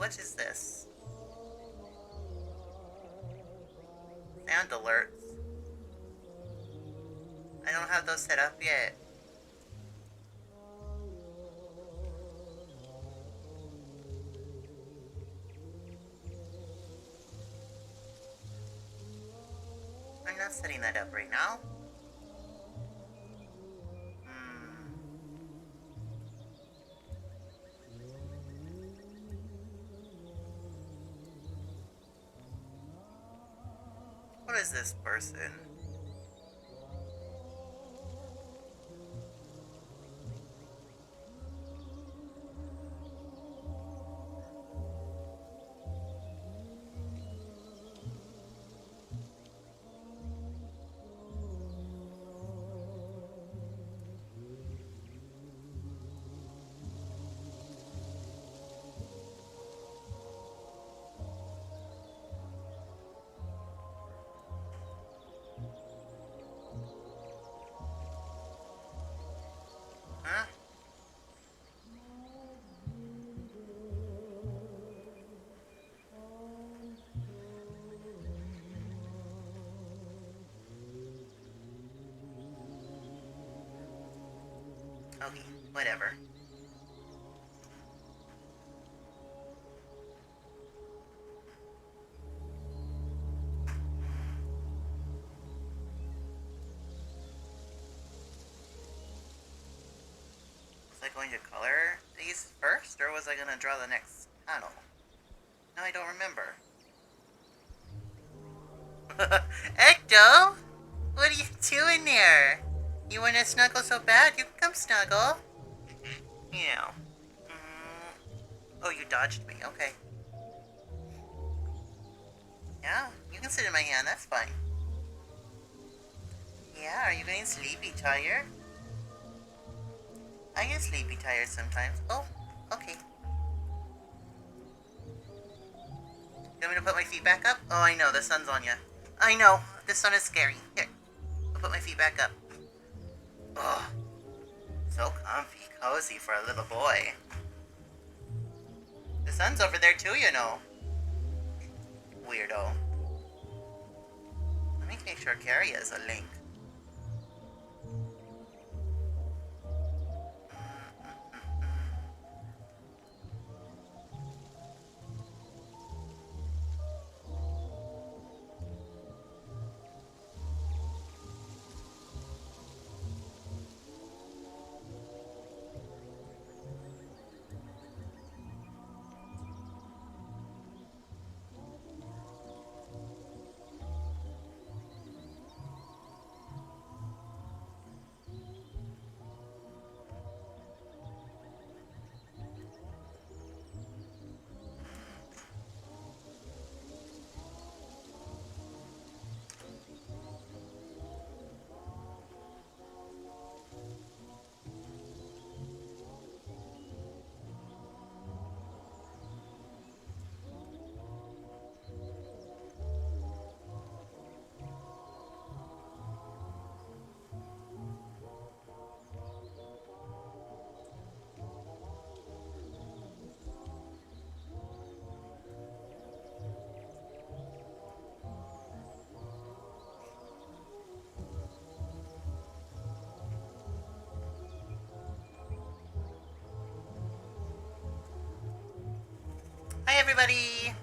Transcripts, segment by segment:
What is this? Sound alerts. I don't have those set up yet. I'm not setting that up right now. What is this person? Huh? Okay, whatever. Was I going to color these first, or was I going to draw the next panel? No, I don't remember. Ecto! What are you doing there? You want to snuggle so bad? You can come snuggle. Yeah. Oh, you dodged me. Okay. Yeah, you can sit in my hand. That's fine. Yeah, are you getting sleepy tired? I get sleepy tired sometimes. Oh, okay. You want me to put my feet back up? Oh, I know. The sun's on you. I know. The sun is scary. Here. I'll put my feet back up. Oh, so comfy, cozy for a little boy. The sun's over there too, you know. Weirdo. Let me make sure Carrie has a link. Hi, everybody.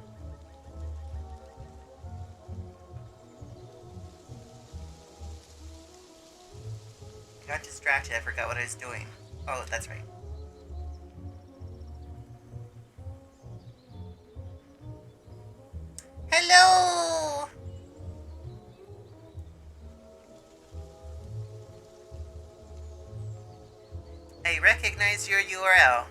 Got distracted. I forgot what I was doing. Oh, that's right. Hello! I recognize your URL.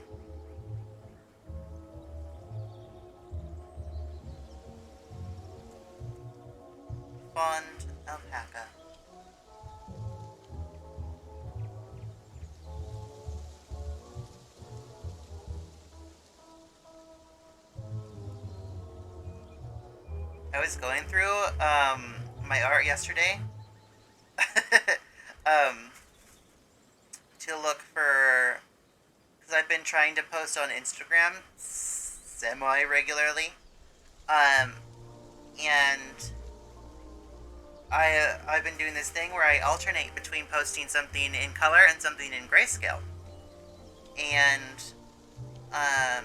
Fond alpaca. I was going through my art yesterday um, to look for, because I've been trying to post on Instagram semi-regularly. Um, and I've been doing this thing where I alternate between posting something in color and something in grayscale. And I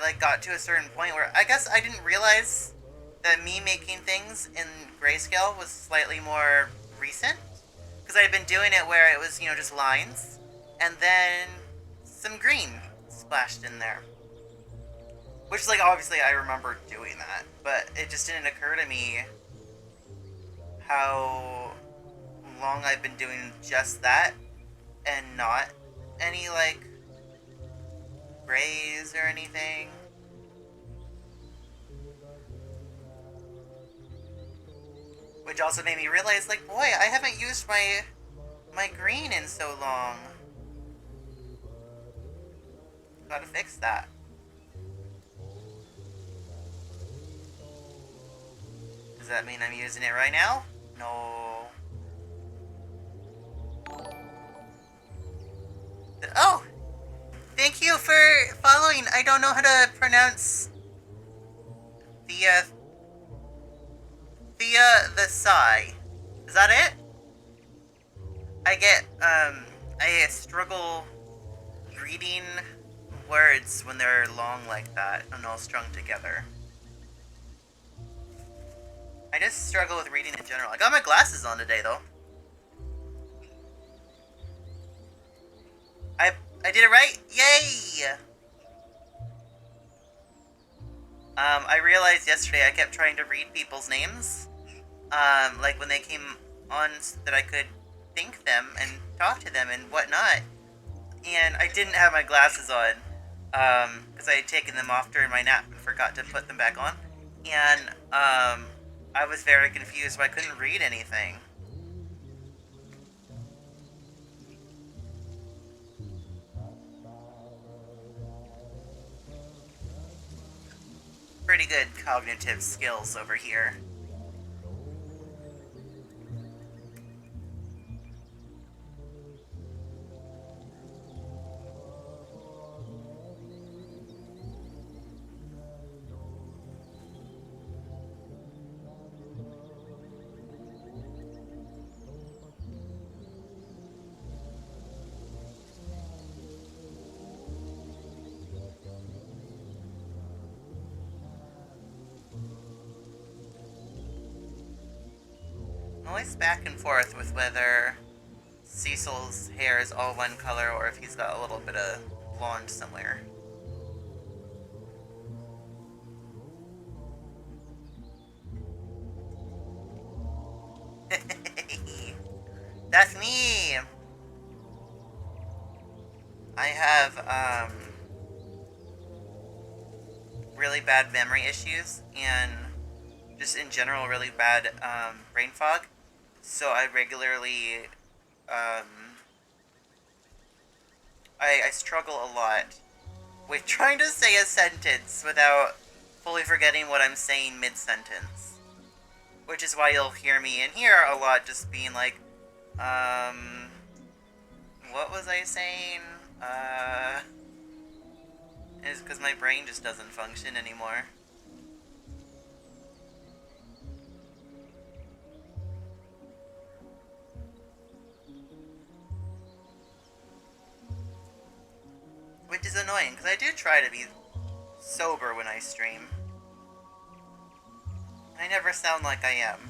like got to a certain point where I guess I didn't realize that me making things in grayscale was slightly more recent, because I had been doing it where it was, just lines and then some green splashed in there. Which, like, obviously I remember doing that, but it just didn't occur to me how long I've been doing just that and not any, like, grays or anything. Which also made me realize, like, boy, I haven't used my green in so long. Gotta fix that. Does that mean I'm using it right now? No. Oh! Thank you for following. I don't know how to pronounce the the sigh. Is that it? I struggle reading words when they're long like that and all strung together. I just struggle with reading in general. I got my glasses on today, though. I did it right? Yay! I realized yesterday I kept trying to read people's names. Like when they came on so that I could think them and talk to them and whatnot. And I didn't have my glasses on. Because I had taken them off during my nap and forgot to put them back on. And, I was very confused, but I couldn't read anything. Pretty good cognitive skills over here. Always back and forth with whether Cecil's hair is all one color or if he's got a little bit of blonde somewhere. That's me! I have, really bad memory issues and just in general really bad, brain fog. So I regularly, I struggle a lot with trying to say a sentence without fully forgetting what I'm saying mid-sentence. Which is why you'll hear me in here a lot just being like, what was I saying? It's because my brain just doesn't function anymore. Which is annoying, because I do try to be sober when I stream. I never sound like I am.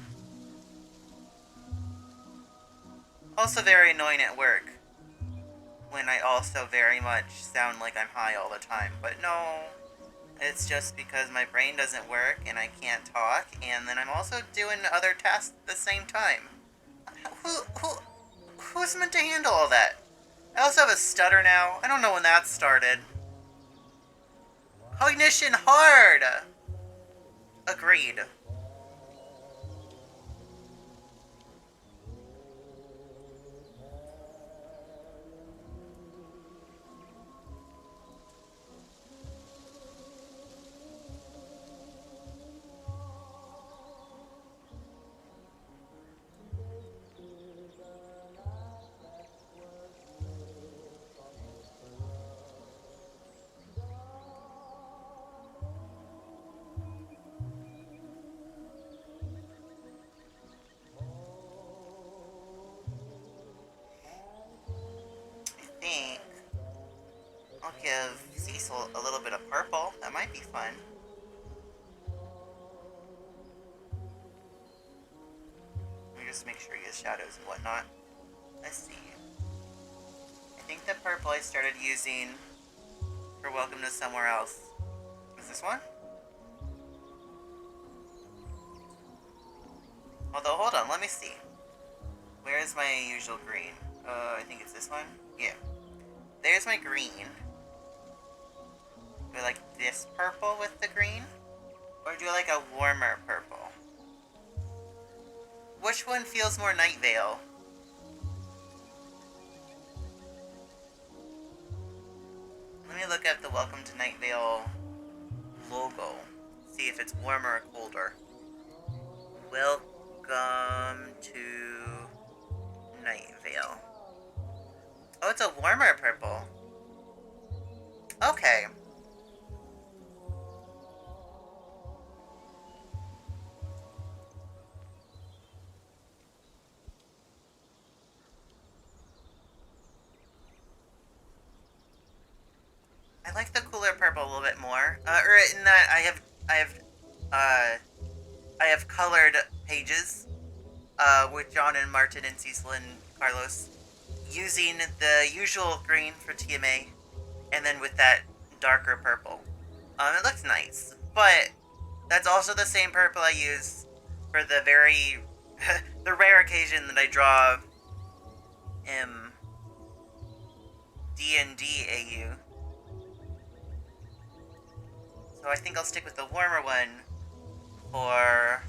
Also very annoying at work, when I also very much sound like I'm high all the time. But no, it's just because my brain doesn't work and I can't talk, and then I'm also doing other tasks at the same time. Who's meant to handle all that? I also have a stutter now. I don't know when that started. Cognition hard! Agreed. give Cecil a little bit of purple. That might be fun. Let me just make sure he has shadows and whatnot. Let's see. I think the purple I started using for Welcome to Somewhere Else. Is this one? Although, hold on, let me see. Where is my usual green? I think it's this one? Yeah. There's my green. Do I like this purple with the green? Or do I like a warmer purple? Which one feels more Night Vale? Let me look at the Welcome to Night Vale logo. See if it's warmer or colder. Welcome to Night Vale. Oh, it's a warmer purple. Okay. I like the cooler purple a little bit more. Or in that I have colored pages, with John and Martin and Cecil and Carlos, using the usual green for TMA, and then with that darker purple. It looks nice, but that's also the same purple I use for the very, the rare occasion that I draw D&D AU. So I think I'll stick with the warmer one for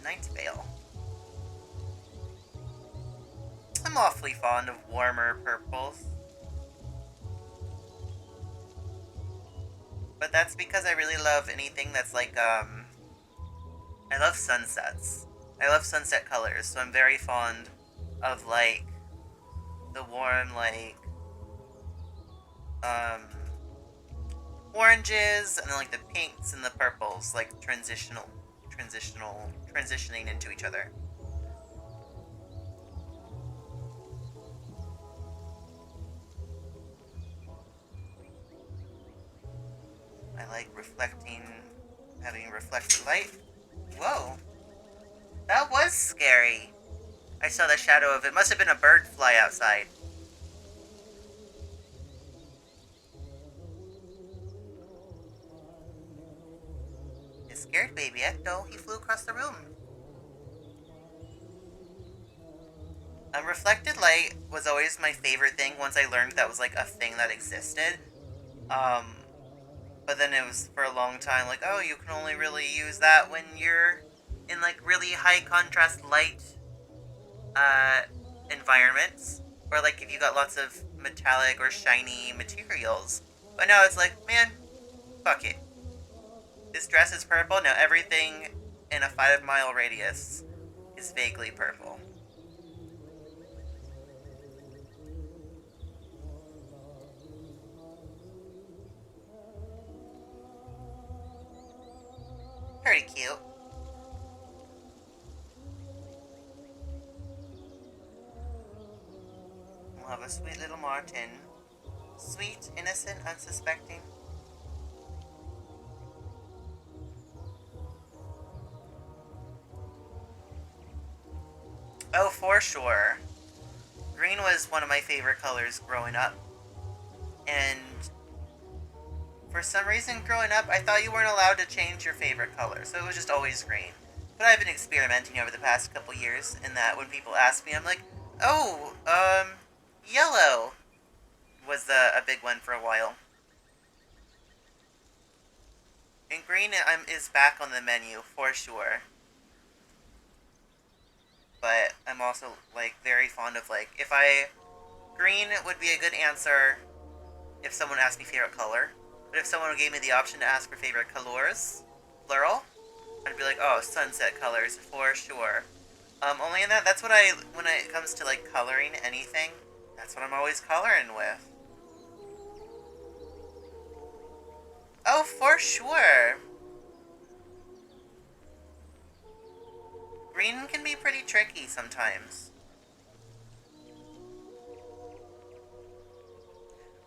Night Vale. I'm awfully fond of warmer purples. But that's because I really love anything that's like, I love sunsets. I love sunset colors, so I'm very fond of, like, the warm, like, oranges, and then, like, the pinks and the purples, like, transitioning into each other. I like having reflected light. Whoa. That was scary. I saw the shadow of it. Must have been a bird fly outside. It scared baby Ecto. He flew across the room. Reflected light was always my favorite thing once I learned that was like a thing that existed. But then it was for a long time like, oh, you can only really use that when you're in like really high contrast light environments, or like if you got lots of metallic or shiny materials. But now it's like, man, fuck it. This dress is purple, now everything in a 5-mile radius is vaguely purple. Pretty cute. We'll have a sweet little Martin. Sweet, innocent, unsuspecting. Oh, for sure. Green was one of my favorite colors growing up. And for some reason, growing up, I thought you weren't allowed to change your favorite color, so it was just always green. But I've been experimenting over the past couple years in that when people ask me, I'm like, oh, yellow was a big one for a while. And green is back on the menu, for sure. But I'm also, like, very fond of, like, green would be a good answer if someone asked me favorite color. But if someone gave me the option to ask for favorite colors, plural, I'd be like, oh, sunset colors, for sure. Only in that's what when it comes to, like, coloring anything, that's what I'm always coloring with. Oh, for sure. Green can be pretty tricky sometimes.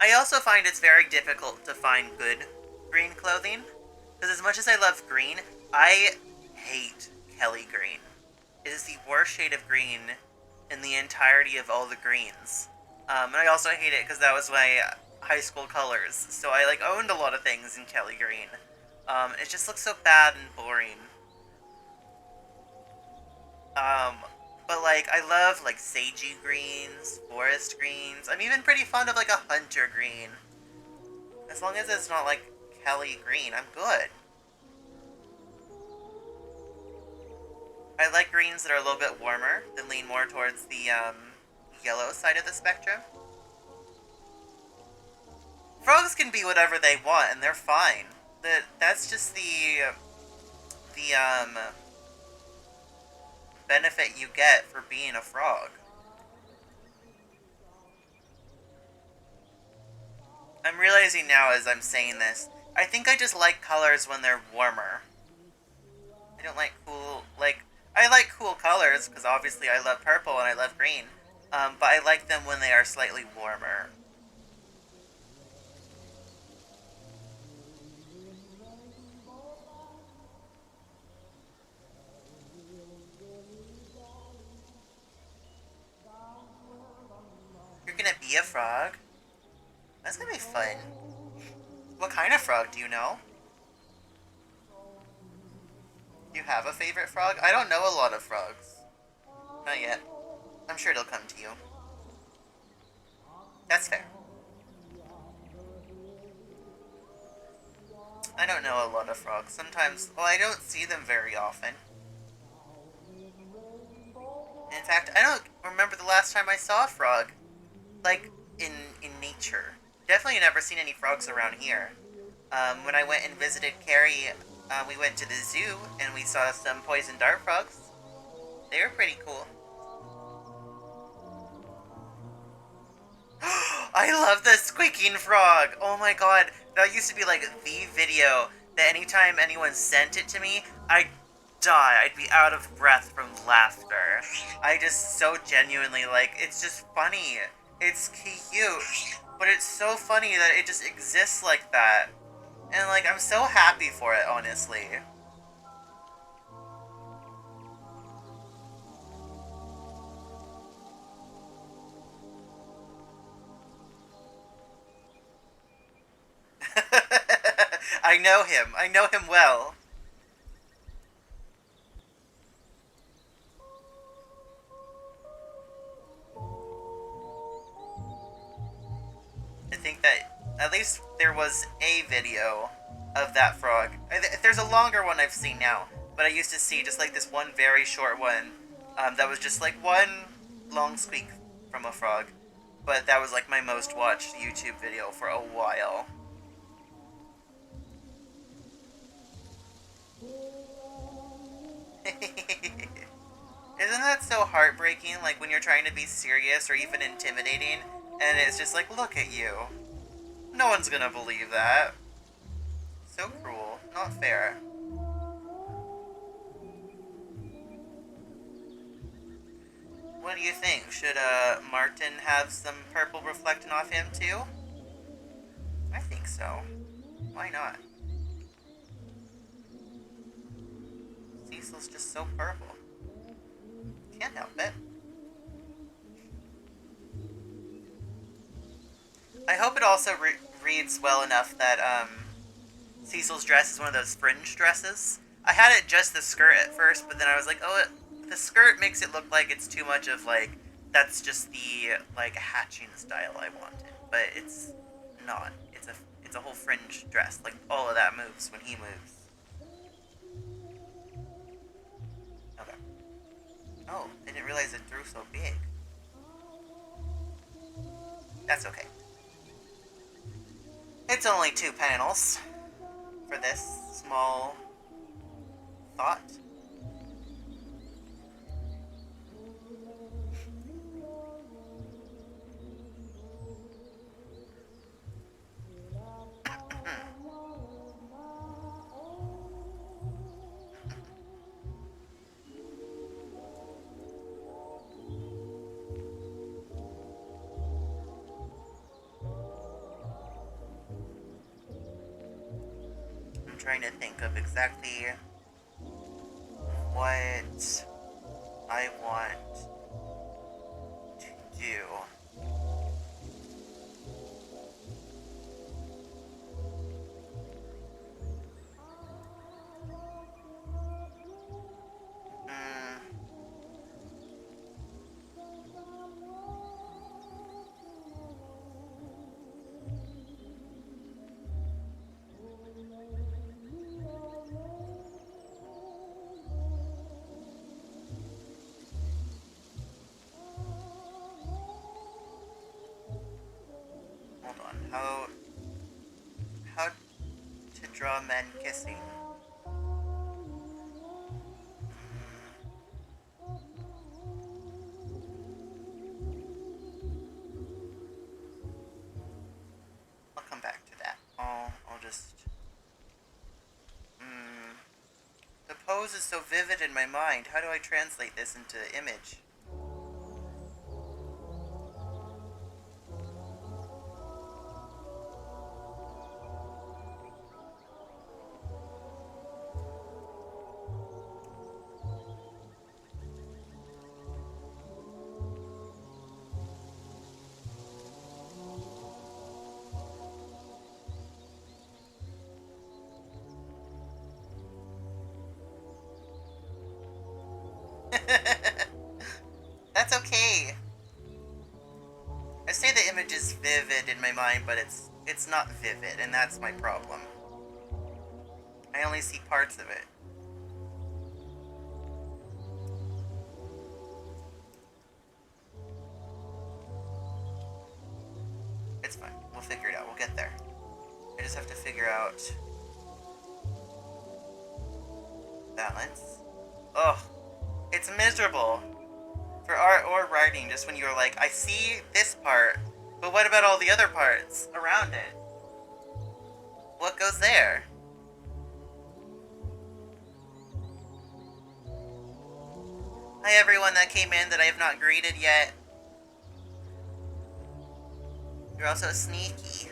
I also find it's very difficult to find good green clothing. Because as much as I love green, I hate Kelly green. It is the worst shade of green in the entirety of all the greens. And I also hate it because that was my high school colors. So I like owned a lot of things in Kelly green. It just looks so bad and boring. Um, but like I love like sagey greens, forest greens. I'm even pretty fond of like a hunter green. As long as it's not like Kelly green, I'm good. I like greens that are a little bit warmer, that lean more towards the yellow side of the spectrum. Frogs can be whatever they want, and they're fine. That's just the benefit you get for being a frog. I'm realizing now as I'm saying this, I think I just like colors when they're warmer. I don't like I like cool colors, because obviously I love purple and I love green, but I like them when they are slightly warmer. You're gonna be a frog? That's gonna be fun. What kind of frog do you know? Do you have a favorite frog? I don't know a lot of frogs. Not yet. I'm sure it'll come to you. That's fair. I don't know a lot of frogs. Sometimes, well, I don't see them very often. In fact, I don't remember the last time I saw a frog. Like, in nature. Definitely never seen any frogs around here. When I went and visited Carrie, we went to the zoo, and we saw some poison dart frogs. They were pretty cool. I love the squeaking frog! Oh my god, that used to be like the video that anytime anyone sent it to me, I'd die. I'd be out of breath from laughter. I just so genuinely, like, it's just funny. It's cute, but it's so funny that it just exists like that. And, like, I'm so happy for it, honestly. I know him. I know him well. I think that at least there was a video of that frog. There's a longer one I've seen now, but I used to see just like this one very short one that was just like one long squeak from a frog. But that was like my most watched YouTube video for a while. Isn't that so heartbreaking? Like when you're trying to be serious or even intimidating, and it's just like, look at you. No one's gonna believe that. So cruel. Not fair. What do you think? Should Martin have some purple reflecting off him too? I think so. Why not? Cecil's just so purple. Can't help it. I hope it also reads well enough that Cecil's dress is one of those fringe dresses. I had it just the skirt at first, but then I was like, oh, the skirt makes it look like it's too much of like, that's just the like hatching style I wanted, but it's not. It's a whole fringe dress. Like all of that moves when he moves. Okay. Oh, I didn't realize it drew so big. That's okay. It's only 2 panels for this small thought. trying to think of exactly what I want to do. Hold on. How to draw men kissing? I'll come back to that. I'll just... The pose is so vivid in my mind. How do I translate this into image? That's okay. I say the image is vivid in my mind, but it's not vivid, and that's my problem. I only see parts of it. It's fine. We'll figure it out. We'll get there. I just have to figure out balance. Ugh. It's miserable. For art or writing, just when you're like, I see this part, but what about all the other parts around it? What goes there? Hi everyone that came in that I have not greeted yet. You're also sneaky.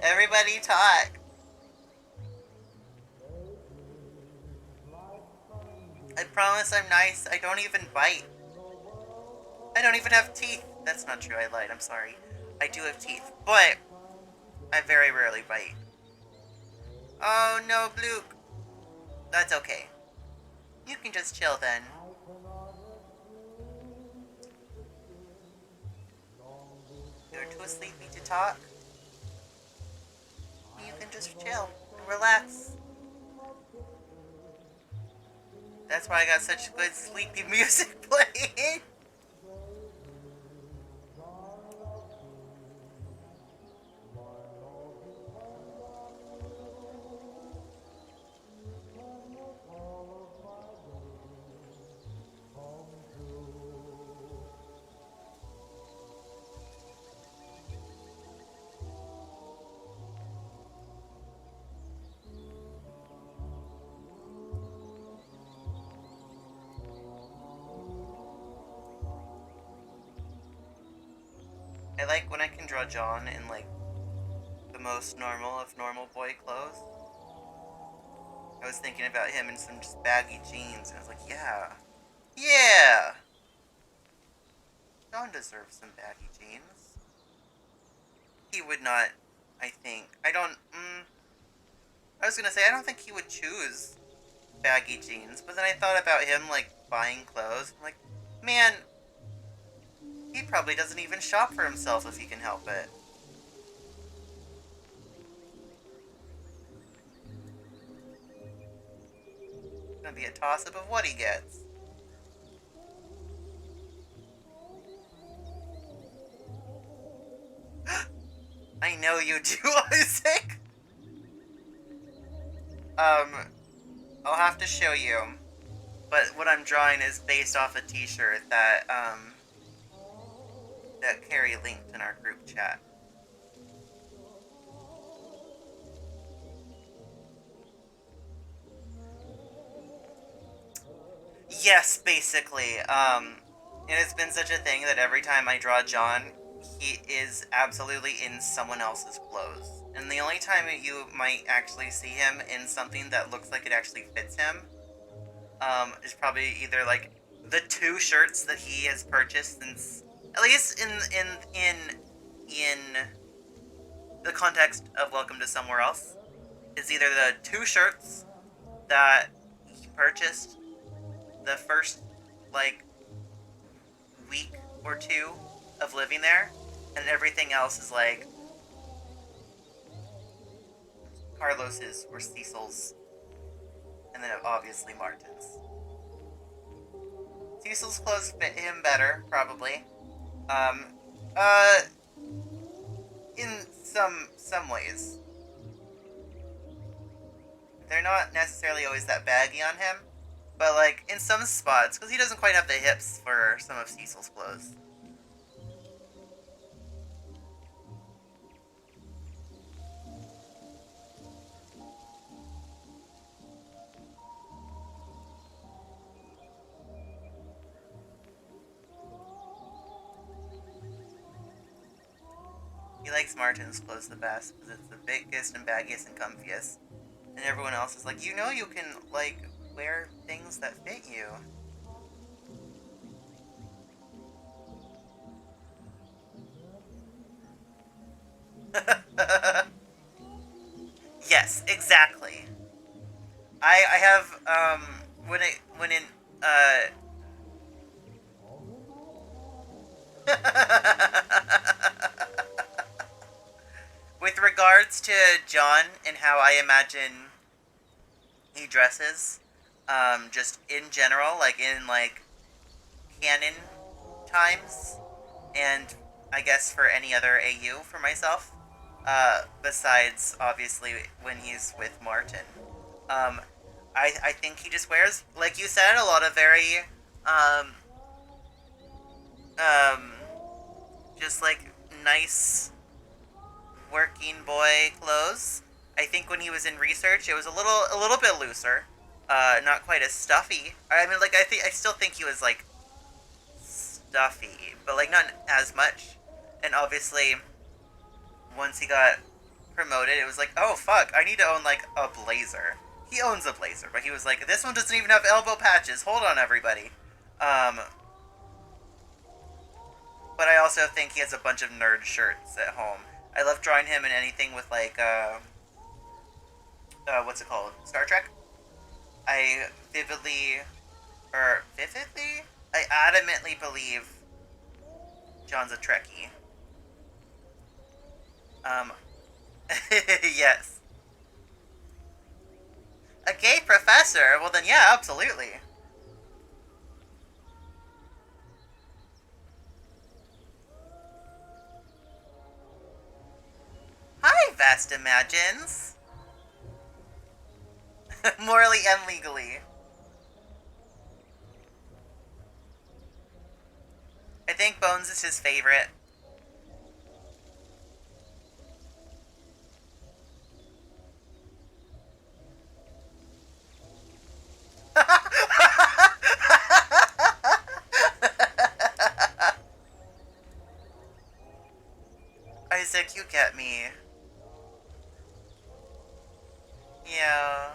Everybody talk. I promise I'm nice. I don't even bite. I don't even have teeth. That's not true. I lied. I'm sorry. I do have teeth, but I very rarely bite. Oh no, Bloop. That's okay. You can just chill then. You're too sleepy to talk. You can just chill and relax. That's why I got such good sleepy music playing. I like when I can draw John in, like, the most normal of normal boy clothes. I was thinking about him in some just baggy jeans, and I was like, yeah. Yeah! John deserves some baggy jeans. He would not, I think. I was gonna say, I don't think he would choose baggy jeans, but then I thought about him, like, buying clothes. I'm like, man, he probably doesn't even shop for himself if he can help it. It's gonna be a toss-up of what he gets. I know you do, Isaac! I'll have to show you. but what I'm drawing is based off a T-shirt that that Carrie linked in our group chat. Yes, basically. It has been such a thing that every time I draw John, he is absolutely in someone else's clothes. And the only time you might actually see him in something that looks like it actually fits him, is probably either like the two shirts that he has purchased since, at least in the context of Welcome to Somewhere Else, is either the two shirts that he purchased the first like week or two of living there, and everything else is like Carlos's or Cecil's, and then obviously Martin's. Cecil's clothes fit him better, probably. Um, uh, in some ways. They're not necessarily always that baggy on him, but like in some spots, because he doesn't quite have the hips for some of Cecil's clothes. He likes Martin's clothes the best because it's the biggest and baggiest and comfiest. And everyone else is like, you know, you can like wear things that fit you. Yes, exactly. I have when in with regards to John and how I imagine he dresses, just in general, like in like canon times, and I guess for any other AU for myself, besides obviously when he's with Martin. Um, I think he just wears, like you said, a lot of very, um, um, just like nice working boy clothes. I think when he was in research, it was a little bit looser, not quite as stuffy. I mean, like I still think he was like stuffy, but like not as much. And obviously, once he got promoted, it was like, oh fuck, I need to own like a blazer. He owns a blazer, but he was like, this one doesn't even have elbow patches. Hold on, everybody. Um, but I also think he has a bunch of nerd shirts at home. I love drawing him in anything with like, what's it called? Star Trek? I vividly? I adamantly believe John's a Trekkie. Um, yes. A gay professor? Well then, yeah, absolutely. Hi, Vast Imagines. Morally and legally. I think Bones is his favorite. Isaac, you get me. Yeah.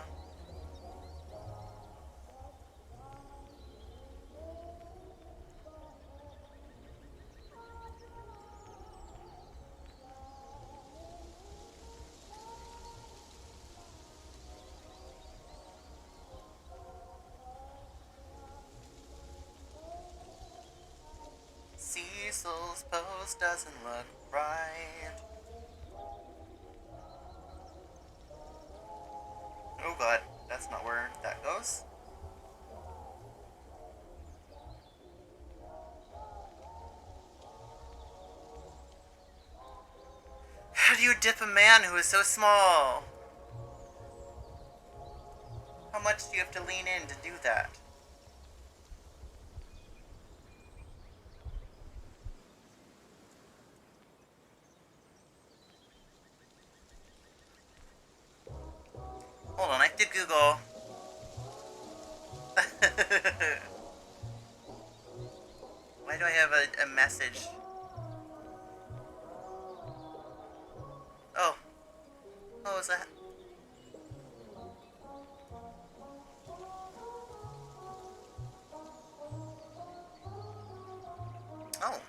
Cecil's pose doesn't look right. Oh god, that's not where that goes. How do you dip a man who is so small? How much do you have to lean in to do that? Why do I have a message? Oh. What was that? Oh.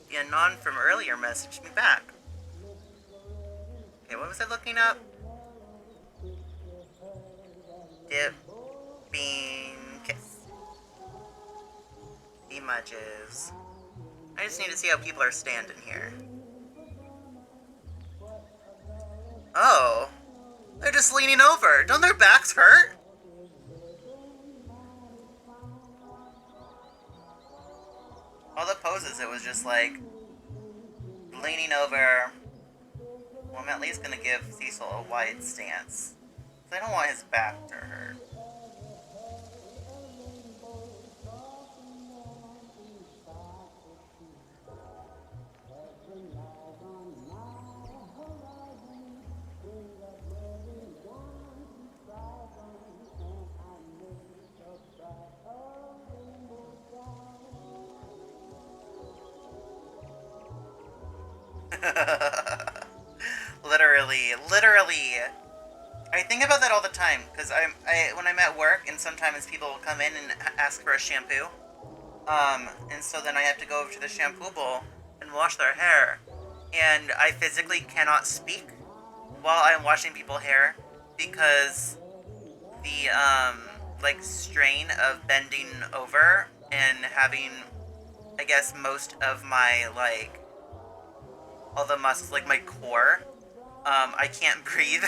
The anon from earlier messaged me back. Okay, what was I looking up? Dip, bean, kiss. Images. I just need to see how people are standing here. Oh. They're just leaning over. Don't their backs hurt? All the poses, it was just like leaning over. Well, I'm at least gonna give Cecil a wide stance. I don't want his back to hurt. Literally. I think about that all the time, because when I'm at work, and sometimes people will come in and ask for a shampoo, and so then I have to go over to the shampoo bowl and wash their hair, and I physically cannot speak while I'm washing people's hair, because the, like, strain of bending over and having, I guess, most of my, like, all the muscles, like my core, I can't breathe.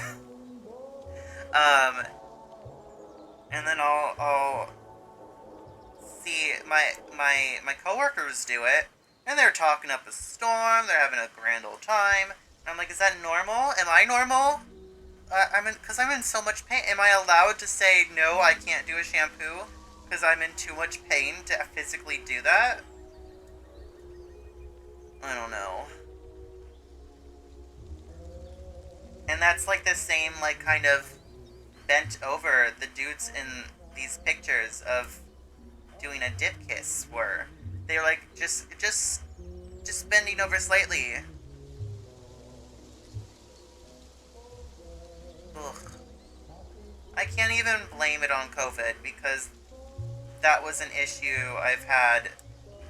And then I'll see my coworkers do it, and they're talking up a storm, they're having a grand old time, and I'm like, is that normal? Am I normal? Because I'm in so much pain. Am I allowed to say, no, I can't do a shampoo, because I'm in too much pain to physically do that? I don't know. And that's like the same, like, kind of bent over the dudes in these pictures of doing a dip kiss were. They're like, just bending over slightly. Ugh. I can't even blame it on COVID, because that was an issue I've had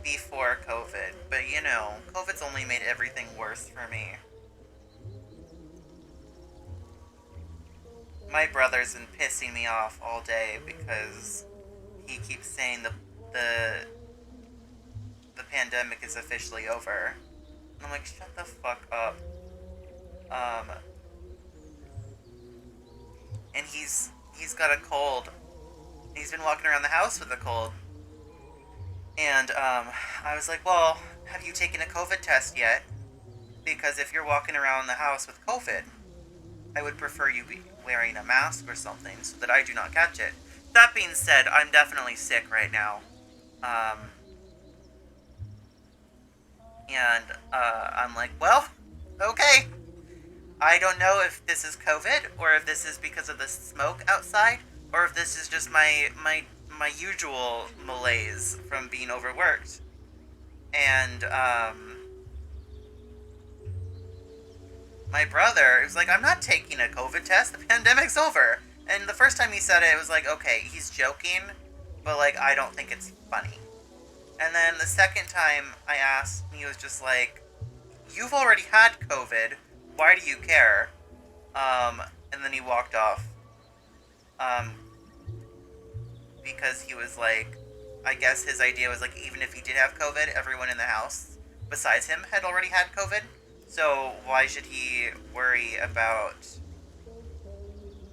before COVID. But, you know, COVID's only made everything worse for me. My brother's been pissing me off all day because he keeps saying the pandemic is officially over. And I'm like, shut the fuck up. And he's got a cold. He's been walking around the house with a cold. And I was like, well, have you taken a COVID test yet? Because if you're walking around the house with COVID, I would prefer you be wearing a mask or something so that I do not catch it. That being said, I'm definitely sick right now. And I'm like, well, okay. I don't know if this is COVID, or if this is because of the smoke outside, or if this is just my usual malaise from being overworked. And, my brother was like, I'm not taking a COVID test, the pandemic's over. And the first time he said it was like, okay, he's joking, but, like, I don't think it's funny. And then the second time I asked, he was just like, you've already had COVID, why do you care? And then he walked off. Um, because he was like, I guess his idea was like, even if he did have COVID, everyone in the house besides him had already had COVID. So why should he worry about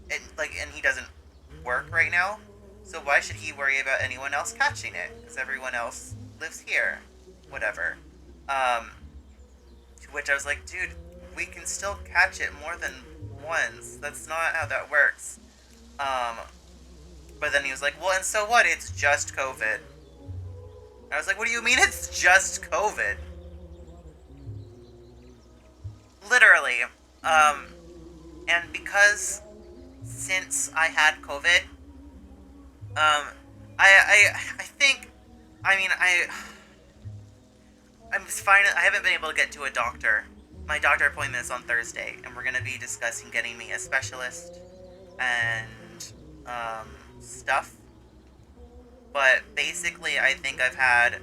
it? Like, and he doesn't work right now. So why should he worry about anyone else catching it? Because everyone else lives here. Whatever. Um, to which I was like, dude, we can still catch it more than once. That's not how that works. Um, but then he was like, well, and so what? It's just COVID. I was like, what do you mean it's just COVID? Literally. Um, and because since I had COVID, I think, I mean, I'm just fine. I haven't been able to get to a doctor. My doctor appointment is on Thursday, and we're gonna be discussing getting me a specialist and stuff. But basically, I think I've had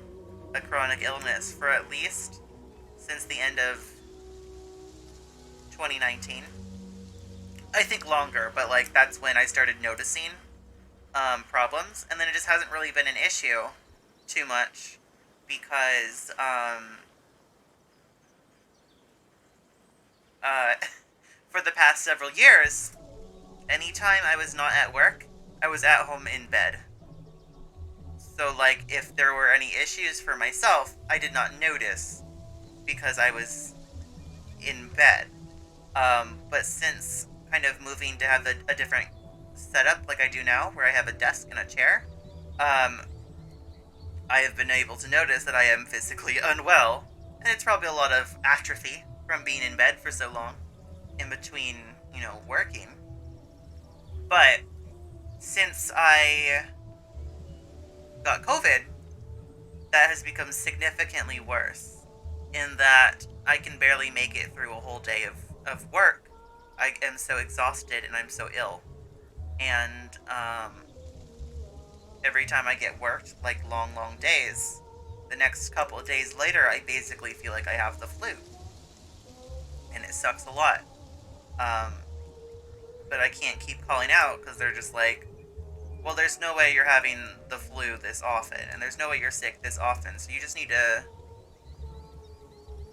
a chronic illness for at least since the end of 2019. I think longer, but like that's when I started noticing problems, and then it just hasn't really been an issue too much because uh, for the past several years, anytime I was not at work, I was at home in bed. So, like, if there were any issues for myself, I did not notice because I was in bed. But since kind of moving to have a different setup like I do now, where I have a desk and a chair, I have been able to notice that I am physically unwell. And it's probably a lot of atrophy from being in bed for so long in between, working. But since I got COVID, that has become significantly worse in that I can barely make it through a whole day of work. I am so exhausted and I'm so ill. And every time I get worked, like long, long days, the next couple of days later, I basically feel like I have the flu. And it sucks a lot. But I can't keep calling out because they're just like, well, there's no way you're having the flu this often, and there's no way you're sick this often, so you just need to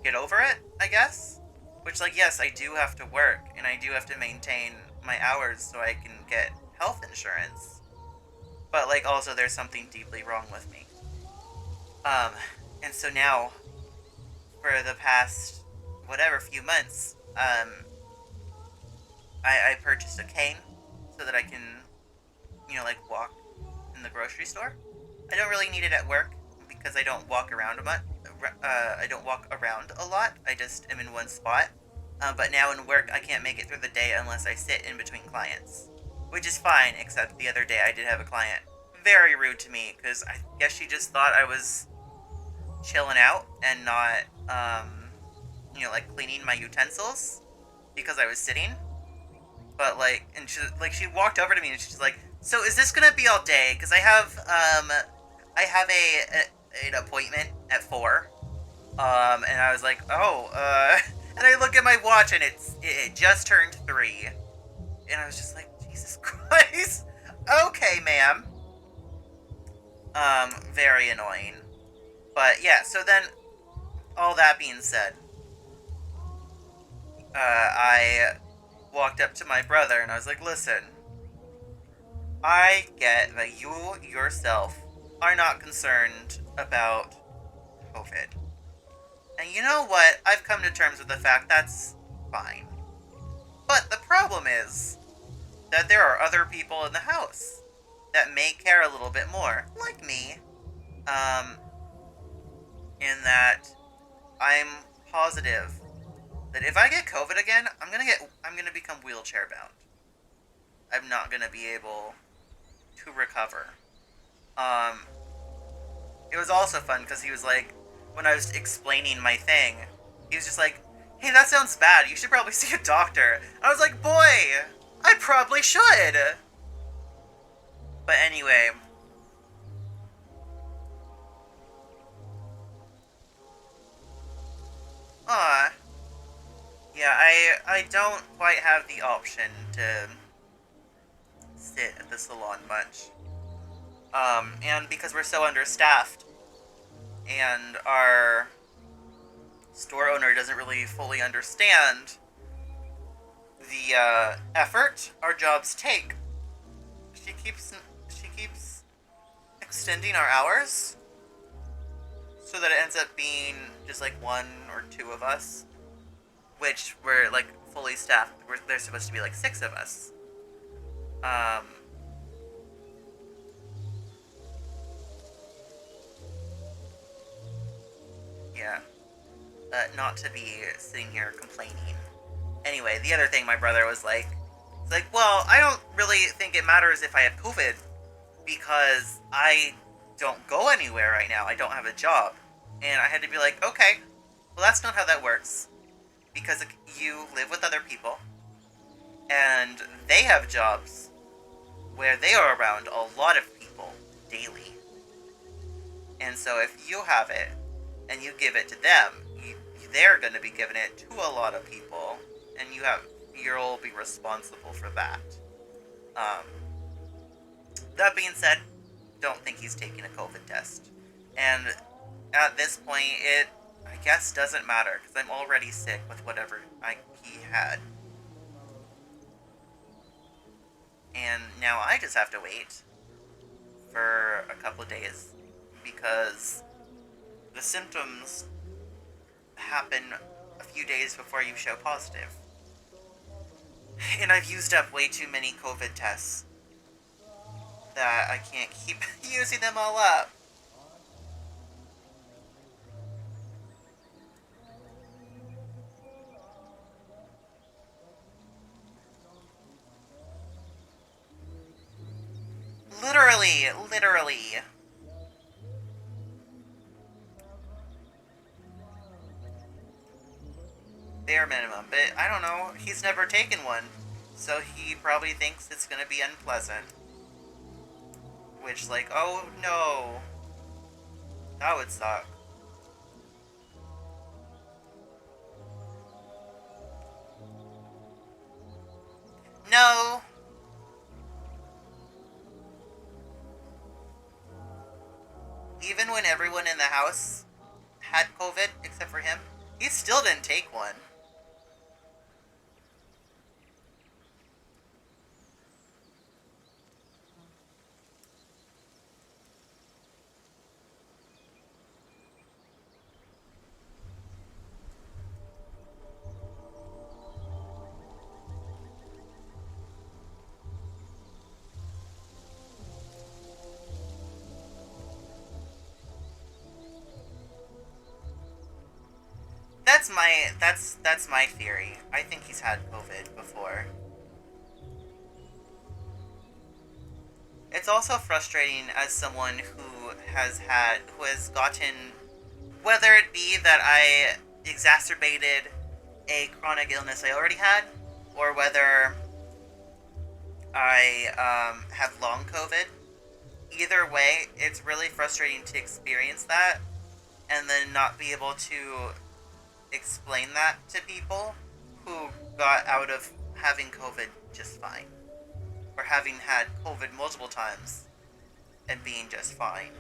get over it, I guess? Which, like, yes, I do have to work, and I do have to maintain my hours so I can get health insurance. But, like, also there's something deeply wrong with me. And so now, for the past, whatever, few months, I purchased a cane so that I can, like, walk in the grocery store. I don't really need it at work because I don't walk around a much. I don't walk around a lot. I just am in one spot. But now in work, I can't make it through the day unless I sit in between clients, which is fine. Except the other day, I did have a client very rude to me because I guess she just thought I was chilling out and not, like cleaning my utensils because I was sitting. But like, and she walked over to me and she's like, "So is this gonna be all day? Because I have an appointment at 4." And I was like, "Oh, and I look at my watch and it just turned 3, and I was just like, Jesus Christ. Okay, ma'am. Very annoying. But yeah, so then, all that being said, I walked up to my brother and I was like, listen, I get that you yourself are not concerned about COVID. And you know what? I've come to terms with the fact that's fine. But the problem is that there are other people in the house that may care a little bit more, like me, in that I'm positive that if I get COVID again, I'm gonna become wheelchair bound. I'm not gonna be able to recover. Um, it was also fun because he was like, when I was explaining my thing, he was just like, "Hey, that sounds bad. You should probably see a doctor." I was like, "Boy, I probably should." But anyway, aw, Yeah, I don't quite have the option to sit at the salon much. And because we're so understaffed, and our store owner doesn't really fully understand the effort our jobs take, she keeps she keeps extending our hours so that it ends up being just like one or two of us, which we're like fully staffed. There's supposed to be like six of us. Um, yeah, not to be sitting here complaining. Anyway, the other thing my brother was like, it's like, well, I don't really think it matters if I have COVID because I don't go anywhere right now. I don't have a job. And I had to be like, okay, well, that's not how that works. Because you live with other people, and they have jobs where they are around a lot of people daily. And so if you have it and you give it to them, they're going to be giving it to a lot of people, and you'll be responsible for that. Um, that being said, don't think he's taking a COVID test. And at this point, it, I guess, doesn't matter, because I'm already sick with whatever he had. And now I just have to wait for a couple of days, because the symptoms happen a few days before you show positive. And I've used up way too many COVID tests that I can't keep using them all up. Literally, literally. Bare minimum, but I don't know, he's never taken one, so he probably thinks it's gonna be unpleasant. Which, like, oh no, that would suck. No! Even when everyone in the house had COVID, except for him, he still didn't take one. That's my theory. I think he's had COVID before. It's also frustrating as someone who has gotten, whether it be that I exacerbated a chronic illness I already had, or whether I have long COVID. Either way, it's really frustrating to experience that and then not be able to explain that to people who got out of having COVID just fine, or having had COVID multiple times and being just fine.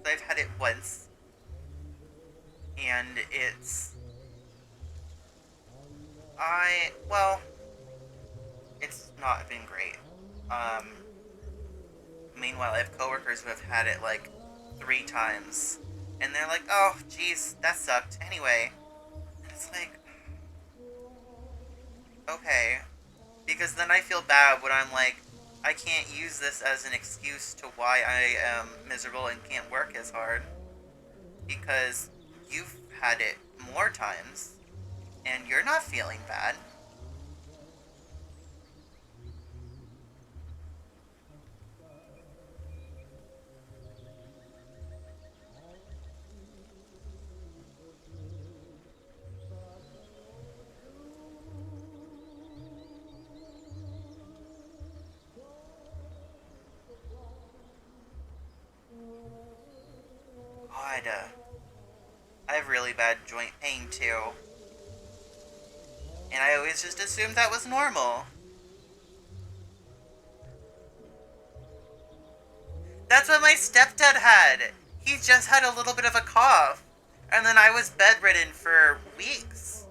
I've had it once, and well, it's not been great. Um, Meanwhile, I have coworkers who have had it like 3 times, and they're like, "Oh, geez, that sucked." Anyway, it's like, okay, because then I feel bad when I'm like, I can't use this as an excuse to why I am miserable and can't work as hard, because you've had it more times, and you're not feeling bad. God, I have really bad joint pain too. And I always just assumed that was normal. That's what my stepdad had. He just had a little bit of a cough. And then I was bedridden for weeks.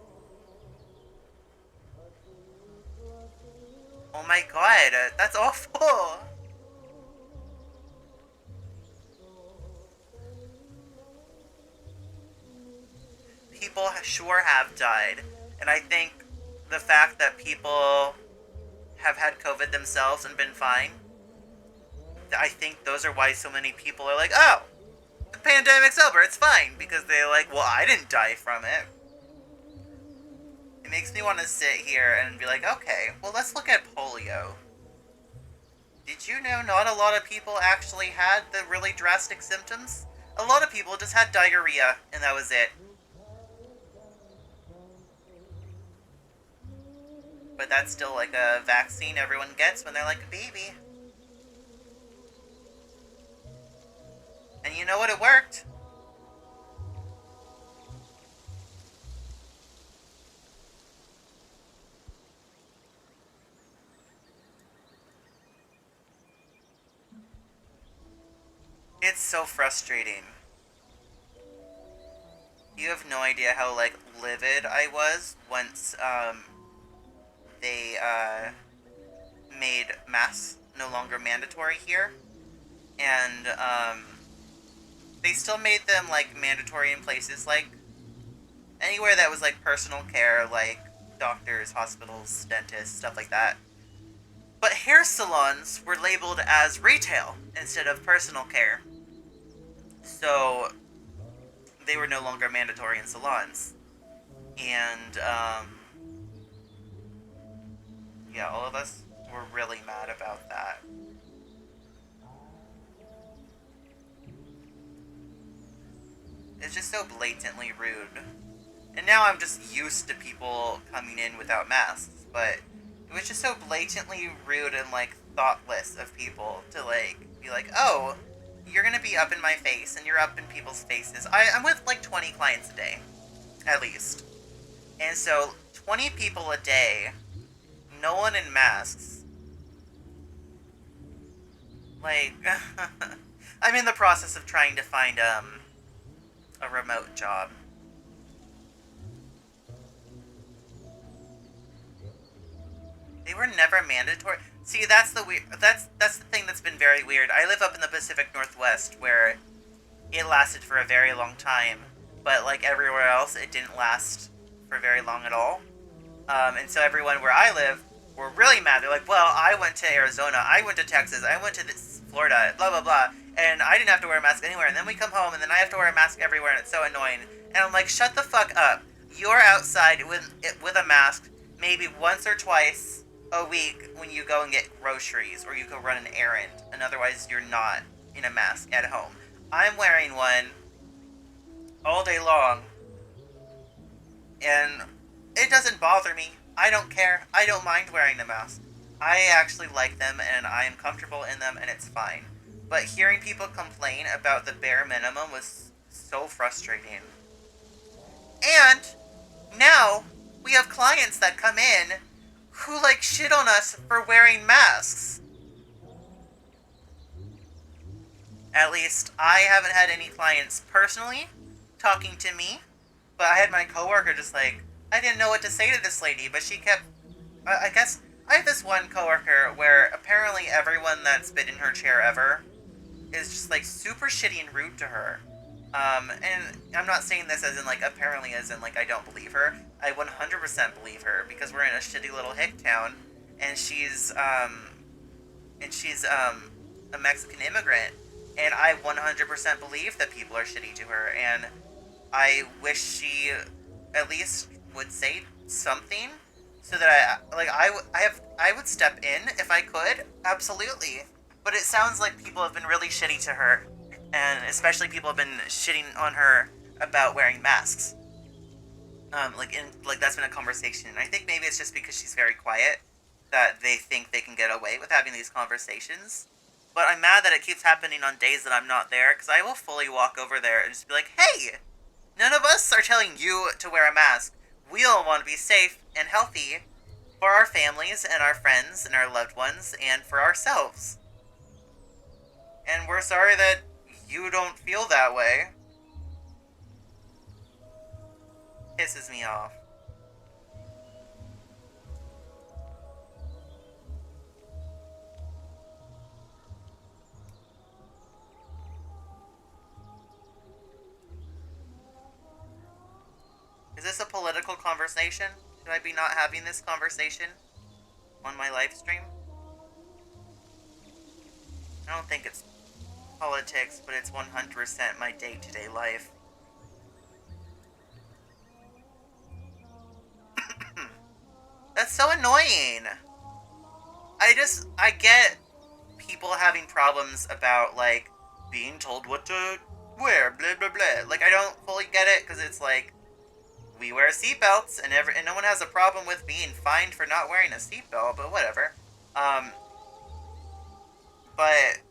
Oh my god, that's awful. People sure have died. And I think the fact that people have had COVID themselves and been fine, I think those are why so many people are like, oh, the pandemic's over, it's fine. Because they're like, well, I didn't die from it. It makes me want to sit here and be like, okay, well, let's look at polio. Did you know not a lot of people actually had the really drastic symptoms? A lot of people just had diarrhea, and that was it. But that's still like a vaccine everyone gets when they're like a baby. And you know what? It worked. It's so frustrating. You have no idea how, like, livid I was once, they, made masks no longer mandatory here. And, they still made them, like, mandatory in places, like, anywhere that was, like, personal care, like, doctors, hospitals, dentists, stuff like that. But hair salons were labeled as retail instead of personal care. So, they were no longer mandatory in salons. And, yeah, all of us were really mad about that. It's just so blatantly rude. And now I'm just used to people coming in without masks, but it was just so blatantly rude and, like, thoughtless of people to, like, be like, oh, you're gonna be up in my face, and you're up in people's faces. I'm with, like, 20 clients a day, at least. And so, 20 people a day, no one in masks. Like, I'm in the process of trying to find, a remote job. They were never mandatory. See, that's the weird. That's the thing that's been very weird. I live up in the Pacific Northwest, where it lasted for a very long time, but like everywhere else, it didn't last for very long at all. And so everyone where I live were really mad. They're like, "Well, I went to Arizona, I went to Texas, I went to Florida, blah blah blah, and I didn't have to wear a mask anywhere. And then we come home, and then I have to wear a mask everywhere, and it's so annoying." And I'm like, "Shut the fuck up! You're outside with a mask, maybe once or twice a week when you go and get groceries or you go run an errand, and otherwise you're not in a mask at home. I'm wearing one all day long, and it doesn't bother me. I don't care. I don't mind wearing the mask. I actually like them, and I am comfortable in them, and it's fine. But hearing people complain about the bare minimum was so frustrating. And now we have clients that come in who, like, shit on us for wearing masks. At least, I haven't had any clients personally talking to me, but I had my coworker just like, I didn't know what to say to this lady, but she kept, I guess, I have this one coworker where apparently everyone that's been in her chair ever is just, like, super shitty and rude to her. And I'm not saying this as in, like, apparently as in, like, I don't believe her. I 100% believe her, because we're in a shitty little hick town, and she's a Mexican immigrant, and I 100% believe that people are shitty to her, and I wish she at least would say something, so that I would step in if I could, absolutely. But it sounds like people have been really shitty to her, and especially people have been shitting on her about wearing masks. That's been a conversation, and I think maybe it's just because she's very quiet that they think they can get away with having these conversations. But I'm mad that it keeps happening on days that I'm not there, because I will fully walk over there and just be like, hey, None of us are telling you to wear a mask. We all want to be safe and healthy for our families and our friends and our loved ones and for ourselves. And we're sorry that you don't feel that way. Pisses me off. Is this a political conversation? Should I be not having this conversation on my live stream? I don't think it's politics, but it's 100% my day-to-day life. That's so annoying. I get people having problems about, like, being told what to wear, blah, blah, blah. Like, I don't fully get it, because it's like, we wear seatbelts, and no one has a problem with being fined for not wearing a seatbelt, but whatever. But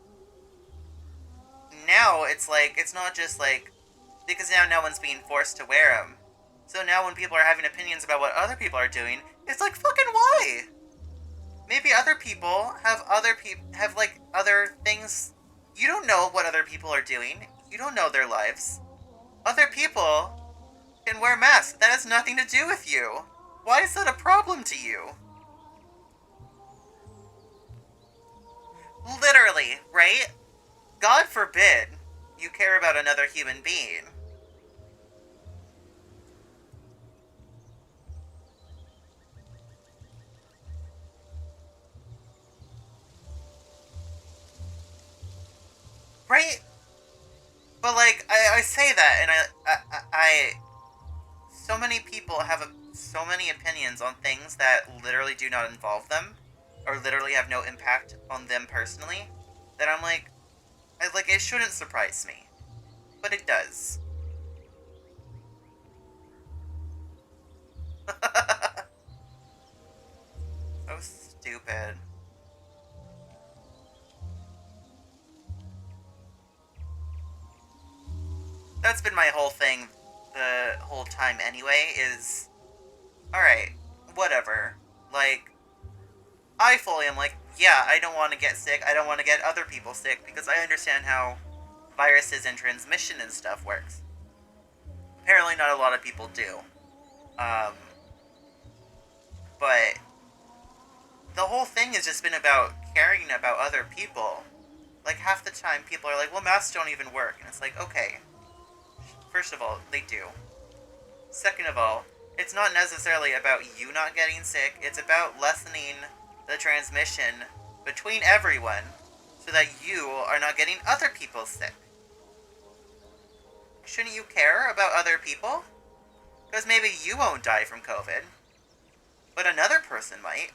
now it's like, it's not just like, because now no one's being forced to wear them. So now when people are having opinions about what other people are doing, it's like, fucking why? Maybe other people have like other things. You don't know what other people are doing. You don't know their lives. Other people can wear masks. That has nothing to do with you. Why is that a problem to you? Literally, right? God forbid you care about another human being. Right? But, like, I say that, and so many people have so many opinions on things that literally do not involve them, or literally have no impact on them personally, that I'm like, it shouldn't surprise me. But it does. So stupid. That's been my whole thing the whole time anyway, is, alright, whatever. Like, I fully am like, yeah, I don't want to get sick, I don't want to get other people sick, because I understand how viruses and transmission and stuff works. Apparently not a lot of people do. But the whole thing has just been about caring about other people. Like, half the time people are like, well, masks don't even work. And it's like, okay. First of all, they do. Second of all, it's not necessarily about you not getting sick. It's about lessening the transmission between everyone so that you are not getting other people sick. Shouldn't you care about other people? Because maybe you won't die from COVID, but another person might.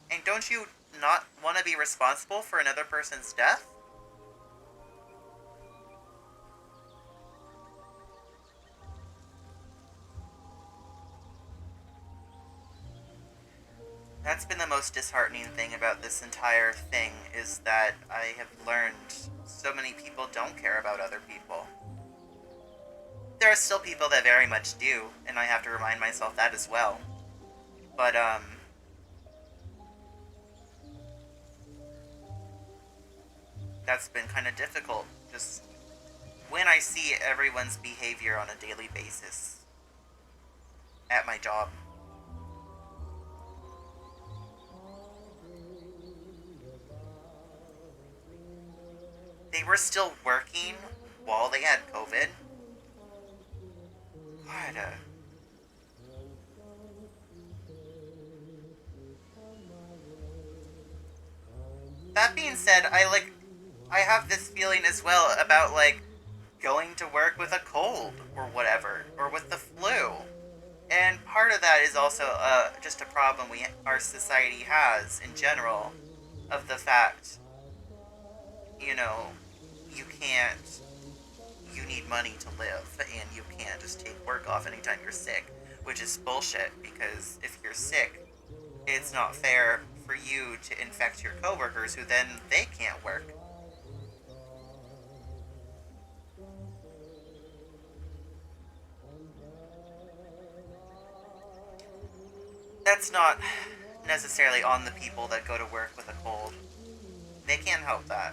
And don't you not want to be responsible for another person's death? That's been the most disheartening thing about this entire thing, is that I have learned so many people don't care about other people. There are still people that very much do, and I have to remind myself that as well. But, that's been kind of difficult, just when I see everyone's behavior on a daily basis at my job. They were still working while they had COVID. God. That being said, I have this feeling as well about, like, going to work with a cold or whatever, or with the flu. And part of that is also just a problem our society has in general, of the fact, you know, you need money to live, and you can't just take work off anytime you're sick, which is bullshit, because if you're sick, it's not fair for you to infect your coworkers, who then they can't work. that's not necessarily on the people that go to work with a cold. They can't help that.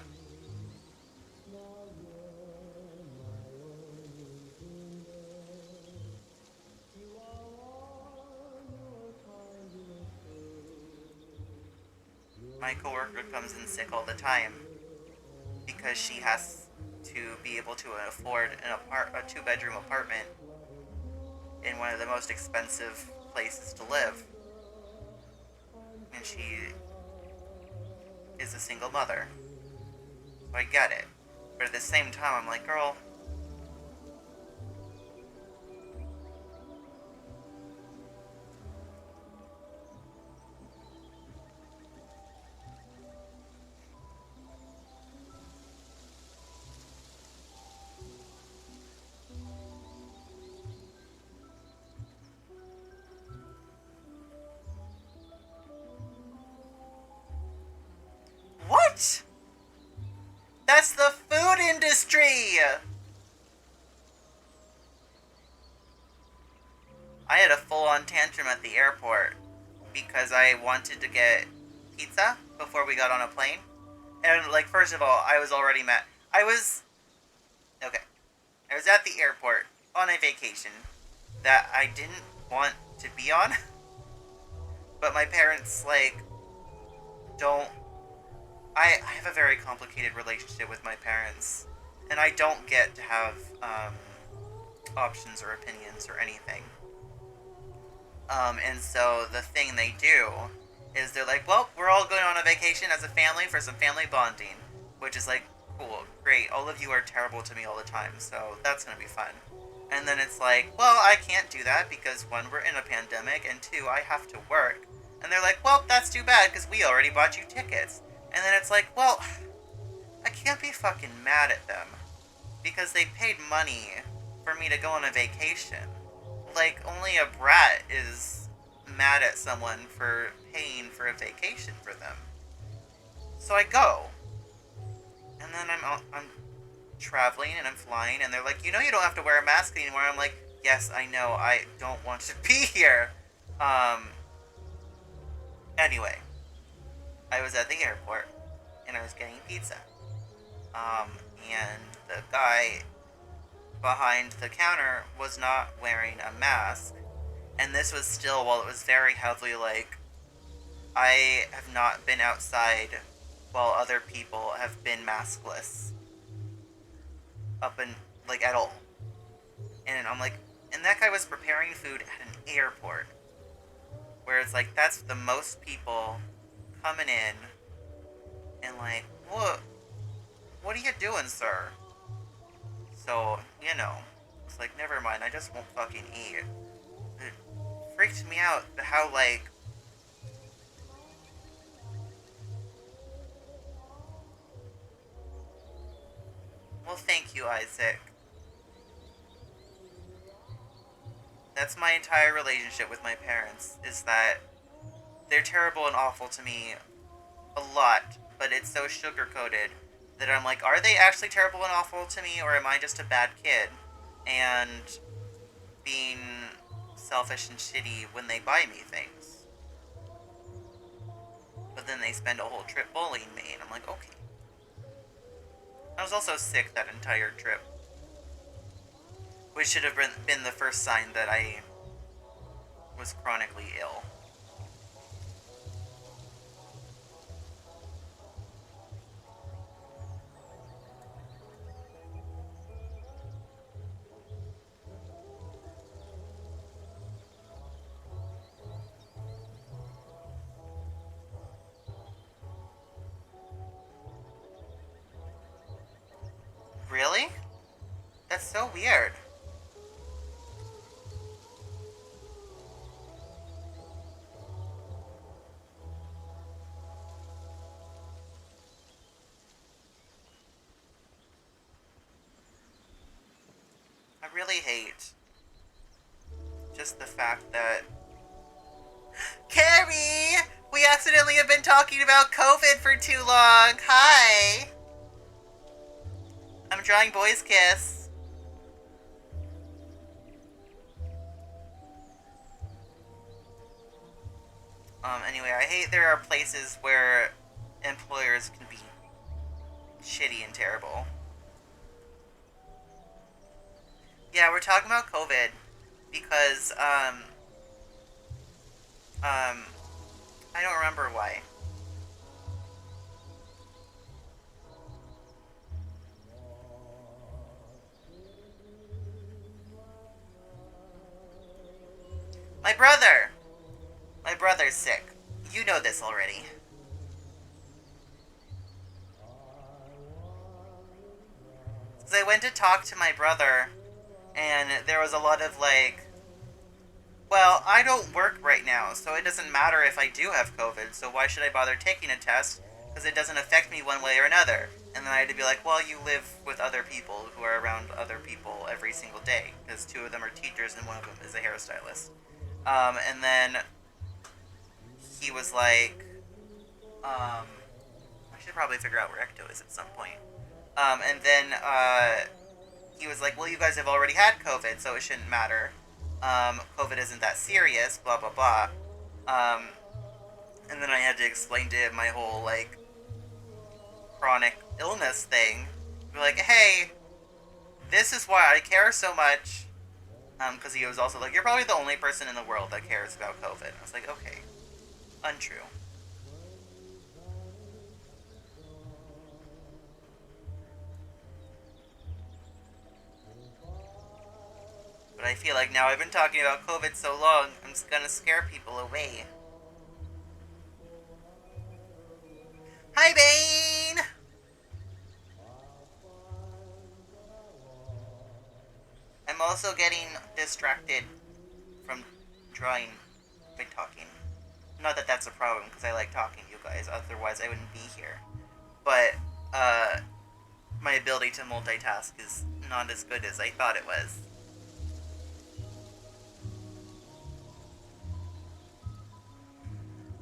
My coworker comes in sick all the time because she has to be able to afford a two-bedroom apartment in one of the most expensive places to live. And she is a single mother. So I get it. But at the same time, I'm like, girl, what? That's the food industry! I had a full-on tantrum at the airport because I wanted to get pizza before we got on a plane. And, like, first of all, I was already mad. Okay. I was at the airport on a vacation that I didn't want to be on. But my parents, like, don't... I have a very complicated relationship with my parents. And I don't get to have, options or opinions or anything. And so the thing they do is they're like, well, we're all going on a vacation as a family for some family bonding. Which is like, cool, great, all of you are terrible to me all the time, so that's gonna be fun. And then it's like, well, I can't do that because one, we're in a pandemic, and two, I have to work. And they're like, well, that's too bad because we already bought you tickets. And then it's like, well, I can't be fucking mad at them because they paid money for me to go on a vacation. Like, only a brat is mad at someone for paying for a vacation for them. So I go. And then I'm traveling and I'm flying and they're like, you know you don't have to wear a mask anymore. I'm like, yes, I know, I don't want to be here. Anyway, I was at the airport and I was getting pizza. And the guy behind the counter was not wearing a mask. And this was still while it was very heavily like, I have not been outside while other people have been maskless. Up and, like, at all. And I'm like, and that guy was preparing food at an airport. Where it's like, that's the most people coming in. And like, what are you doing, sir? So, you know, it's like, never mind, I just won't fucking eat. It freaked me out how, like, well, thank you, Isaac. That's my entire relationship with my parents, is that they're terrible and awful to me a lot, but it's so sugar-coated that I'm like, are they actually terrible and awful to me, or am I just a bad kid? And being selfish and shitty when they buy me things. But then they spend a whole trip bullying me, and I'm like, okay. I was also sick that entire trip. Which should have been the first sign that I was chronically ill. Really? That's so weird. I really hate just the fact that... Carrie! We accidentally have been talking about COVID for too long! Hi! I'm drawing boy's kiss. Anyway, I hate there are places where employers can be shitty and terrible. Yeah, we're talking about COVID because, I don't remember why. My brother! My brother's sick. You know this already. Because I went to talk to my brother, and there was a lot of like, well, I don't work right now, so it doesn't matter if I do have COVID, so why should I bother taking a test? Because it doesn't affect me one way or another. And then I had to be like, well, you live with other people who are around other people every single day, because two of them are teachers and one of them is a hairstylist. And then he was like, I should probably figure out where Ecto is at some point. And then he was like, well, you guys have already had COVID, so it shouldn't matter. COVID isn't that serious, blah, blah, blah. And then I had to explain to him my whole, like, chronic illness thing. Be like, hey, this is why I care so much. Because he was also like, you're probably the only person in the world that cares about COVID. I was like, okay, untrue. But I feel like now I've been talking about COVID so long, I'm just gonna scare people away. Hi, Bane! I'm also getting distracted from drawing by talking. Not that that's a problem, because I like talking to you guys, otherwise I wouldn't be here. But, my ability to multitask is not as good as I thought it was.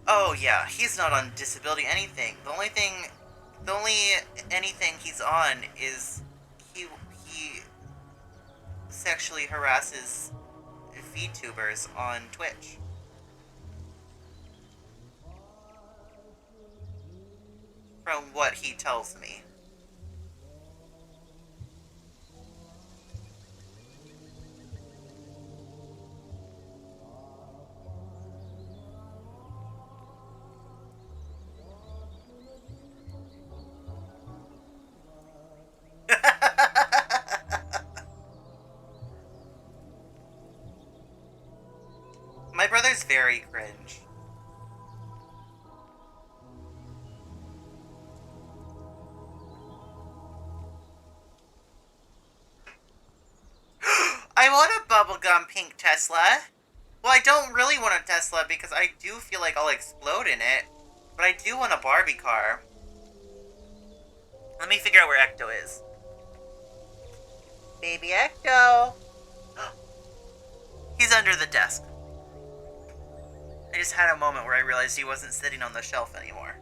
Oh yeah, he's not on disability anything. The only anything he's on is he sexually harasses VTubers on Twitch. From what he tells me. My brother's very cringe. I want a bubblegum pink Tesla. Well, I don't really want a Tesla because I do feel like I'll explode in it. But I do want a Barbie car. Let me figure out where Ecto is. Baby Ecto! He's under the desk. I just had a moment where I realized he wasn't sitting on the shelf anymore.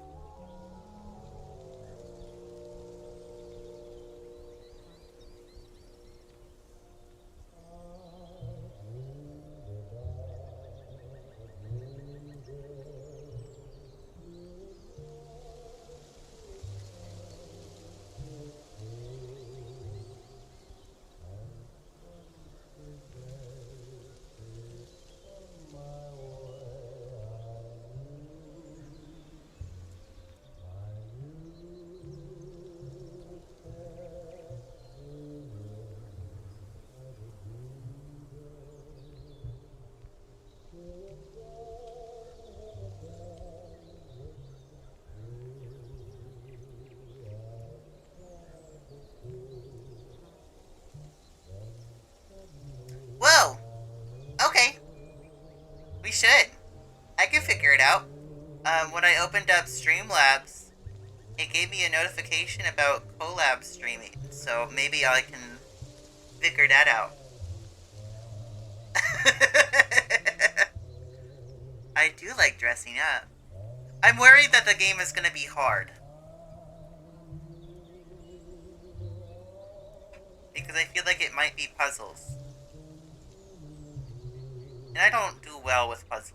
Whoa! Okay. We should. I can figure it out. When I opened up Streamlabs, it gave me a notification about collab streaming, so maybe I can figure that out. I do like dressing up. I'm worried that the game is going to be hard. Because I feel like it might be puzzles. And I don't do well with puzzles.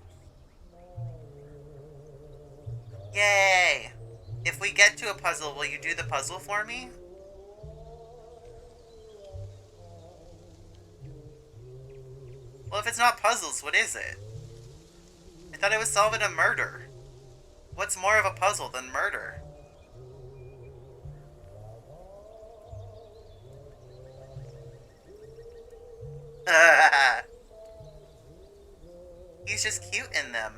Yay! If we get to a puzzle, will you do the puzzle for me? Well, if it's not puzzles, what is it? I thought it was solving a murder. What's more of a puzzle than murder? He's just cute in them.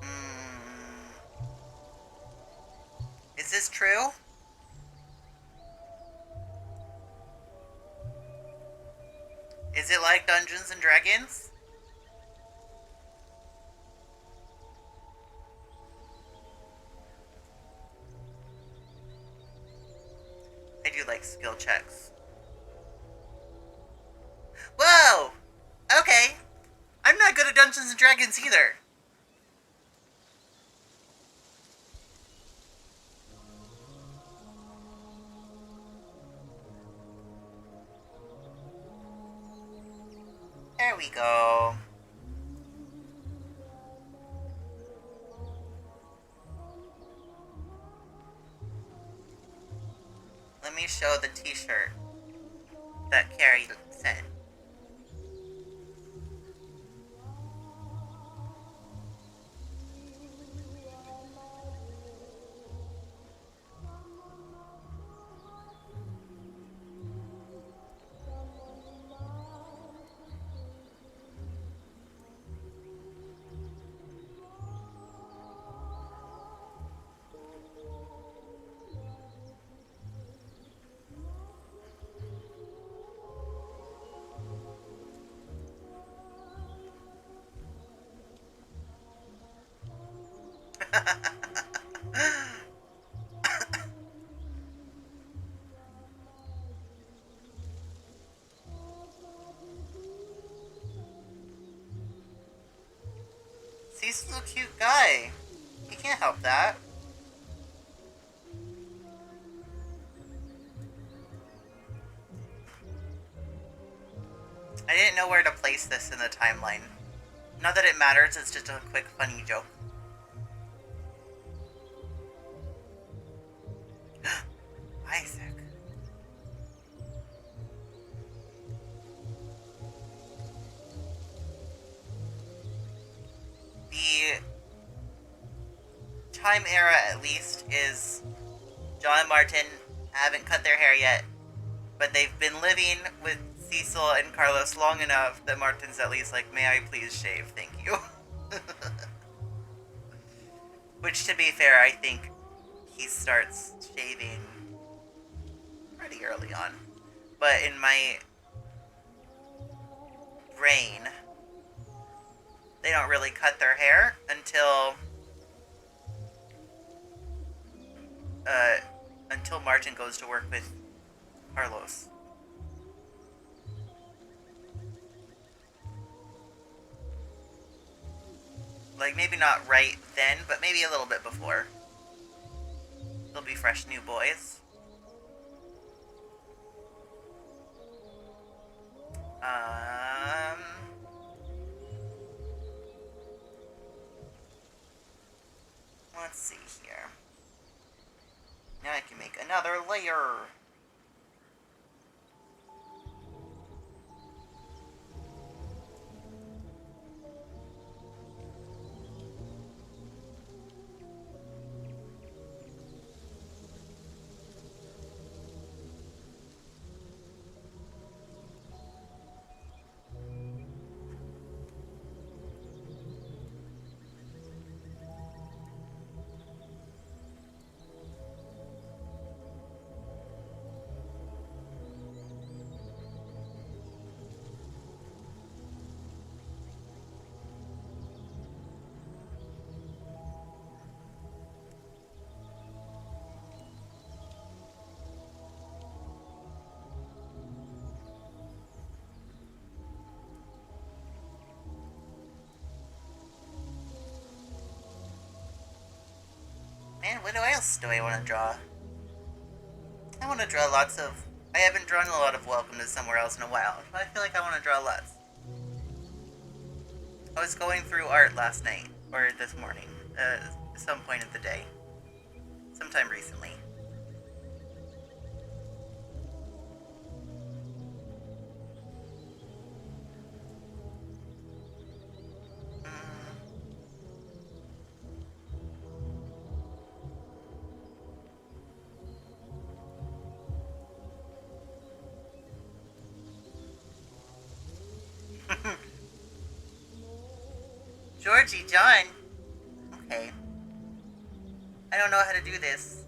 Hmm. Is this true? Is it like Dungeons and Dragons? I do like skill checks. Whoa! Okay. I'm not good at Dungeons and Dragons either. There we go. Let me show the t-shirt that Carrie sent. Cecil's a cute guy. He can't help that. I didn't know where to place this in the timeline. Not that it matters, it's just a quick funny joke. Isaac. The time era, at least, is John and Martin haven't cut their hair yet, but they've been living with Cecil and Carlos long enough that Martin's at least like, may I please shave, thank you. Which, to be fair, I think he starts shaving pretty early on. But in my brain, they don't really cut their hair until Martin goes to work with Carlos. Like, maybe not right then, but maybe a little bit before. They'll be fresh new boys. Let's see here. Now I can make another layer. what else do I want to draw? I want to draw lots of... I haven't drawn a lot of Welcome to Somewhere Else in a while, but I feel like I want to draw lots. I was going through art last night, or this morning, some point of the day. Sometime recently. Georgie, John. Okay. I don't know how to do this.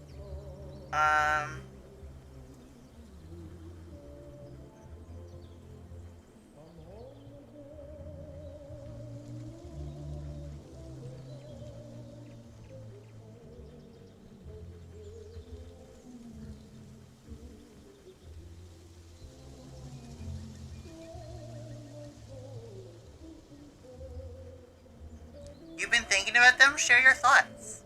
You've been thinking about them? Share your thoughts.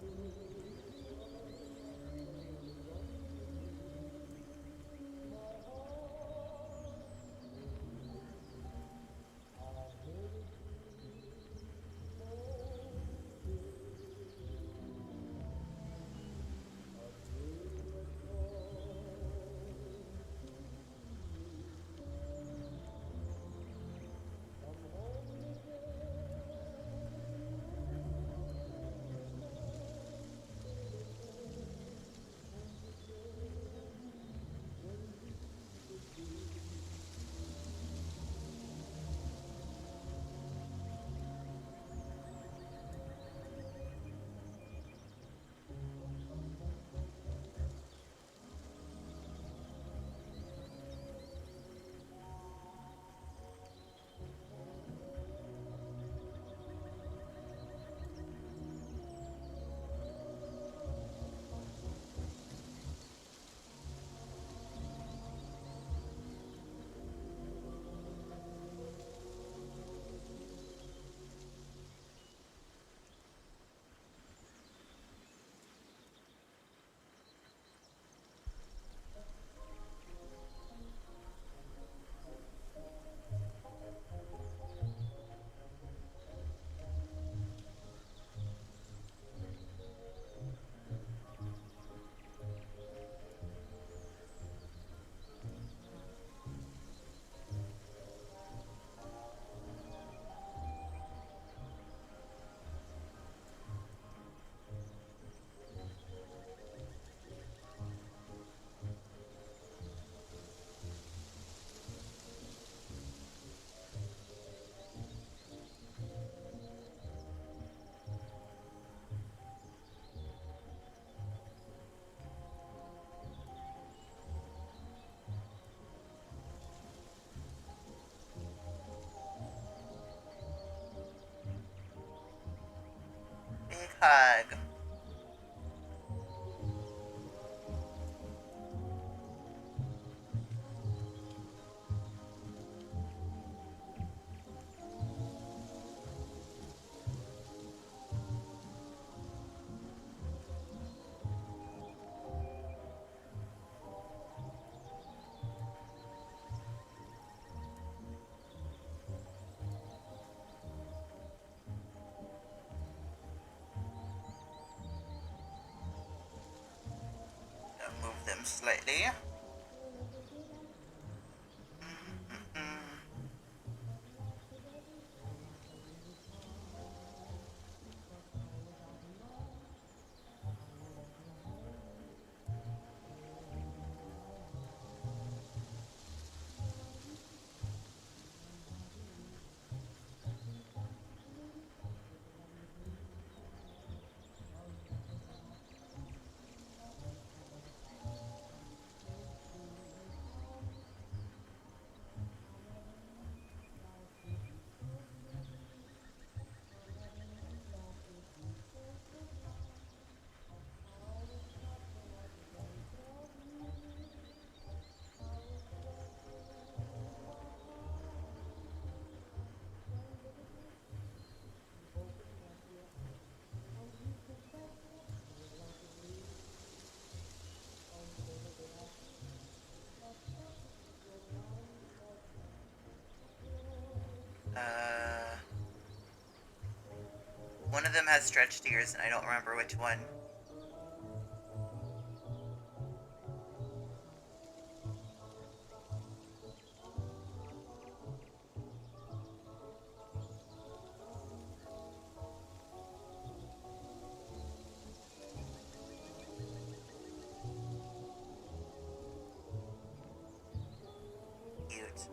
Big hug. Move them slightly. One of them has stretched ears, and I don't remember which one. Cute.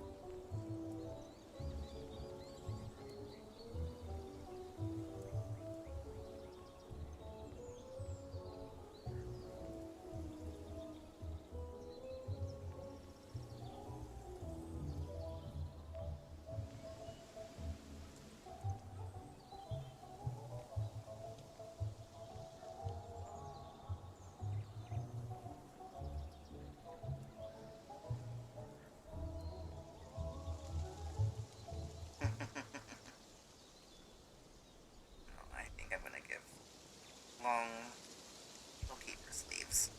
I think I'm gonna give long keeper sleeves.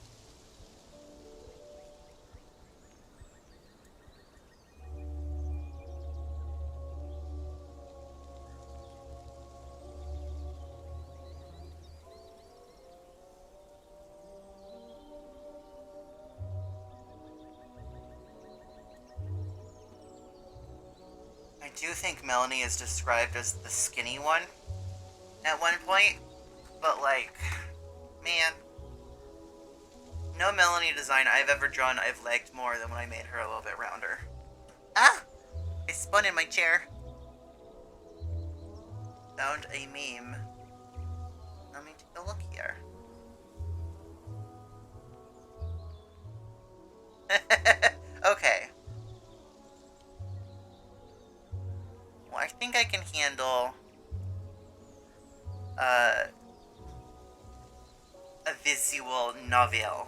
I do think Melanie is described as the skinny one at one point, but like, man, no Melanie design I've ever drawn I've liked more than when I made her a little bit rounder. Ah! I spun in my chair. Found a meme. Let me take a look here. Okay. Well, I think I can handle a visual novel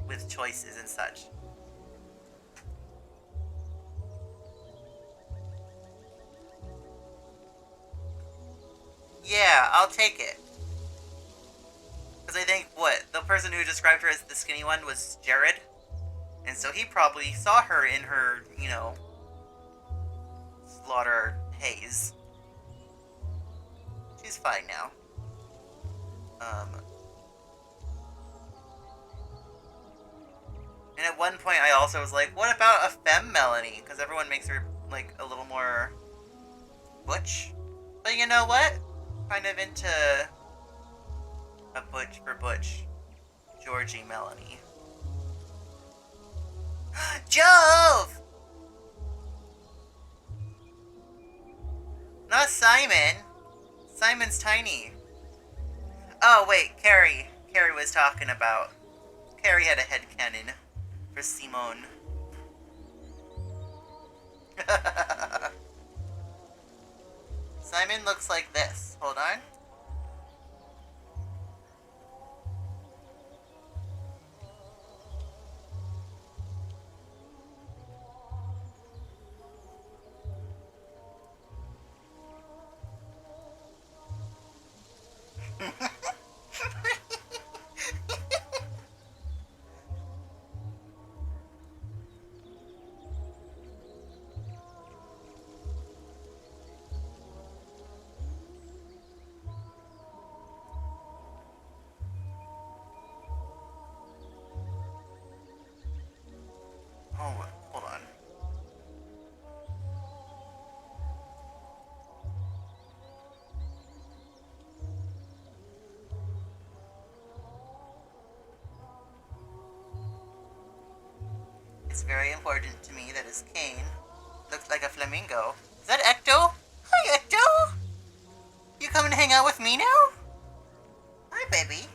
with choices and such. Yeah, I'll take it. Because I think, the person who described her as the skinny one was Jared. And so he probably saw her in her, slaughter haze. She's fine now. And at one point I also was like, what about a femme Melanie? Because everyone makes her, like, a little more butch. But you know what? Kind of into a butch for butch. Georgie Melanie. Jove! Not Simon. Simon's tiny. Oh, wait, Carrie. Carrie was talking about. Carrie had a headcanon for Simone. Simon looks like this. Hold on. Oh, hold on. It's very important to me that his cane looks like a flamingo. Is that Ecto? Hi, Ecto! You coming to hang out with me now? Hi, baby.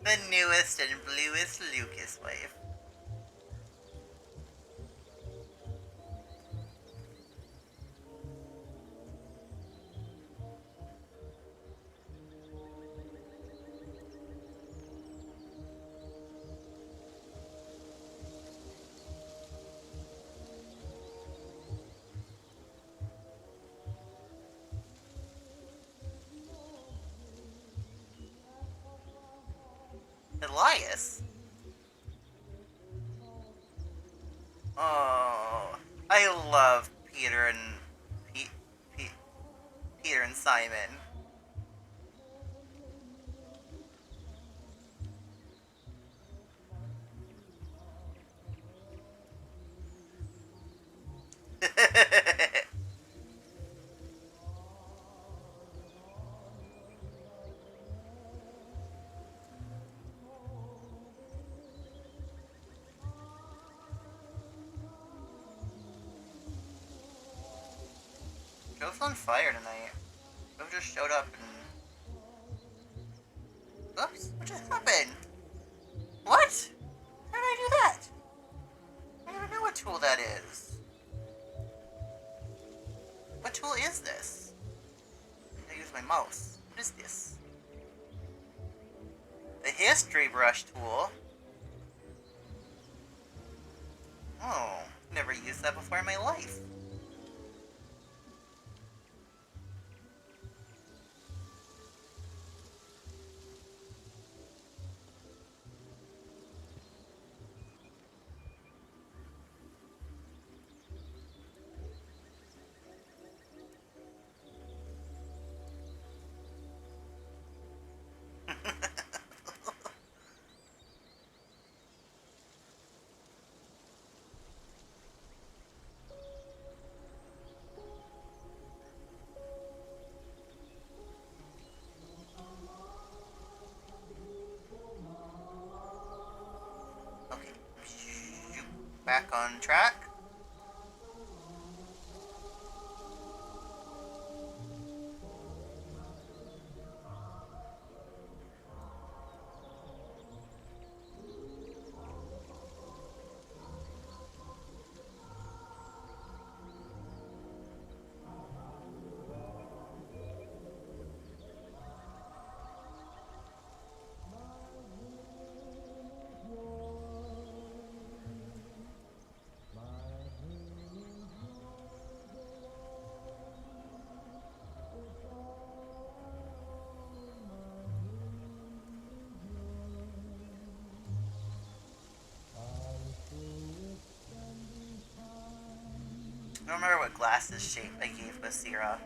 The newest and bluest Lucas wife. Elias? Oh, I love Peter and Pete, Pete, Peter and Simon. Joe's on fire tonight. Joe just showed up and... Oops, what just happened? What? How did I do that? I don't even know what tool that is. What tool is this? I use my mouse. What is this? The history brush tool. Oh, never used that before in my life. Okay, back on track. I don't remember what glasses shape I gave Basira.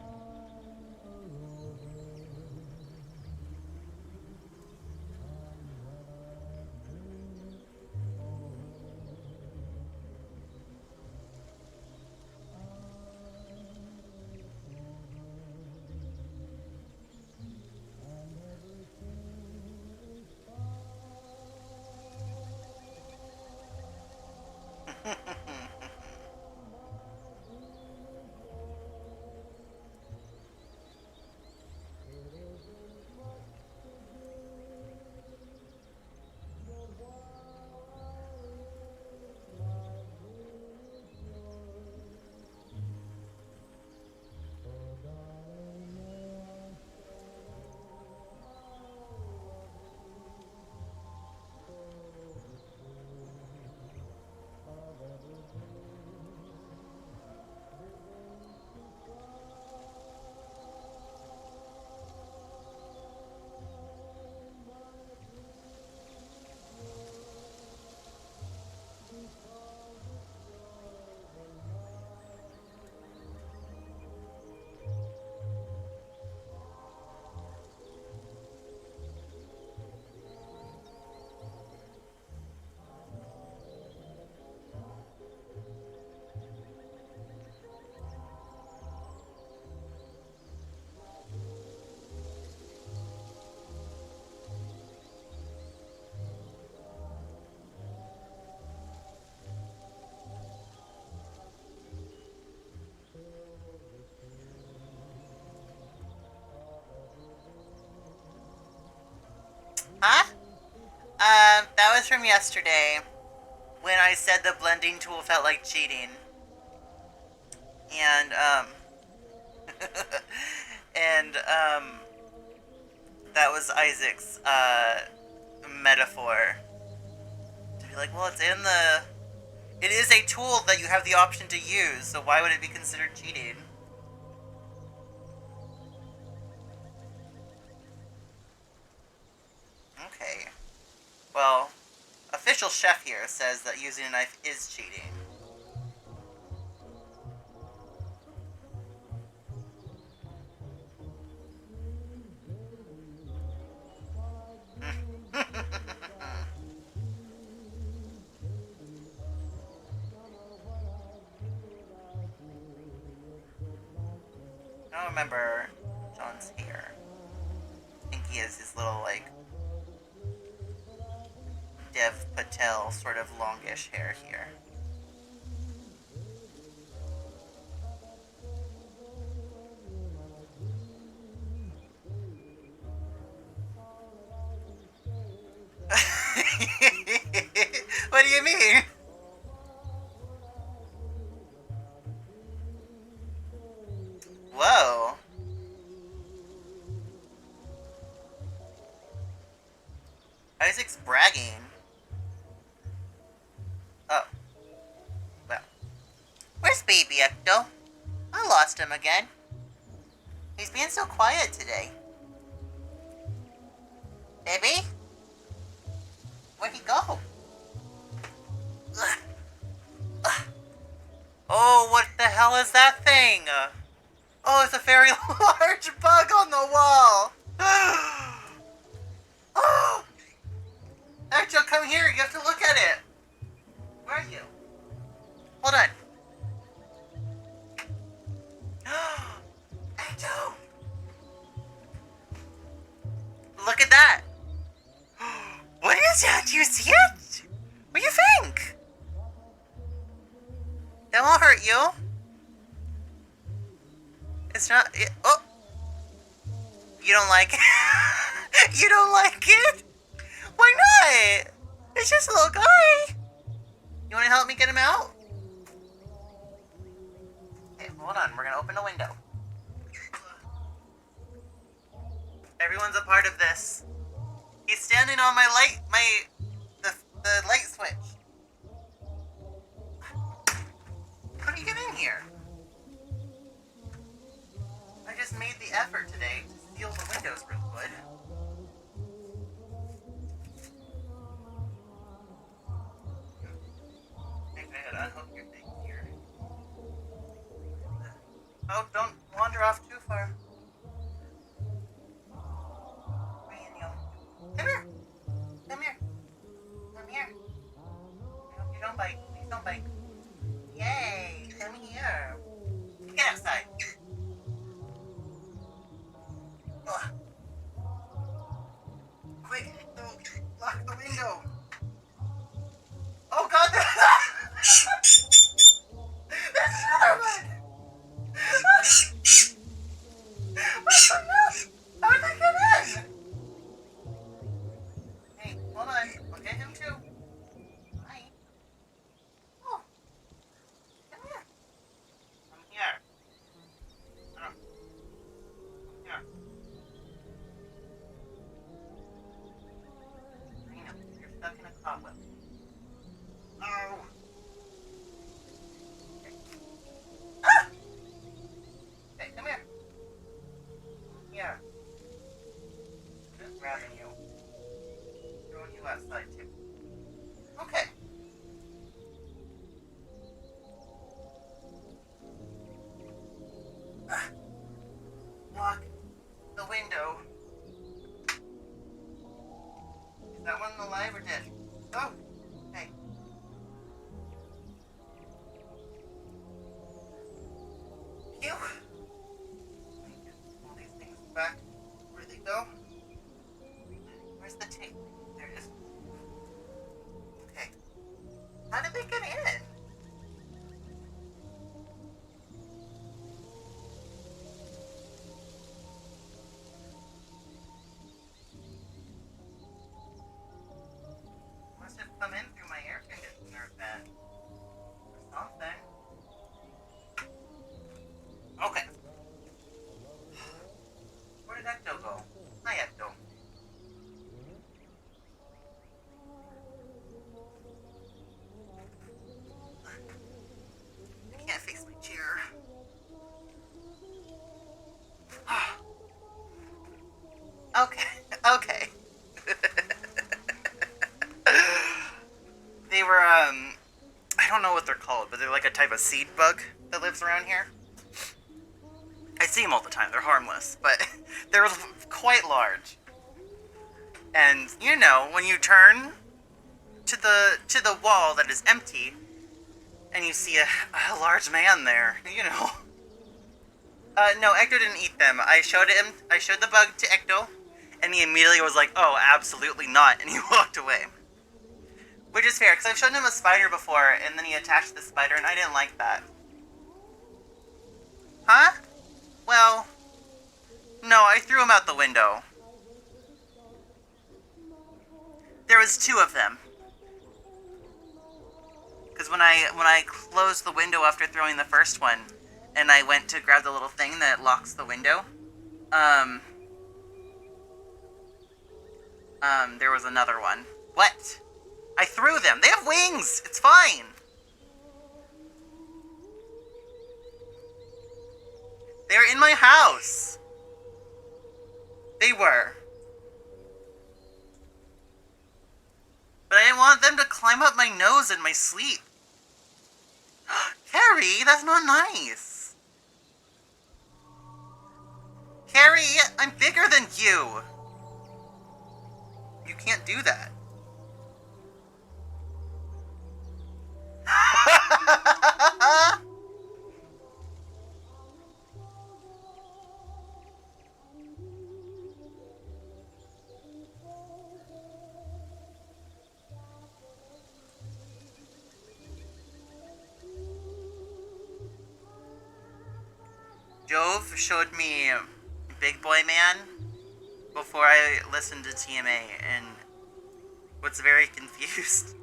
comments from yesterday when I said the blending tool felt like cheating. And, and, that was Isaac's, metaphor. To be like, well, it's in the... It is a tool that you have the option to use, so why would it be considered cheating? Okay. Well, official chef here says that using a knife is cheating. I don't remember John's hair. I think he has his little, like, Dev Patel sort of longish hair here. What do you mean? Whoa. Isaac's bragging. Oh. Well. Where's baby Ecto? I lost him again. He's being so quiet today. Baby? Where'd he go? Ugh. Ugh. Oh, what the hell is that thing? Oh, it's a very large bug on the wall. Oh! Ecto, come here. You have to look at it. Where are you? Hold on. Ecto! Look at that. What is that? Do you see it? What do you think? That won't hurt you. It's not... oh! You don't like it? You don't like it? Why not? It's just a little guy. You want to help me get him out? Okay, hold on. We're going to open a window. Everyone's a part of this. He's standing on my light... the light switch. How do you get in here? I just made the effort today to seal the windows real good. I think I gotta unhook your thing here. Oh, don't wander off too far. Come here. Come here. Come here. I hope you don't bite. Please don't bite. Yay. Come here. Get outside. Ugh. Quick, don't lock the window. Oh God, there's another one. Oh no! How did I get in? Hey, hold on. I'll get him too. Hi. Oh. Come here. Come here. Come here. I know. You're stuck in a cobweb. Oh. Okay. Ah! Hey, come here. Here. Just grabbing you. Throwing you outside too. Okay. Lock the window. Is that one alive or dead? Oh. come in through my air conditioner vent or something. Okay. Where did Ecto go? Hi, Ecto. I can't face my chair. Okay. Okay. They were, I don't know what they're called, but they're like a type of seed bug that lives around here. I see them all the time. They're harmless, but they're quite large. And you know, when you turn to the wall that is empty, and you see a large man there, you know. No, Ecto didn't eat them. I showed the bug to Ecto, and he immediately was like, "Oh, absolutely not," and he walked away. Which is fair, because I've shown him a spider before, and then he attached the spider, and I didn't like that. Huh? Well, no, I threw him out the window. There was 2 of them. Because when I closed the window after throwing the first one, and I went to grab the little thing that locks the window, there was another one. What? I threw them. They have wings. It's fine. They were in my house. They were. But I didn't want them to climb up my nose in my sleep. Carrie, that's not nice. Carrie, I'm bigger than you. You can't do that. Jove showed me Big Boy Man before I listened to TMA and was very confused.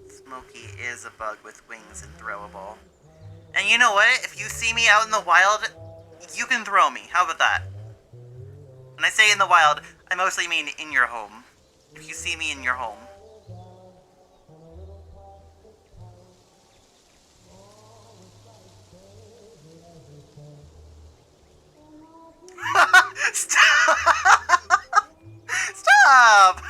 Smokey is a bug with wings and throwable. And you know what? If you see me out in the wild, you can throw me. How about that? When I say in the wild, I mostly mean in your home. If you see me in your home. Stop! Stop!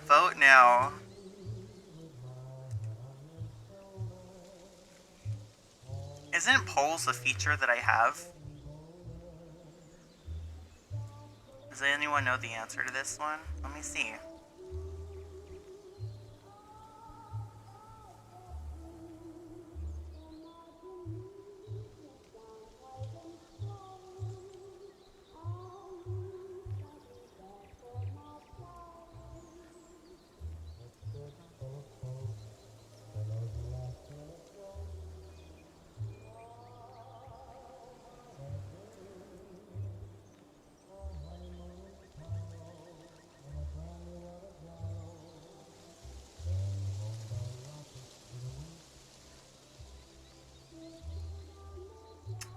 Vote now. Isn't polls a feature that I have? Does anyone know the answer to this one? Let me see.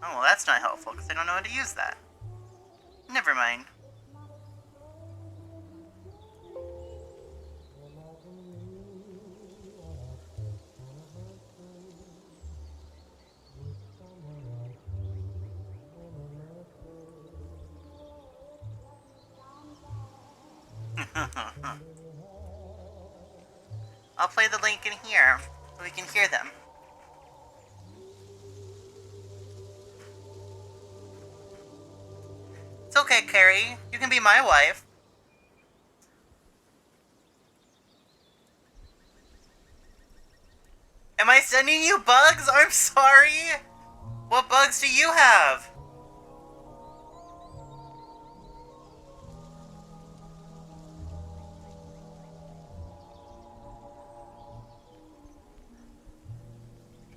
Oh, well, that's not helpful, because I don't know how to use that. Never mind. I'll play the link in here, so we can hear them. It's okay, Carrie. You can be my wife. Am I sending you bugs? I'm sorry. What bugs do you have?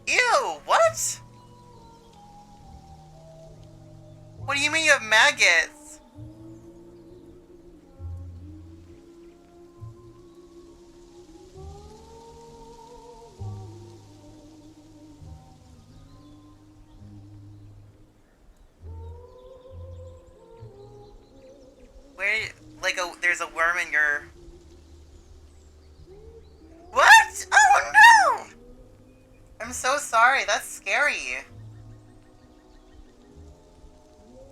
Ew, what? What do you mean you have maggots? Where, like, there's a worm in your... What? Oh no! I'm so sorry, that's scary.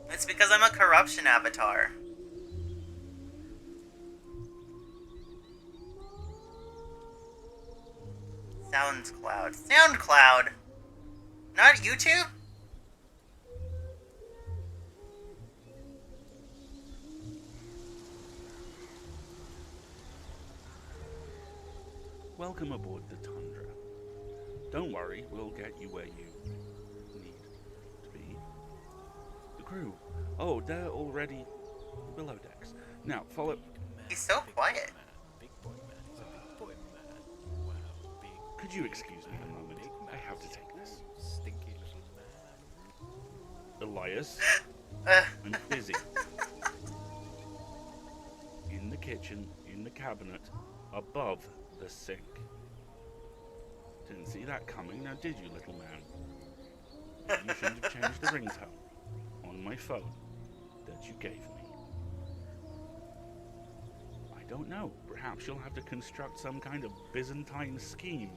It's because I'm a corruption avatar. SoundCloud. SoundCloud! Not YouTube? Welcome aboard the Tundra. Don't worry, we'll get you where you need to be. The crew. Oh, they're already below decks. Now, follow... He's so quiet. Could you excuse me a moment? I have to take this. Elias, I'm busy. In the kitchen, in the cabinet, above the sink. Didn't see that coming, now did you, little man? You shouldn't have changed the ringtone on my phone that you gave me. I don't know, perhaps you'll have to construct some kind of Byzantine scheme.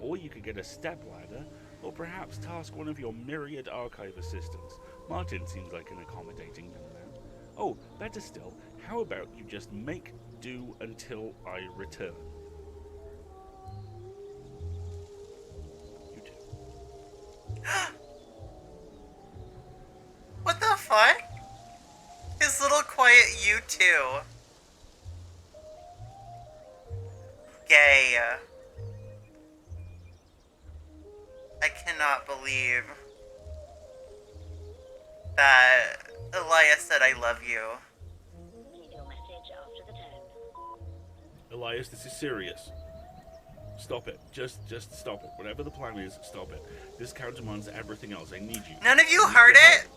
Or you could get a stepladder, or perhaps task one of your myriad archive assistants. Martin seems like an accommodating young man. Oh, better still, how about you just make do until I return? You too. What the fuck? His little quiet you too. Gay. I cannot believe that Elias said I love you. Leave your message after the tone. Elias, this is serious. Stop it. Just stop it. Whatever the plan is, stop it. This countermands everything else. I need you. None of you heard it?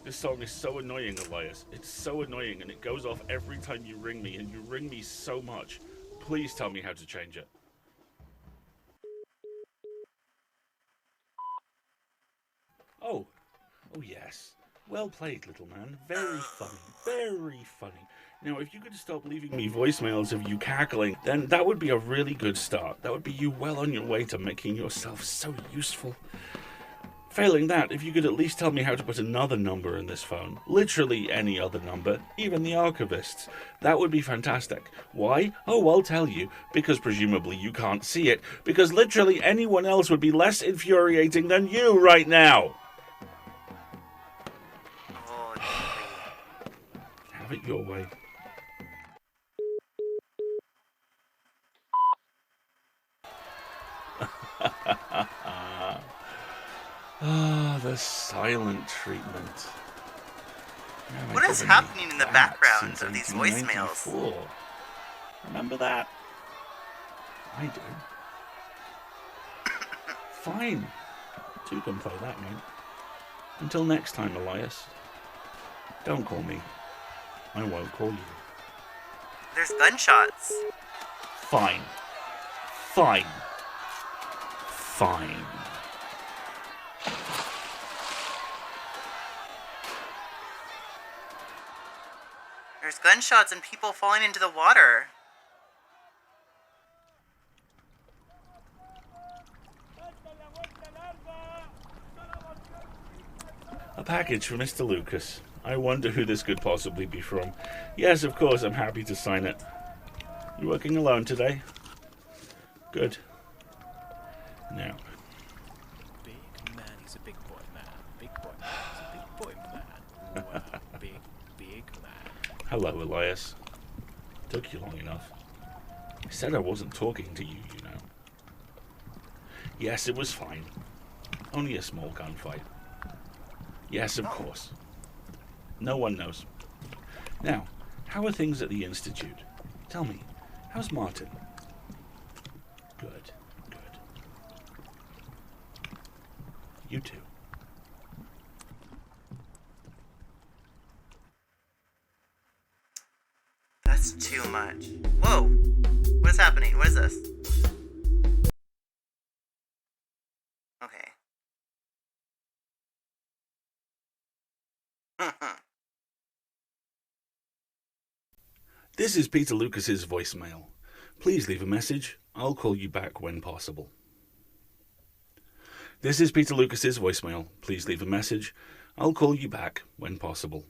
This song is so annoying, Elias. It's so annoying, and it goes off every time you ring me, and you ring me so much. Please tell me how to change it. Oh yes. Well played, little man. Very funny. Very funny. Now, if you could stop leaving me voicemails of you cackling, then that would be a really good start. That would be you well on your way to making yourself so useful. Failing that, if you could at least tell me how to put another number in this phone. Literally any other number, even the archivist's. That would be fantastic. Why? Oh, I'll tell you. Because presumably you can't see it. Because literally anyone else would be less infuriating than you right now. Have it your way. The silent treatment. What is happening in the background of these voicemails? Remember that? I do. Fine. Two can play that game. Until next time, Elias. Don't call me. I won't call you. There's gunshots. Fine. Fine. Fine. There's gunshots and people falling into the water. A package for Mr. Lucas. I wonder who this could possibly be from. Yes, of course, I'm happy to sign it. You working alone today? Good. Now. Big man, he's a big boy man. Big boy man, he's a big boy man. Wow, big man. Hello, Elias. Took you long enough. I said I wasn't talking to you, you know. Yes, it was fine. Only a small gunfight. Yes, of course. No one knows. Now, how are things at the Institute? Tell me, how's Martin? Good, good. You too. That's too much. Whoa! What is happening? What is this? Okay. This is Peter Lucas's voicemail. Please leave a message. I'll call you back when possible. This is Peter Lucas's voicemail. Please leave a message. I'll call you back when possible.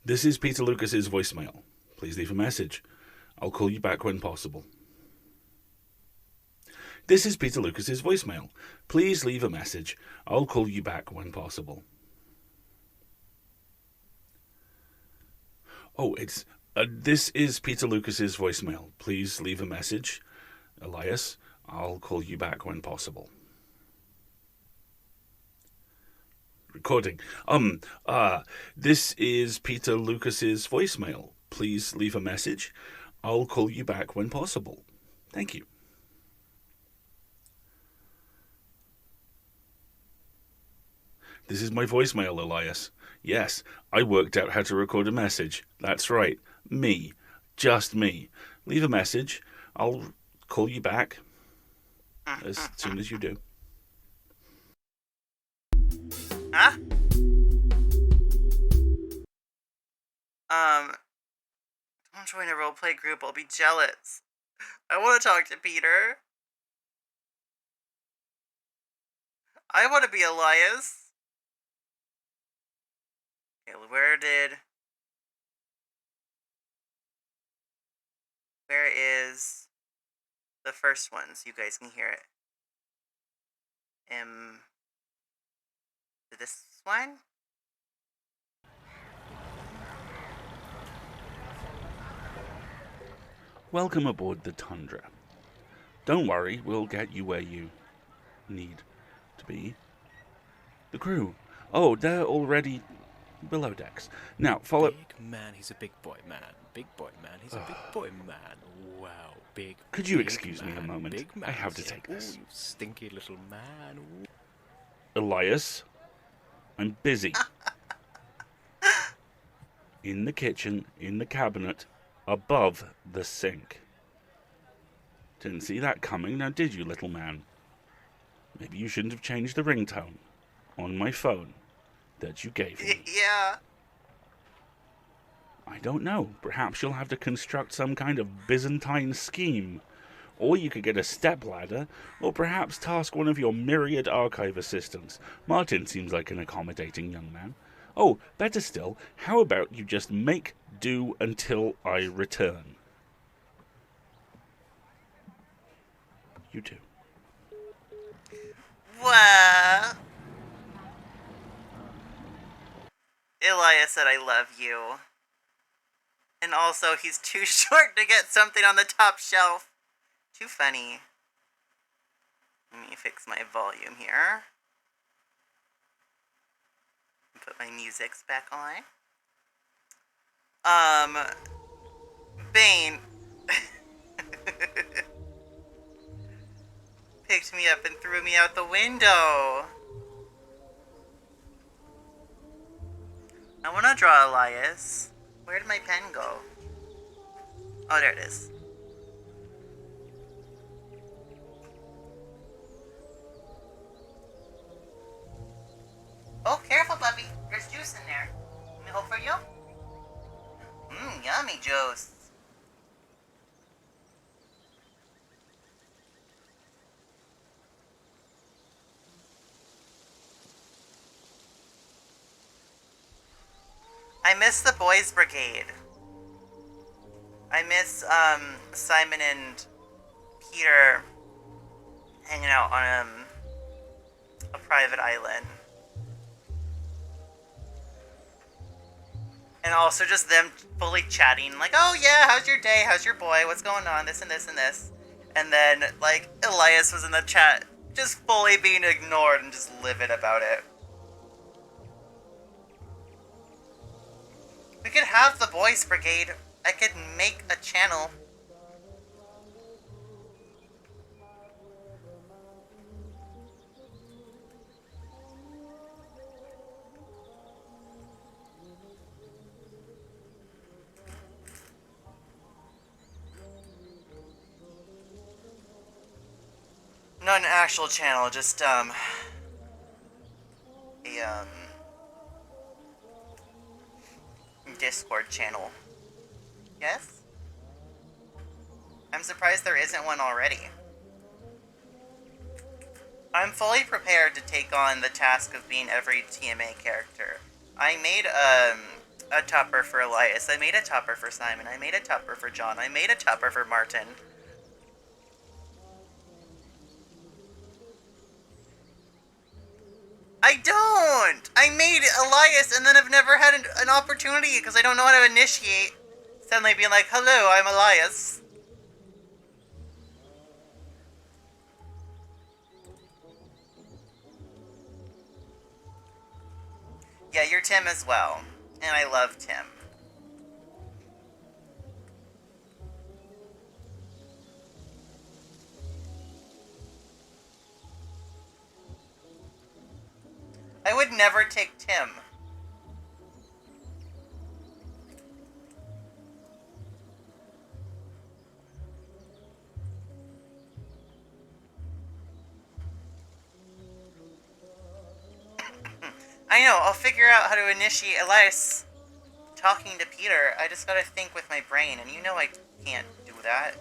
This is Peter Lucas's voicemail. Please leave a message. I'll call you back when possible. This is Peter Lucas's voicemail. Please leave a message. I'll call you back when possible. Oh, it's... this is Peter Lucas's voicemail. Please leave a message. Elias, I'll call you back when possible. Recording. This is Peter Lucas's voicemail. Please leave a message. I'll call you back when possible. Thank you. This is my voicemail, Elias. Yes, I worked out how to record a message. That's right. Me. Just me. Leave a message. I'll call you back as soon as you do. Huh? Don't join a roleplay group. I'll be jealous. I want to talk to Peter. I want to be Elias. Okay, where is the first one so you guys can hear it? This one? Welcome aboard the Tundra. Don't worry, we'll get you where you need to be. The crew. Oh, they're already below decks. Now, follow... Big man, he's a big boy man. Big boy man, he's a big boy man. Wow, big. Could you big excuse me a man, moment? Big man. I have to take this. Ooh, you stinky little man. Ooh. Elias, I'm busy. In the kitchen, in the cabinet, above the sink. Didn't see that coming, now did you, little man? Maybe you shouldn't have changed the ringtone on my phone that you gave me. Yeah. I don't know. Perhaps you'll have to construct some kind of Byzantine scheme. Or you could get a stepladder, or perhaps task one of your myriad archive assistants. Martin seems like an accommodating young man. Oh, better still, how about you just make do until I return? You too. Well, Elias said I love you. And also, he's too short to get something on the top shelf. Too funny. Let me fix my volume here. Put my musics back on. Bane picked me up and threw me out the window. I want to draw Elias. Where did my pen go? Oh, there it is. Oh, careful, puppy. There's juice in there. Let me hold for you. Yummy juice. I miss the boys' brigade. I miss Simon and Peter hanging out on a private island. And also just them fully chatting, like, oh yeah, how's your day? How's your boy? What's going on? This and this and this. And then, like, Elias was in the chat, just fully being ignored and just livid about it. We could have the Boys Brigade. I could make a channel. Not an actual channel, just, a, Discord channel. Yes? I'm surprised there isn't one already. I'm fully prepared to take on the task of being every TMA character. I made, a tupper for Elias. I made a tupper for Simon. I made a tupper for John. I made a tupper for Martin. I don't! I made Elias and then I've never had an opportunity because I don't know how to initiate. Suddenly being like, hello, I'm Elias. Yeah, you're Tim as well. And I love Tim. I would never take Tim. I know, I'll figure out how to initiate Elias talking to Peter. I just gotta think with my brain, and you know I can't do that.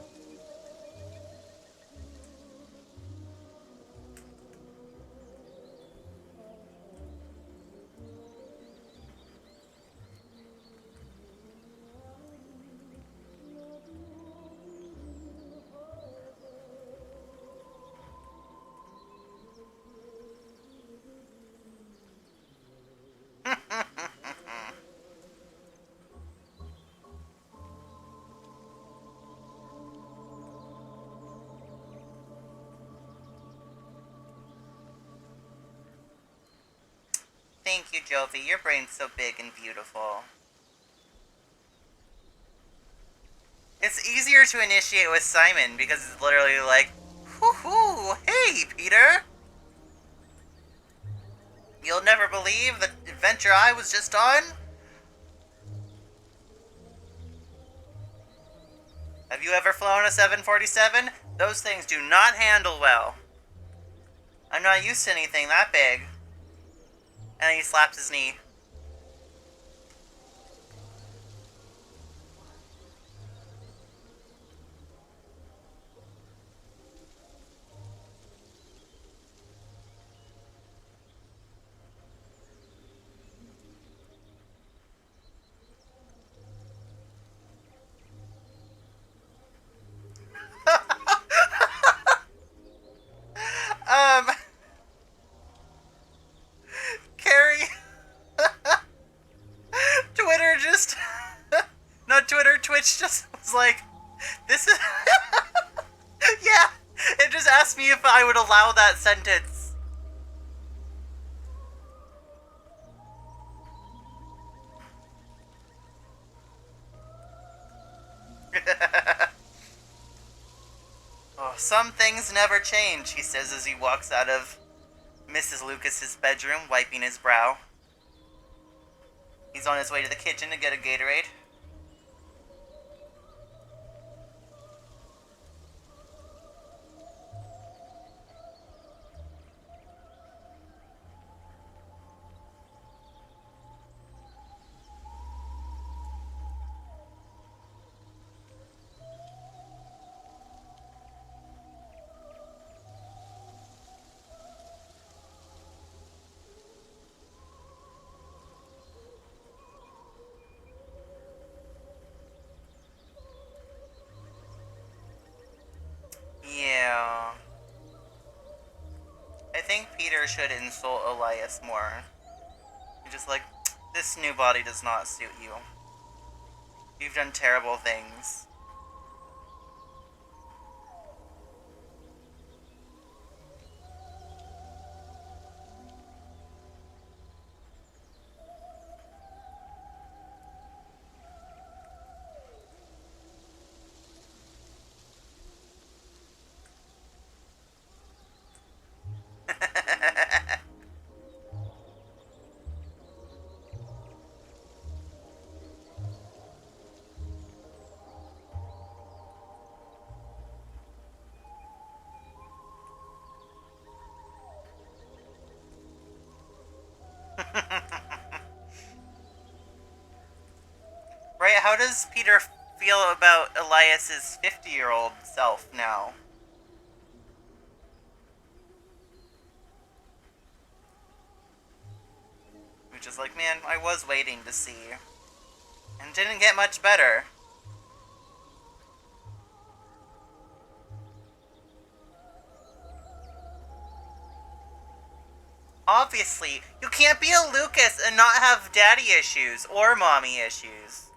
Thank you, Jovi. Your brain's so big and beautiful. It's easier to initiate with Simon because it's literally like, whoo-hoo, hey, Peter! You'll never believe the adventure I was just on? Have you ever flown a 747? Those things do not handle well. I'm not used to anything that big. And then he slaps his knee. Carrie. Twitter just... Not Twitter, Twitch just was like, this is... Yeah, it just asked me if I would allow that sentence. Oh, some things never change, he says as he walks out of Mrs. Lucas's bedroom, wiping his brow. He's on his way to the kitchen to get a Gatorade. Yeah. I think Peter should insult Elias more. He's just like, this new body does not suit you. You've done terrible things. how does Peter feel about Elias's 50-year-old self now? Which is like, man, I was waiting to see. And didn't get much better. Obviously, you can't be a Lucas and not have daddy issues or mommy issues.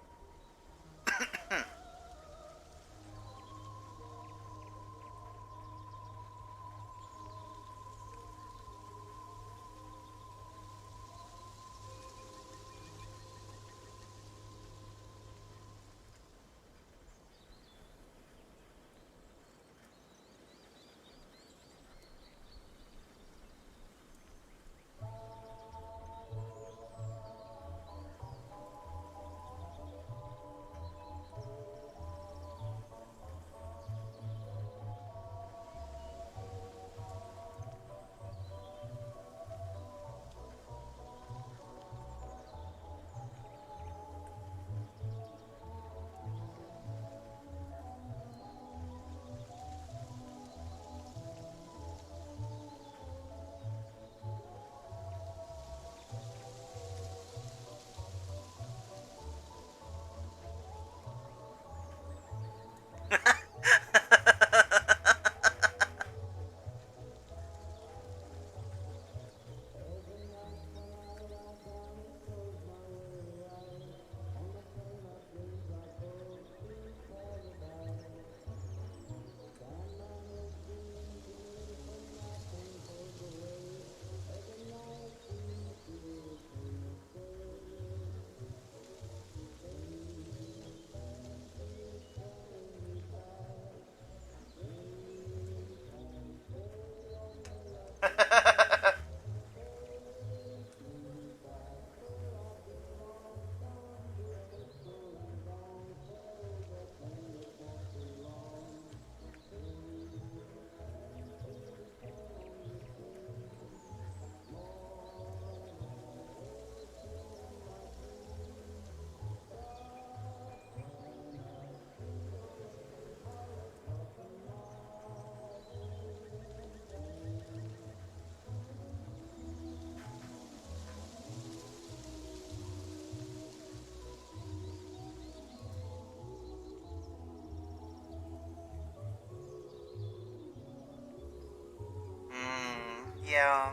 Yeah.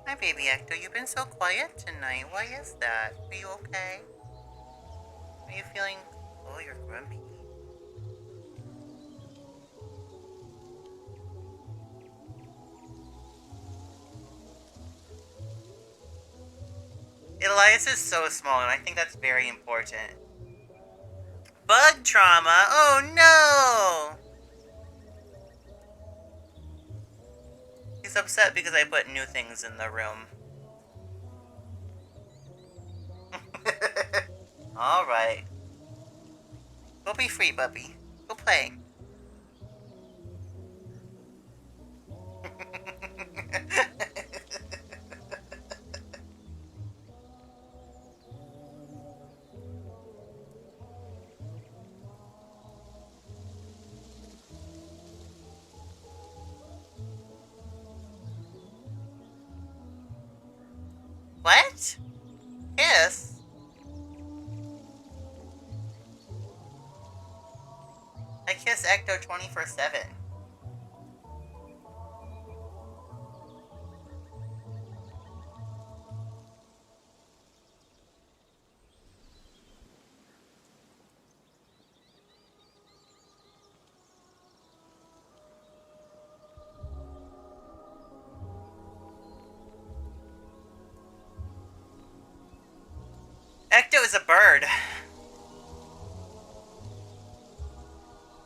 Hi, baby Ecto. You've been so quiet tonight. Why is that? Are you okay? Are you feeling... Oh, you're grumpy. Elias is so small, and I think that's very important. Bug trauma? Oh, no! He's upset because I put new things in the room. Alright. Go be free, Bubby. Go play. What? Kiss? I kiss Ecto 24/7. Ecto is a bird.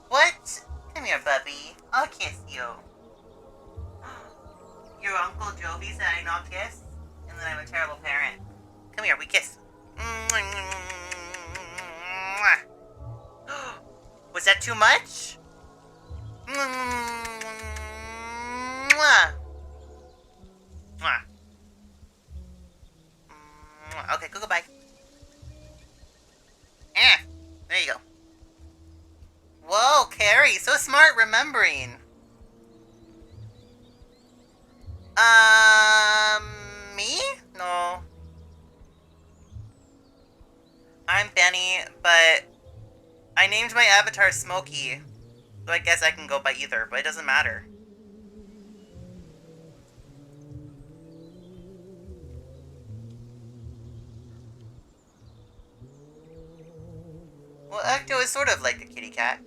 What? Come here, Bubby. I'll kiss you. Your Uncle Jovi said I not kiss, and then I'm a terrible parent. Come here, we kiss. Was that too much? so smart remembering. Me? No. I'm Benny, but I named my avatar Smokey, so I guess I can go by either, but it doesn't matter. Well, Ecto is sort of like a kitty cat.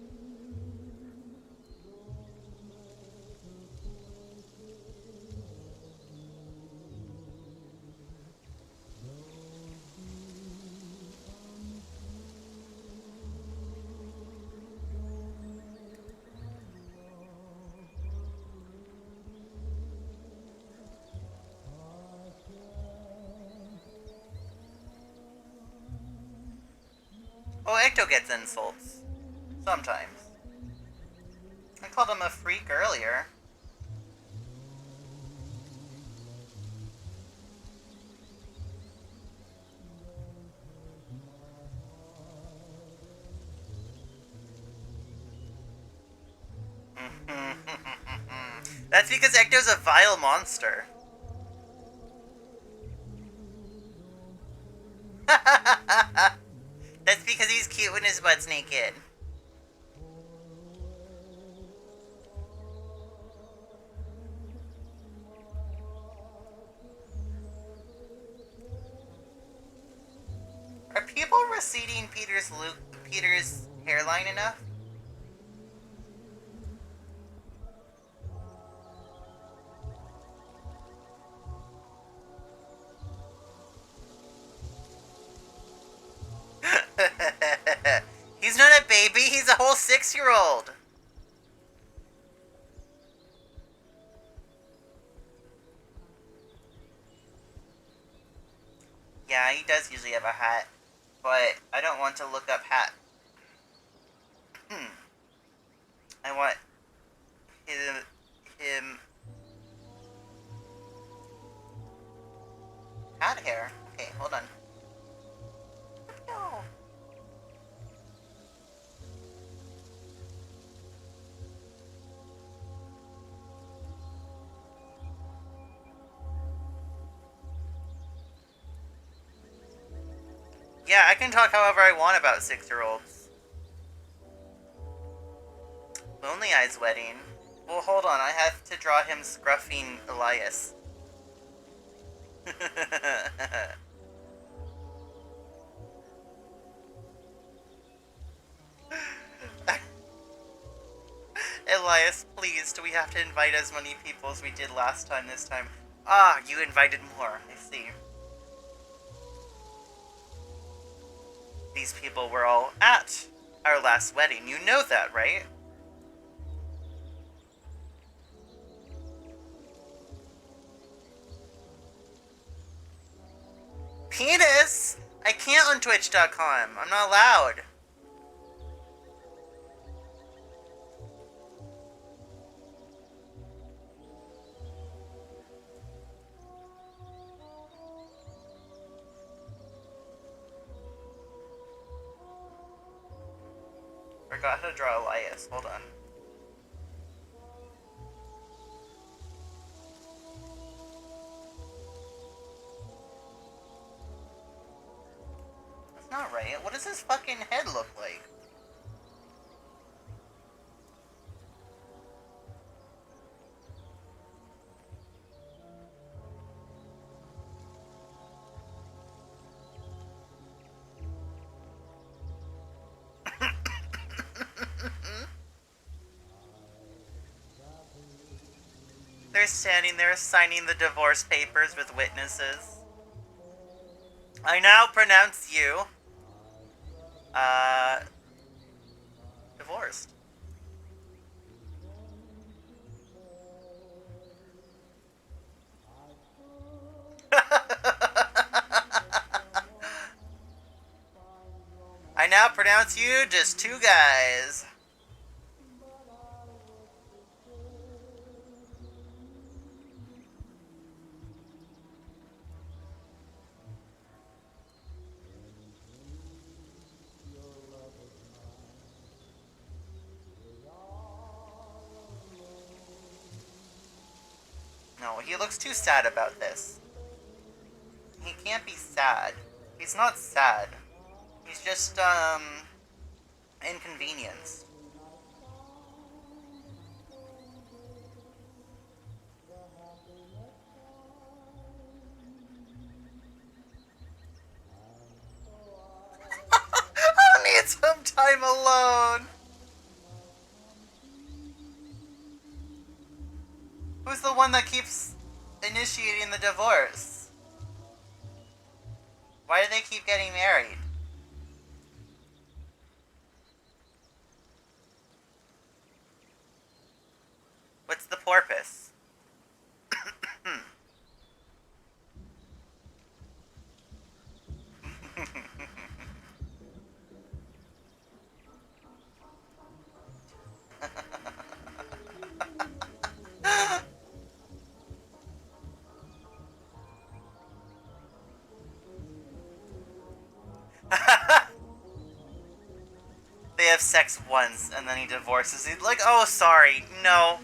Oh, Ecto gets insults. Sometimes. I called him a freak earlier. That's because Ecto's a vile monster. That's because he's cute when his butt's naked. Are people receding Peter's hairline enough? He's not a baby, he's a whole 6-year-old. Yeah, he does usually have a hat, but I don't want to look up hat. I want him hat hair. Okay, hold on. No. Yeah, I can talk however I want about 6-year-olds. Lonely Eyes wedding. Well, hold on, I have to draw him scruffing Elias. Elias, please, do we have to invite as many people as we did last time this time? Ah, you invited more, I see. These people were all at our last wedding. You know that, right? Penis? I can't on Twitch.com. I'm not allowed. Forgot how to draw Elias. Hold on. That's not right. What does his fucking head look like? They're standing there signing the divorce papers with witnesses. I now pronounce you, divorced. I now pronounce you just two guys. No, he looks too sad about this. He can't be sad. He's not sad. He's just, inconvenienced. I need some time alone! Who's the one that keeps initiating the divorce? Why do they keep getting married? What's the porpoise? They have sex once, and then he divorces. He's like, oh, sorry, no.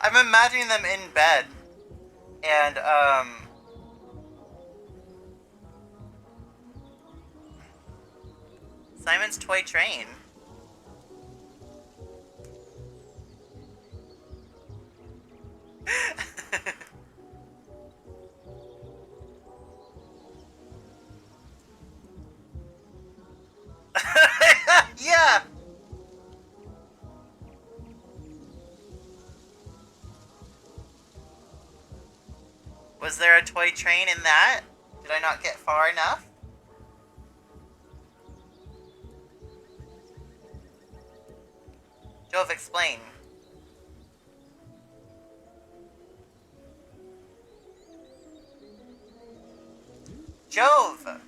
I'm imagining them in bed, and, Simon's toy train. Yeah! Was there a toy train in that? Did I not get far enough? Jove, explain. Jove!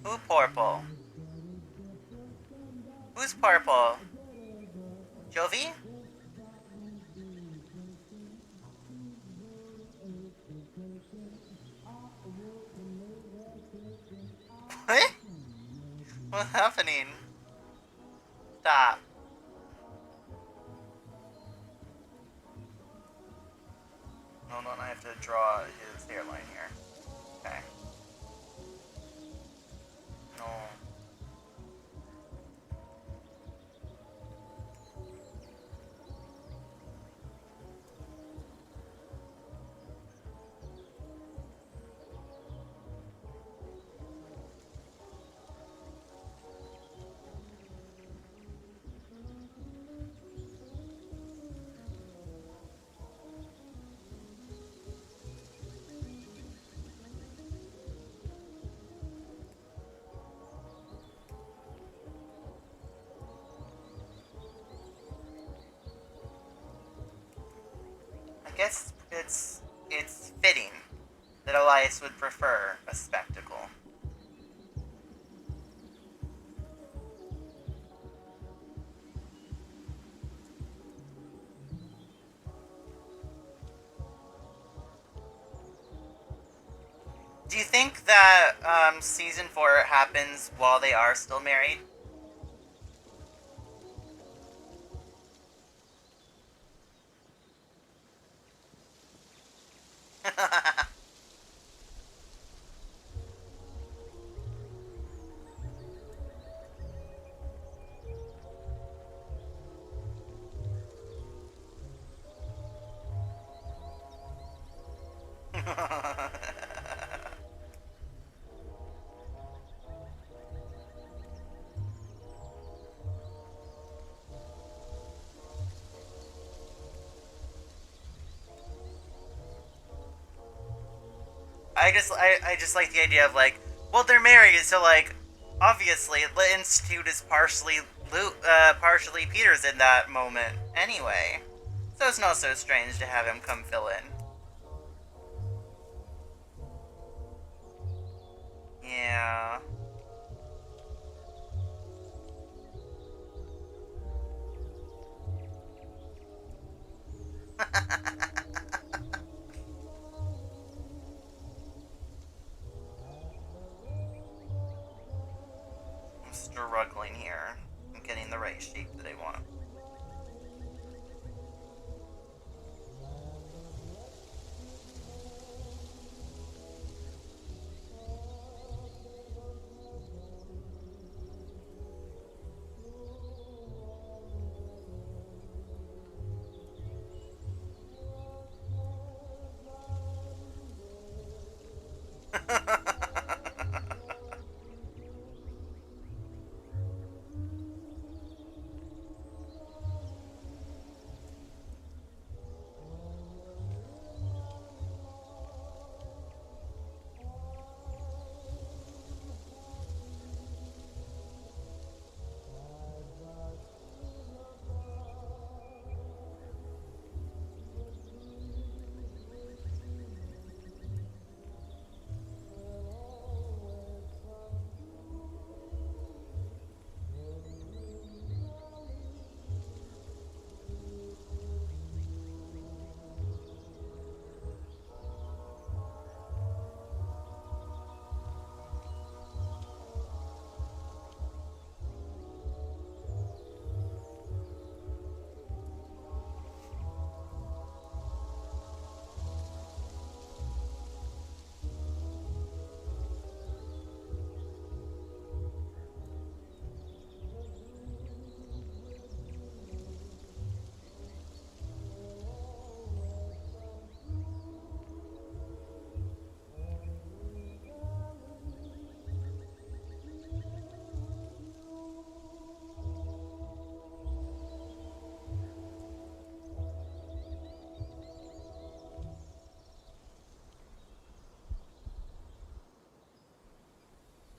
Who purple? Who's purple? Jovi? What? What's happening? Stop. Hold on, I have to draw his hairline here. Okay. No. I guess it's fitting that Elias would prefer a spectacle. Do you think that season 4 happens while they are still married? I just like the idea of, like, well, they're married, so, like, obviously the Institute is partially Partially Peter's in that moment anyway. So it's not so strange to have him come fill in. Yeah. I'm struggling here. I'm getting the right shape that I want.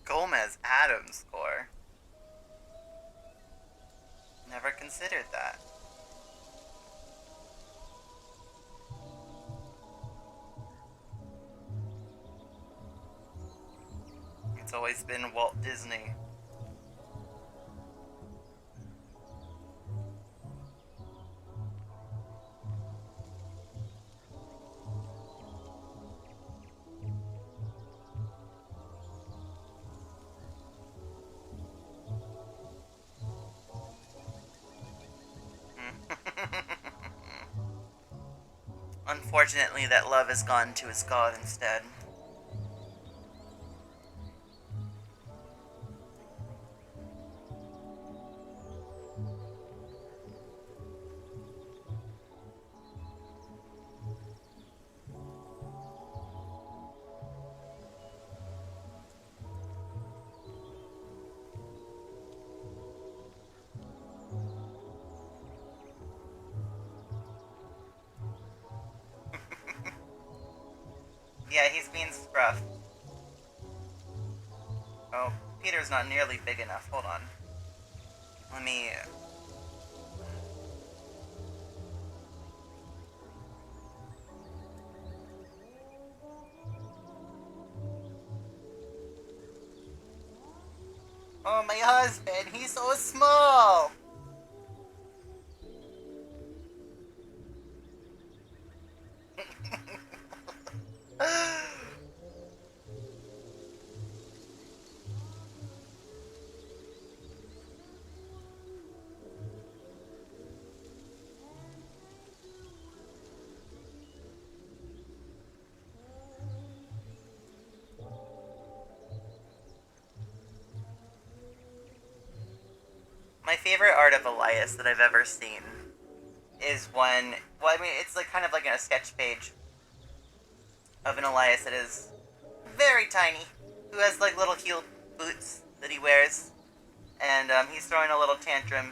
Gomez Adams score. Never considered that. It's always been Walt Disney. Unfortunately, that love has gone to his god instead. Yeah, he's being scruffed. Oh, Peter's not nearly big enough. Hold on. Let me... Oh, my husband, he's so small! My favorite art of Elias that I've ever seen is when, well, I mean, it's like kind of like a sketch page of an Elias that is very tiny, who has like little heeled boots that he wears, and he's throwing a little tantrum,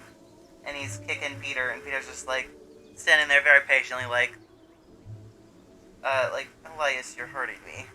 and he's kicking Peter, and Peter's just like standing there very patiently, like Elias, you're hurting me.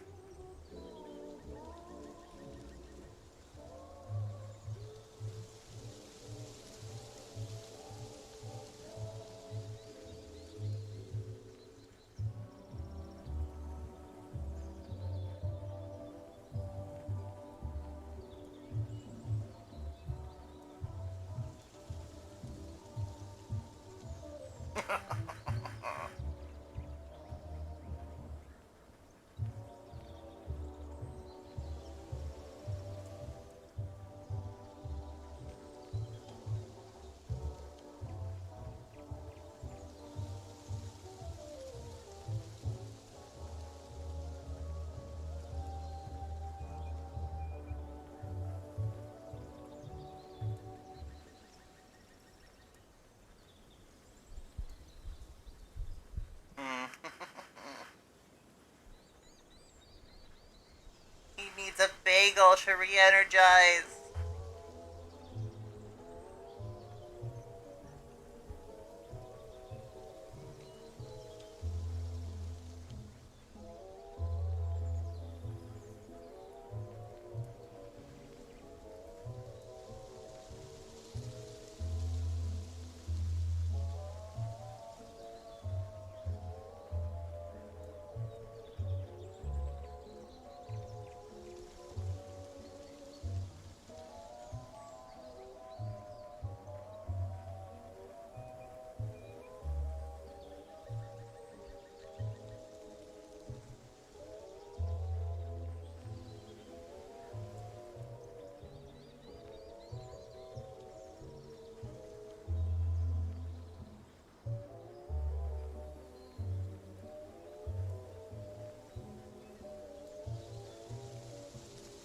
bagel to re-energize.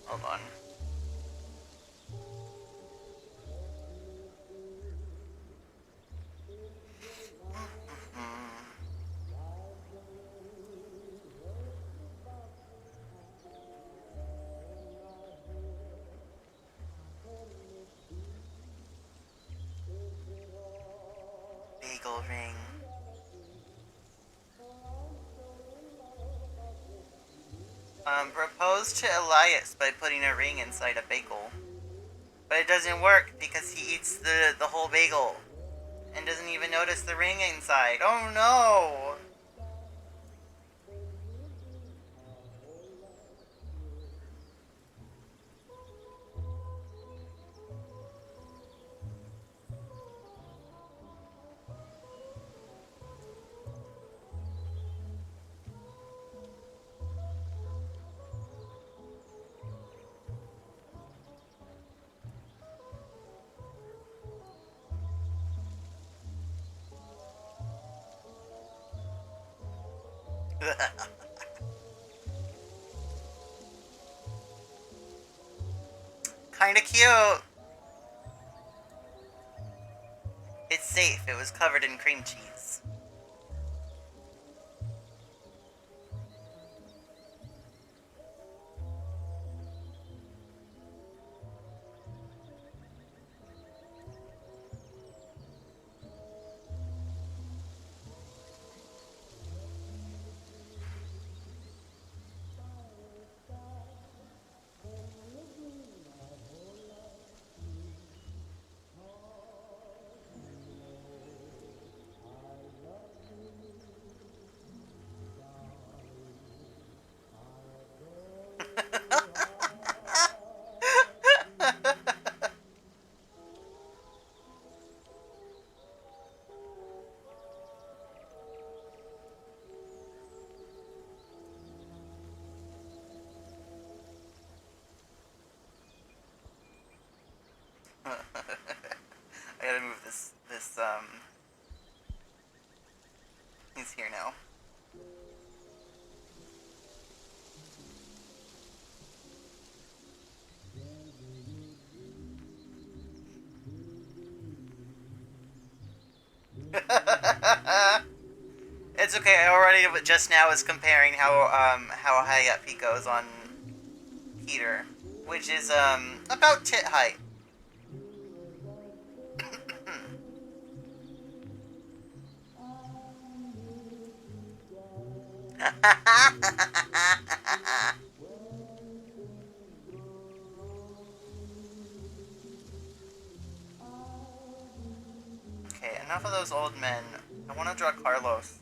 Hold on. Bagel ring. Propose to Elias by putting a ring inside a bagel. But it doesn't work because he eats the whole bagel and doesn't even notice the ring inside. Oh no! Kinda cute. It's safe. It was covered in cream cheese. I gotta move this, he's here now. It's okay, I already just now was comparing how high up he goes on Peter, which is, about tit height. Okay, enough of those old men. I want to draw Carlos.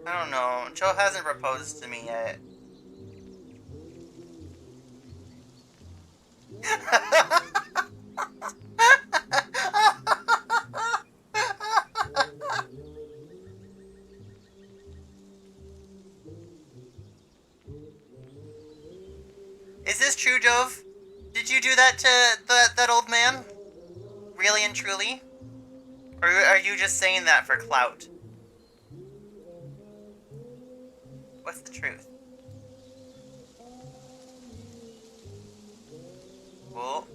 I don't know. Joe hasn't proposed to me yet. that to that old man? Really and truly? Or are you just saying that for clout? What's the truth? Well,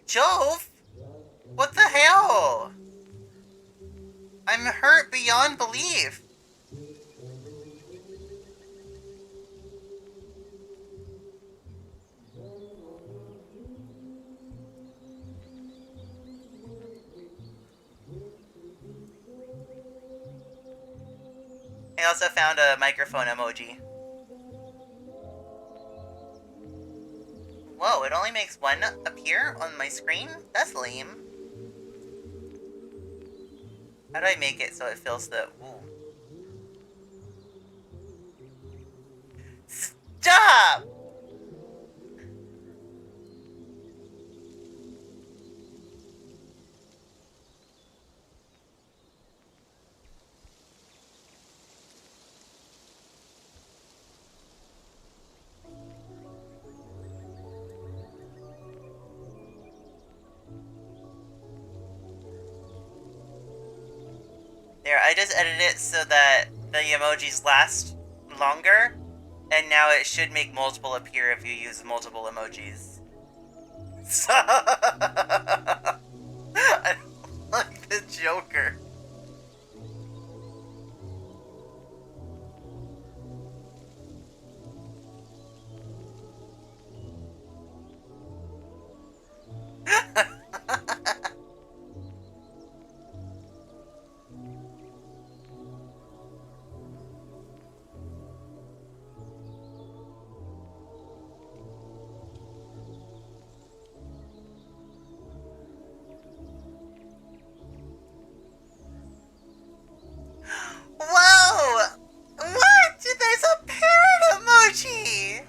Jove? What the hell? I'm hurt beyond belief. I also found a microphone emoji. Whoa, it only makes one appear on my screen? That's lame. How do I make it so it feels the... Ooh. Stop! There, I just edited it so that the emojis last longer, and now it should make multiple appear if you use multiple emojis. So... I don't like the Joker. Whoa! What? There's a parrot emoji!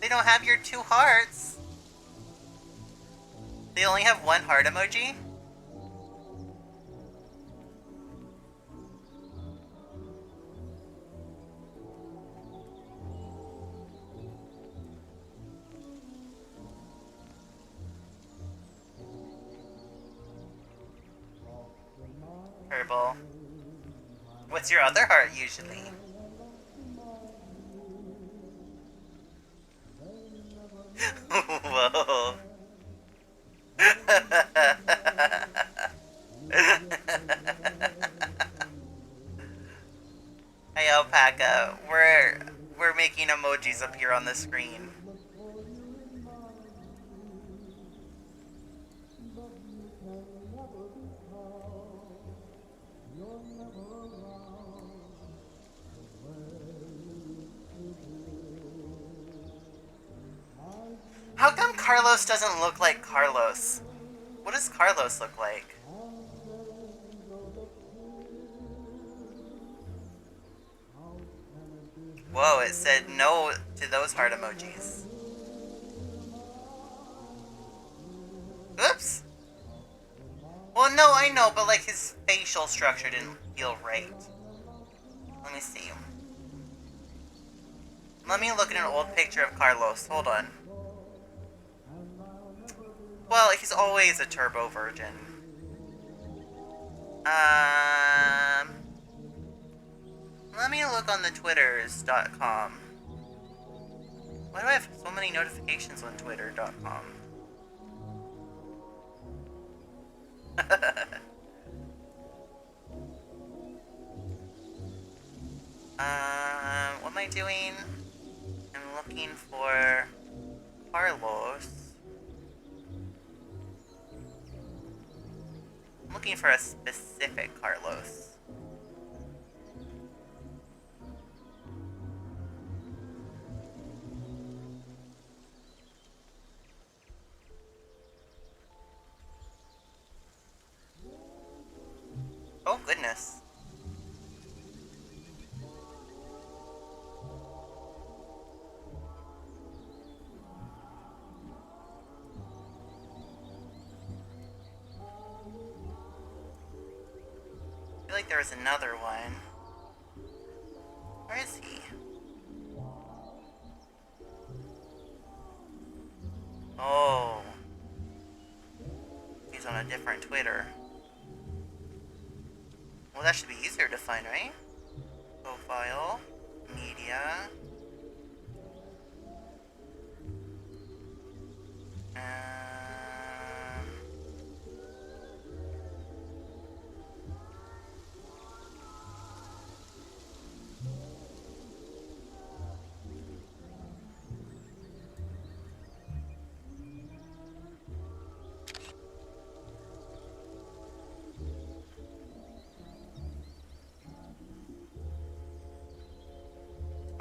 They don't have your 2 hearts. They only have 1 heart emoji? Purple. What's your other heart usually? Whoa. Hey Alpaca, we're making emojis appear on the screen. How come Carlos doesn't look like Carlos? What does Carlos look like? Whoa, it said no to those heart emojis. Oops! Well, no, I know, but like his facial structure didn't feel right. Let me see. Let me look at an old picture of Carlos. Hold on. Well, he's always a turbo virgin. Let me look on the twitters.com. Why do I have so many notifications on twitter.com? What am I doing? I'm looking for Carlos. I'm looking for a specific Carlos. Oh, goodness. I feel like there was another one. Where is he? Oh. He's on a different Twitter. Well, that should be easier to find, right? Profile. Media. Um...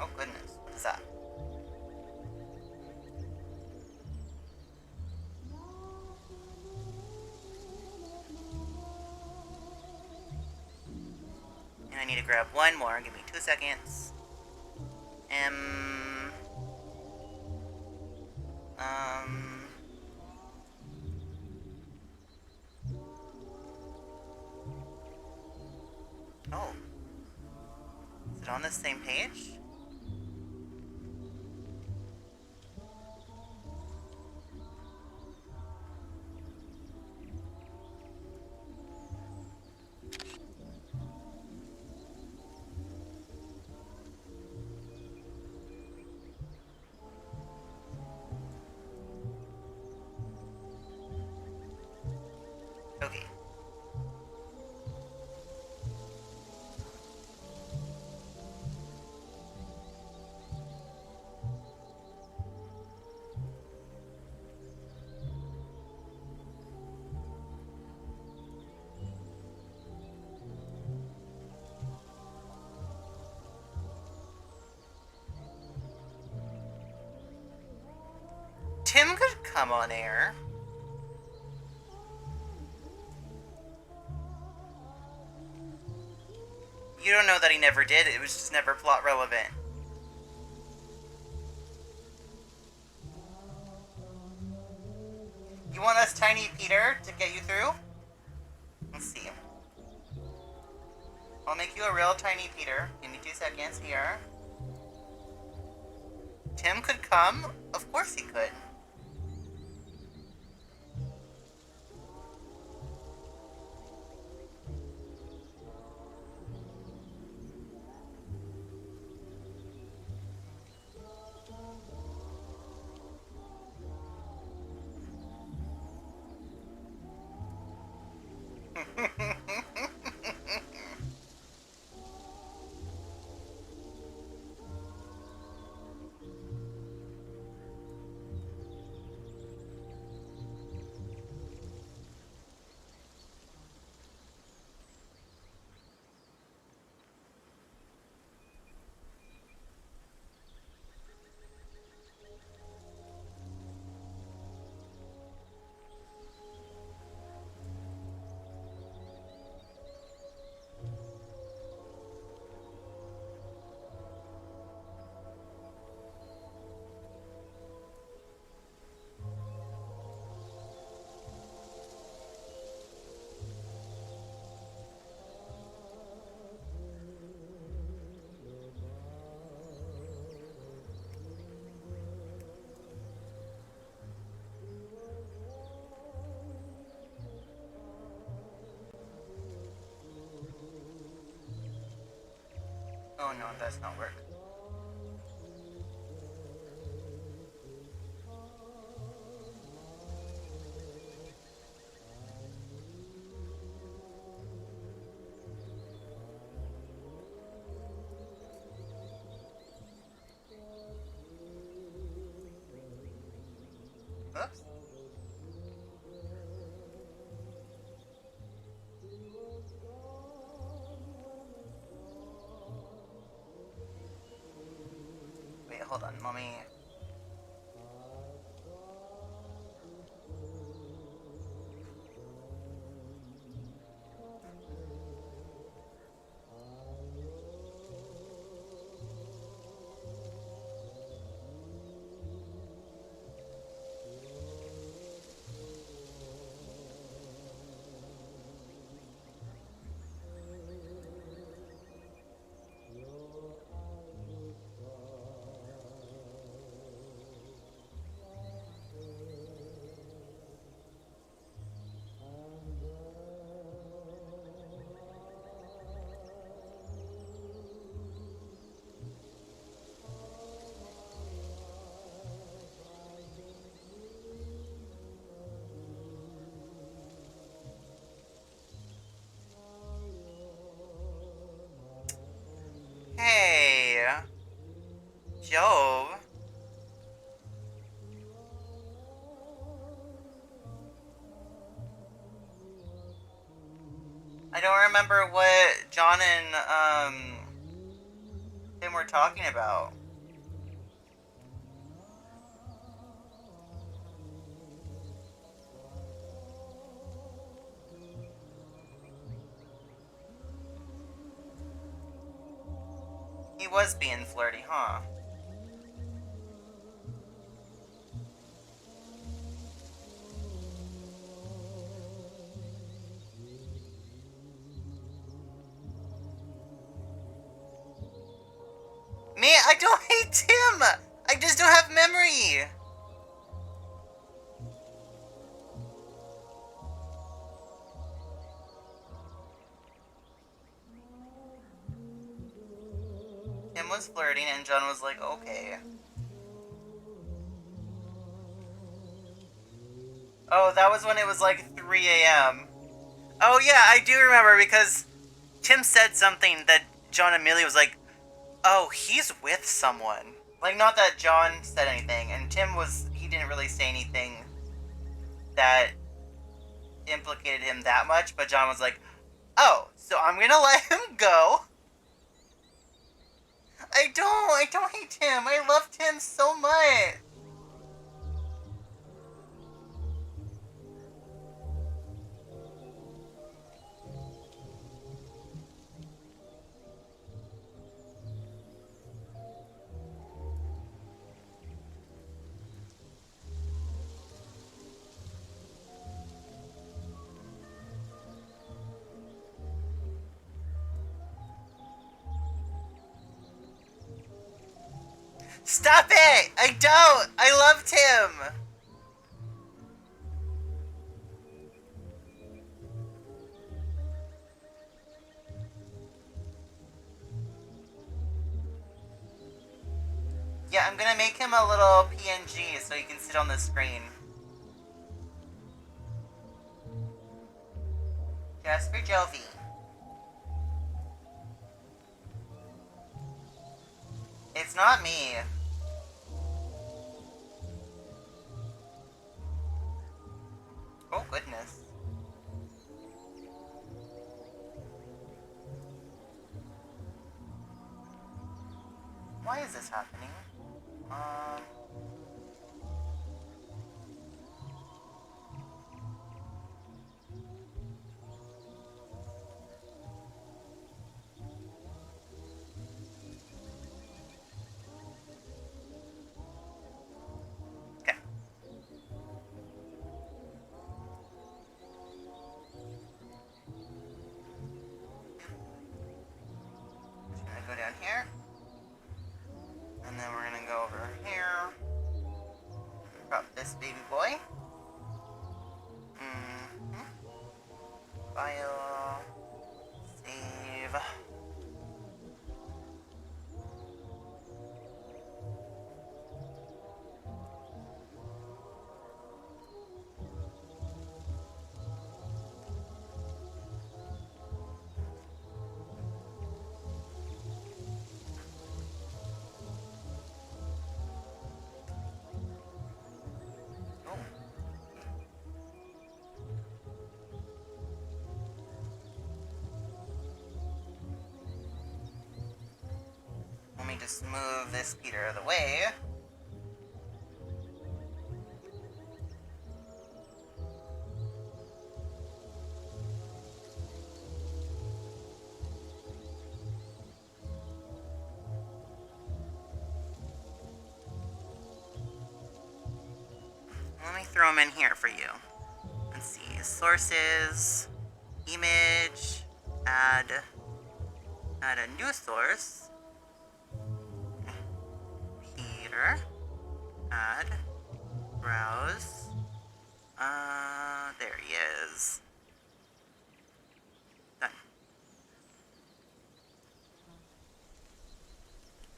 Oh, goodness. What is that? And I need to grab one more. Give me 2 seconds. Um... Um... Oh. Is it on the same page? Okay. Tim could come on air. You don't know that he never did. It was just never plot relevant. You want us Tiny Peter to get you through? Let's see. I'll make you a real Tiny Peter. Give me 2 seconds here. Tim could come? Of course he could. Oh no, it does not work. Oops. Wait, hold on, let me... don't remember what John and Tim were talking about. He was being flirty, huh? Me, I don't hate Tim! I just don't have memory! Tim was flirting and John was like, okay. Oh, that was when it was like 3 a.m. Oh yeah, I do remember because Tim said something that John immediately was like, oh, he's with someone. Like, not that John said anything, and he didn't really say anything that implicated him that much, but John was like, oh, so I'm gonna let him go. I don't hate Tim. I love Tim so much. Stop it! I don't! I love Tim! Yeah, I'm gonna make him a little PNG so he can sit on the screen. Just for Jovi. It's not me. Oh, goodness. Why is this happening? Um... Okay. Just gonna go down here. And then we're gonna go over here. Drop this baby boy. File. Save. Oh. Let me just move this Peter out of the way. Let me throw them in here for you. Let's see. Sources. Image. Add a new source. Peter. Add. Browse. There he is. Done.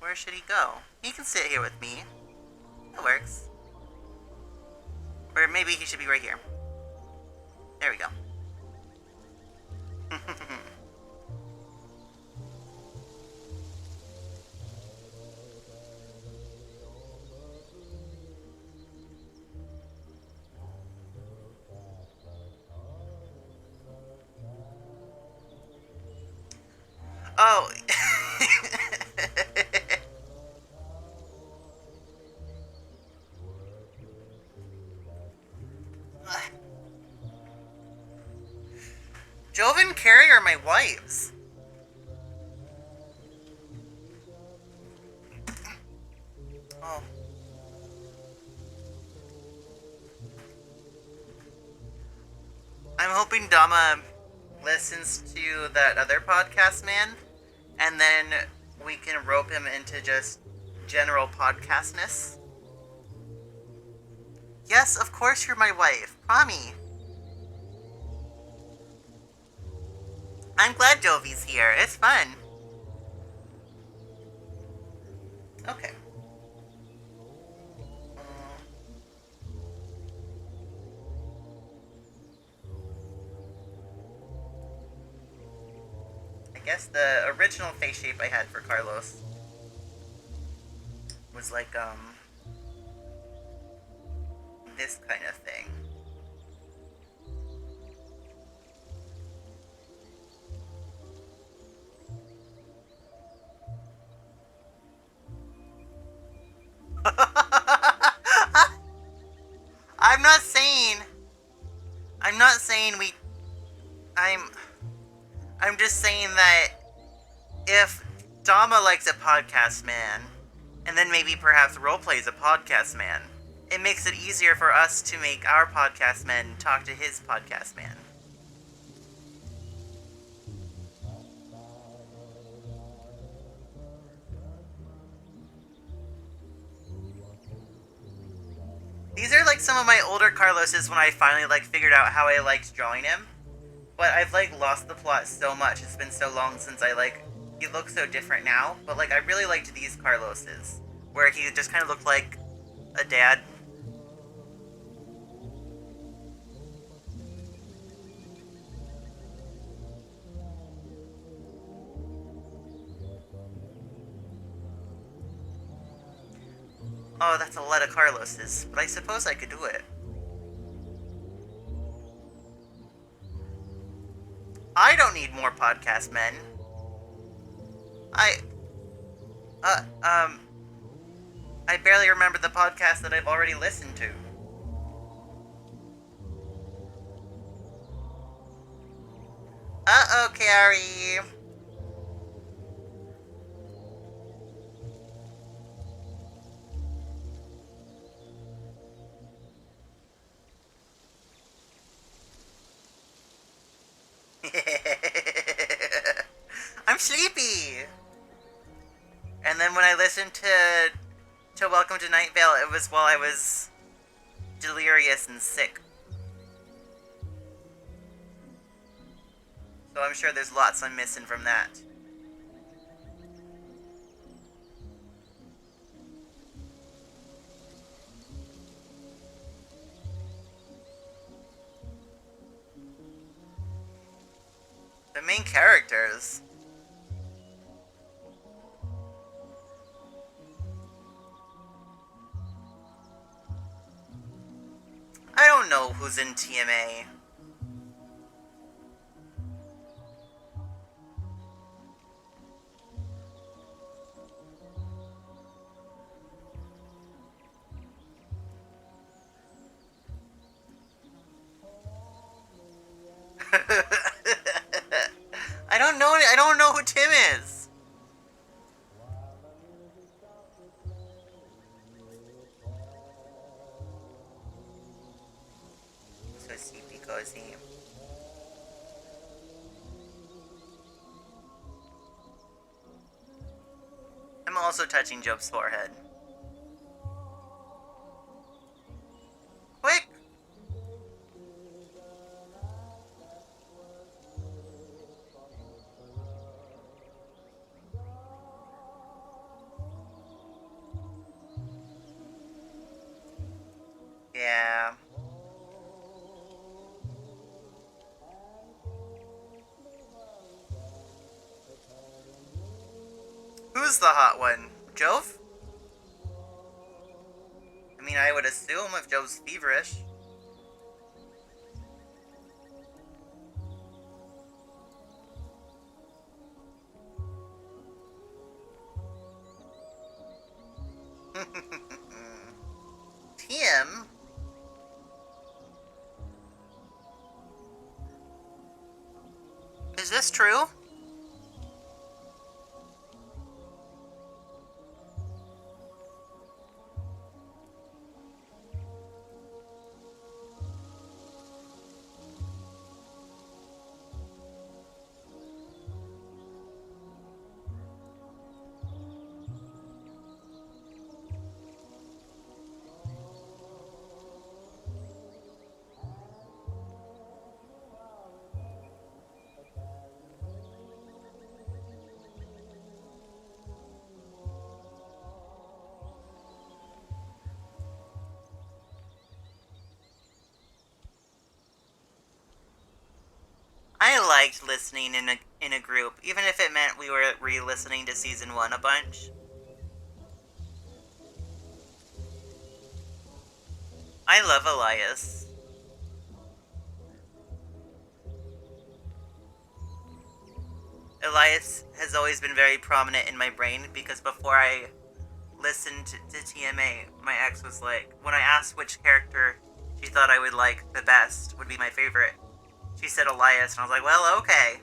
Where should he go? He can sit here with me. That works. Or maybe he should be right here. There we go. Oh. Jove and Carrie are my wives. Oh. I'm hoping Dama listens to that other podcast man, and then we can rope him into just general podcastness. Yes, of course you're my wife. Promi. I'm glad Jovi's here. It's fun. Okay. I guess the original face shape I had for Carlos was like, this kind of thing. I'm not saying... I'm not saying we... I'm just saying that if Dama likes a podcast man, and then maybe perhaps roleplays a podcast man, it makes it easier for us to make our podcast man talk to his podcast man. These are like some of my older Carloses when I finally like figured out how I liked drawing him. But I've like lost the plot so much. It's been so long since he looks so different now. But like I really liked these Carloses, where he just kind of looked like a dad. Oh, that's a lot of Carloses, but I suppose I could do it. I don't need more podcast men. I barely remember the podcast that I've already listened to. Uh-oh, Carrie. I'm sleepy. And then when I listened to Welcome to Night Vale, it was while I was delirious and sick. So I'm sure there's lots I'm missing from that. The main characters. I don't know who's in TMA. I don't know who Tim is. So sleepy cozy. I'm also touching Job's forehead. Quick! Yeah. Who's the hot one? Jove? I mean, I would assume if Jove's feverish. Tim? Is this true? I liked listening in a group, even if it meant we were re-listening to season 1 a bunch. I love Elias. Elias has always been very prominent in my brain because before I listened to TMA, my ex was like, when I asked which character she thought I would like the best, would be my favorite, she said Elias, and I was like, well, okay.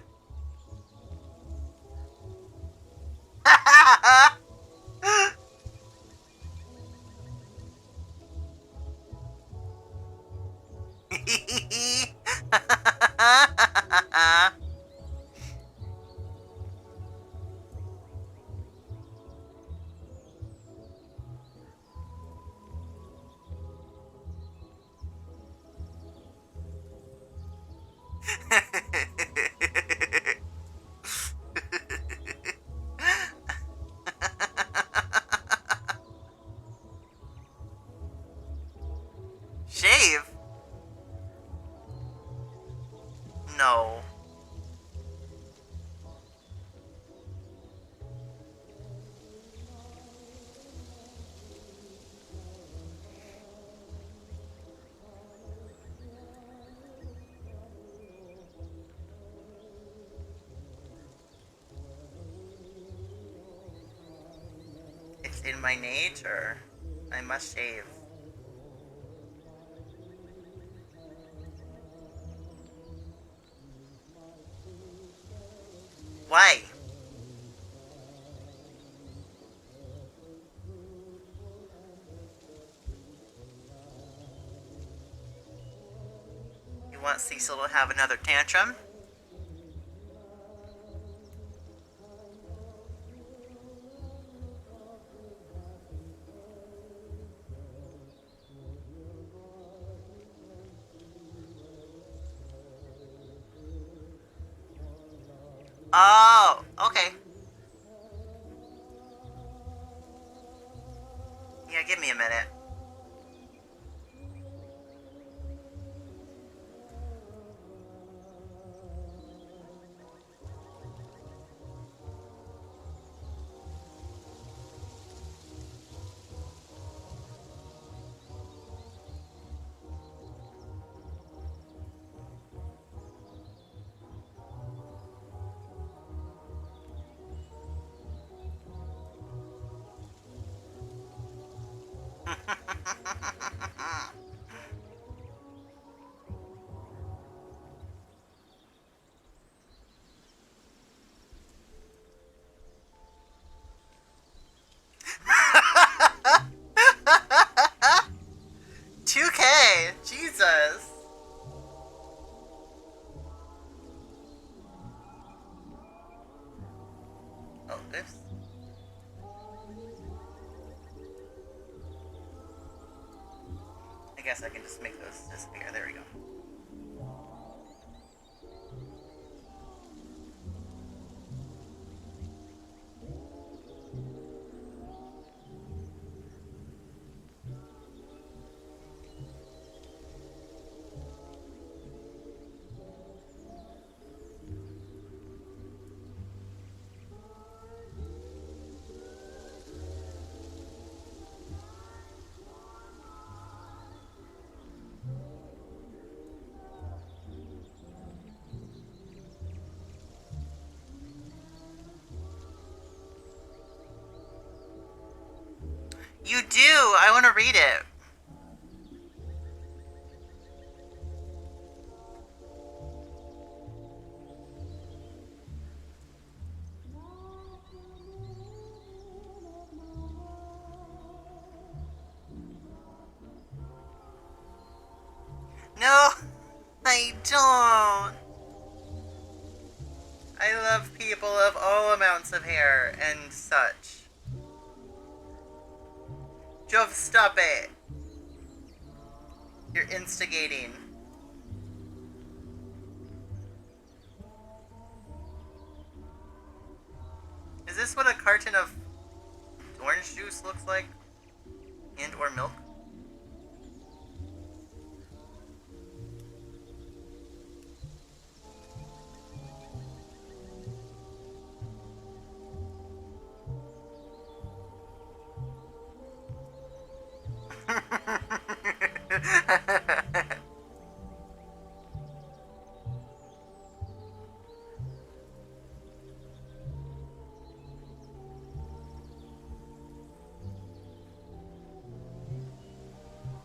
Shave? No. It's in my nature. I must shave. Why? You want Cecil to have another tantrum? Oh, okay. Yeah, give me a minute. Jesus. Oh, oops. I guess I can just make those disappear. There we go. You do! I want to read it. No, I don't. I love people of all amounts of hair and such. Jove, stop it. You're instigating. Is this what a carton of orange juice looks like? And or milk?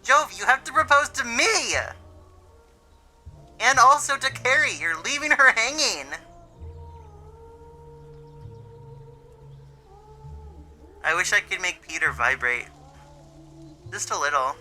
Jove, you have to propose to me! And also to Carrie. You're leaving her hanging. I wish I could make Peter vibrate. Just a little.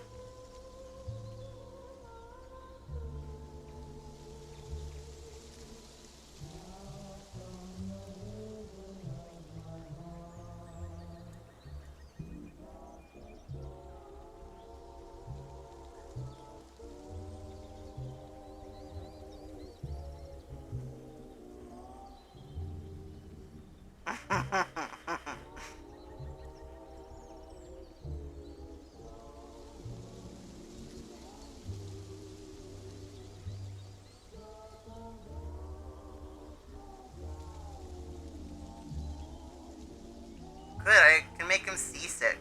Good, I can make him seasick.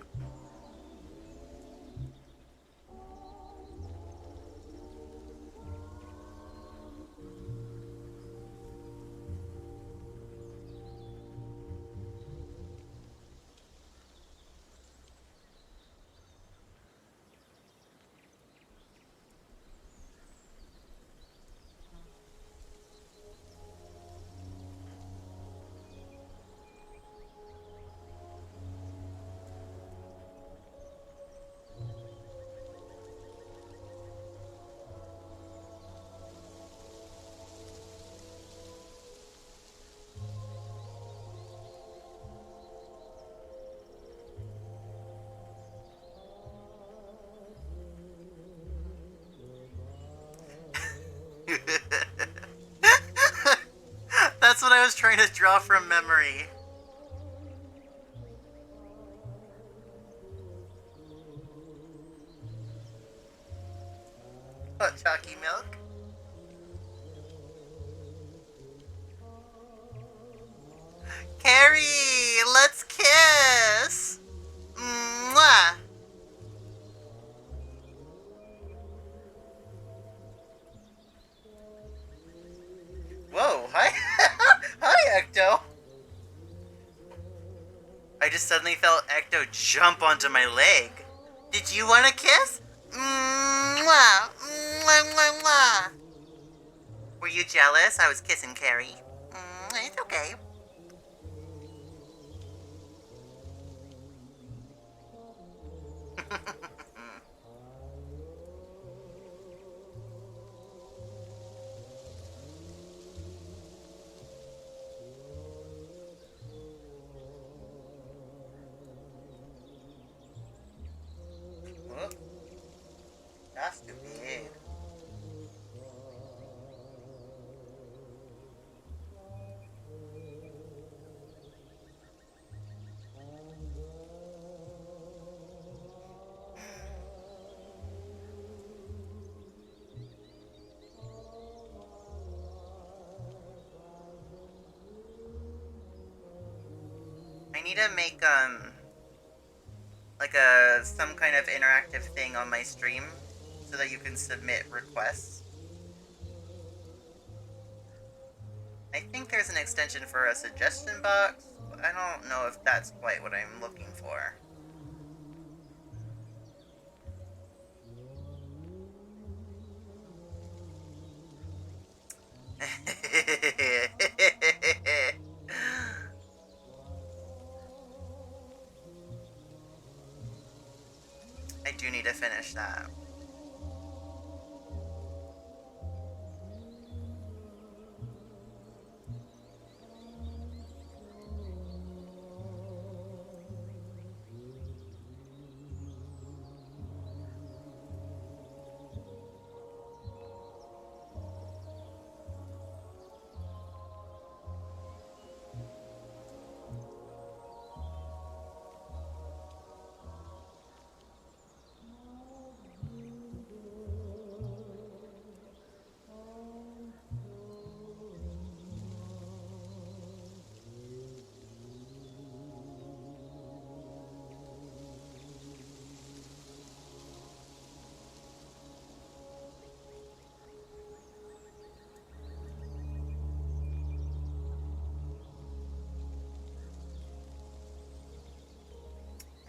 That's what I was trying to draw from memory. Hot chalky milk. Carrie, let's kiss. Mwah. Whoa, hi. Hi, Ecto. I just suddenly felt Ecto jump onto my leg. Did you want a kiss? Mwah. Mwah, mwah, mwah. Were you jealous I was kissing Carrie? It's okay. Oh, that's too big. I need to make like some kind of interactive thing on my stream so that you can submit requests. I think there's an extension for a suggestion box, but I don't know if that's quite what I'm looking for. I do need to finish that.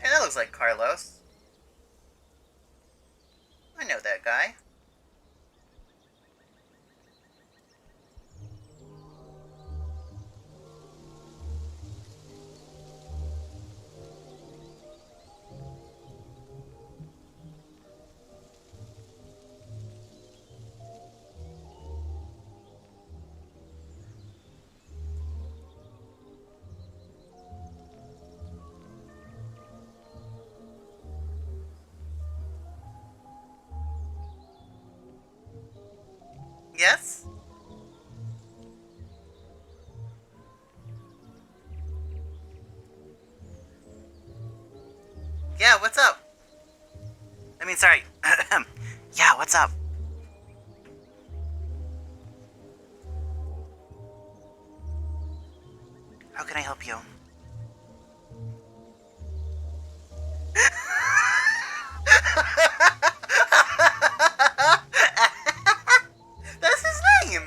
Hey, that looks like Carlos. I know that guy. Yes? Yeah, what's up? I mean, sorry. Yeah, what's up? How can I help you? That's his name!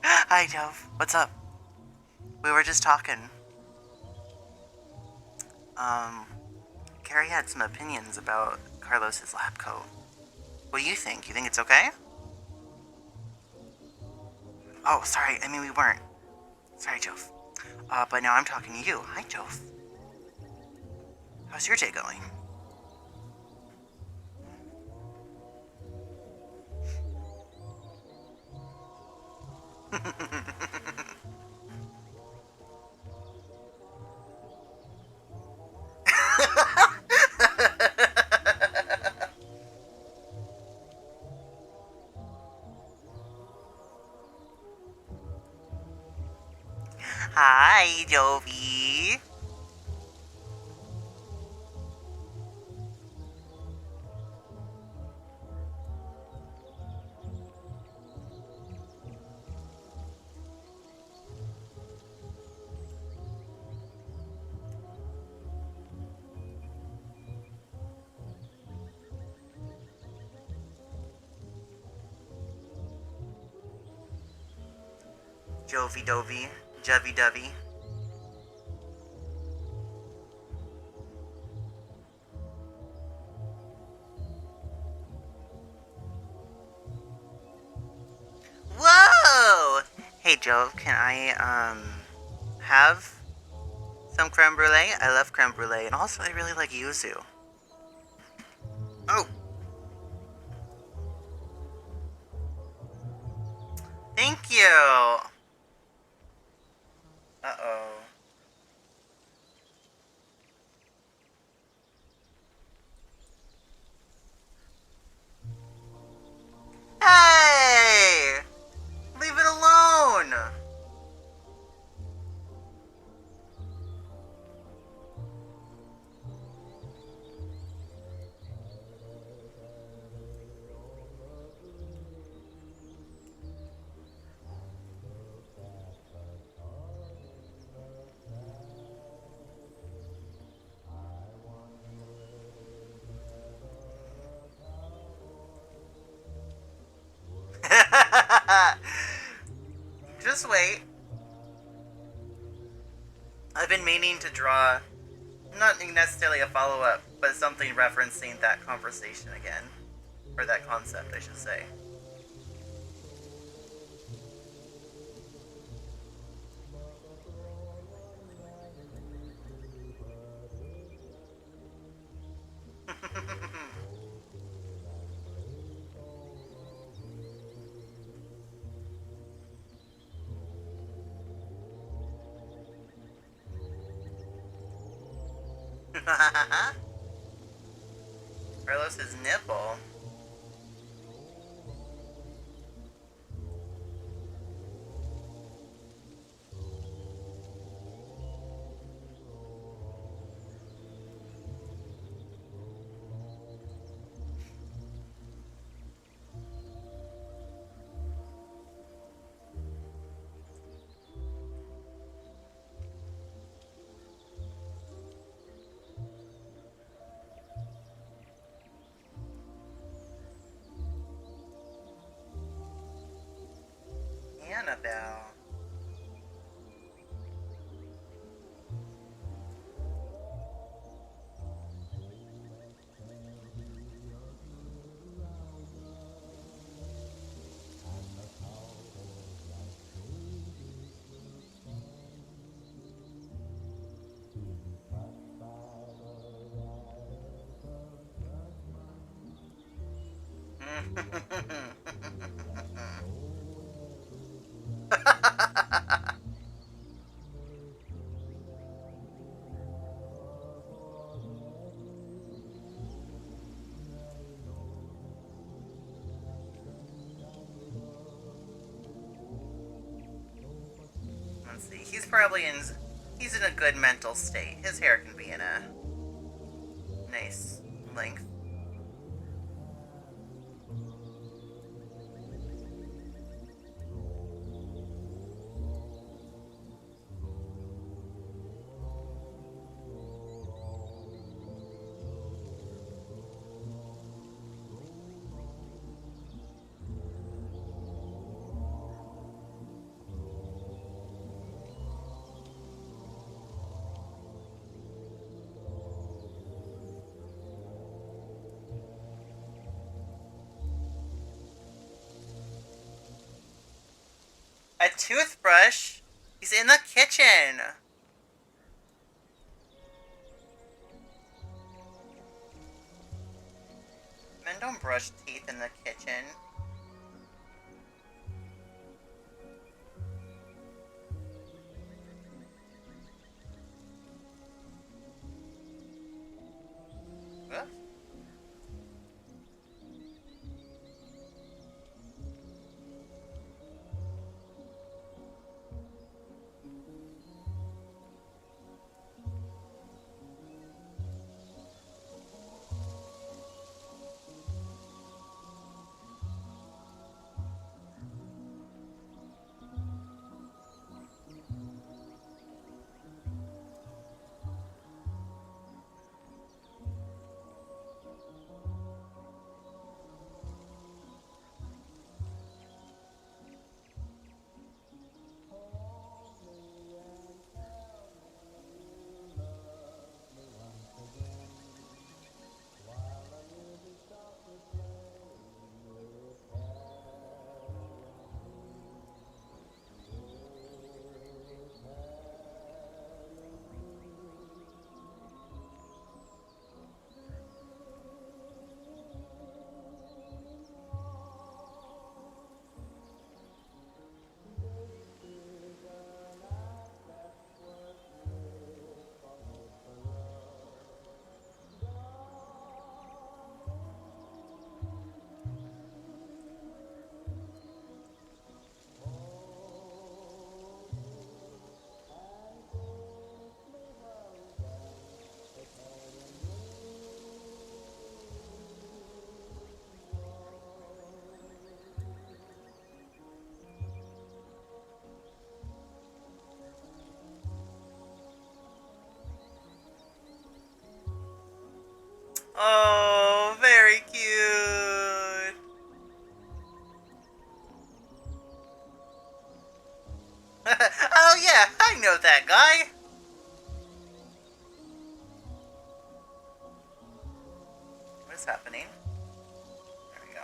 Hi, Dove. What's up? We were just talking. Um, Carrie had some opinions about Carlos's lab coat. What do you think? You think it's okay? Oh, sorry. I mean, we weren't. Sorry, Jove. But now I'm talking to you. Hi, Jove. How's your day going? Hi, Jovi. Jovi Dovey. Jovey Dovey. Whoa! Hey, Jove, can I, have some creme brulee? I love creme brulee, and also I really like yuzu. Oh, thank you! Uh-oh. Hey! Leave it alone! just wait. I've been meaning to draw, not necessarily a follow-up, but something referencing that conversation again. Or that concept, I should say. Carlos's nipple. Annabelle. Let's see. He's in a good mental state. His hair can be in a nice length. A toothbrush? He's in the kitchen. Men don't brush teeth in the kitchen. Whoops. Oh, very cute. know that guy. What is happening? There we go.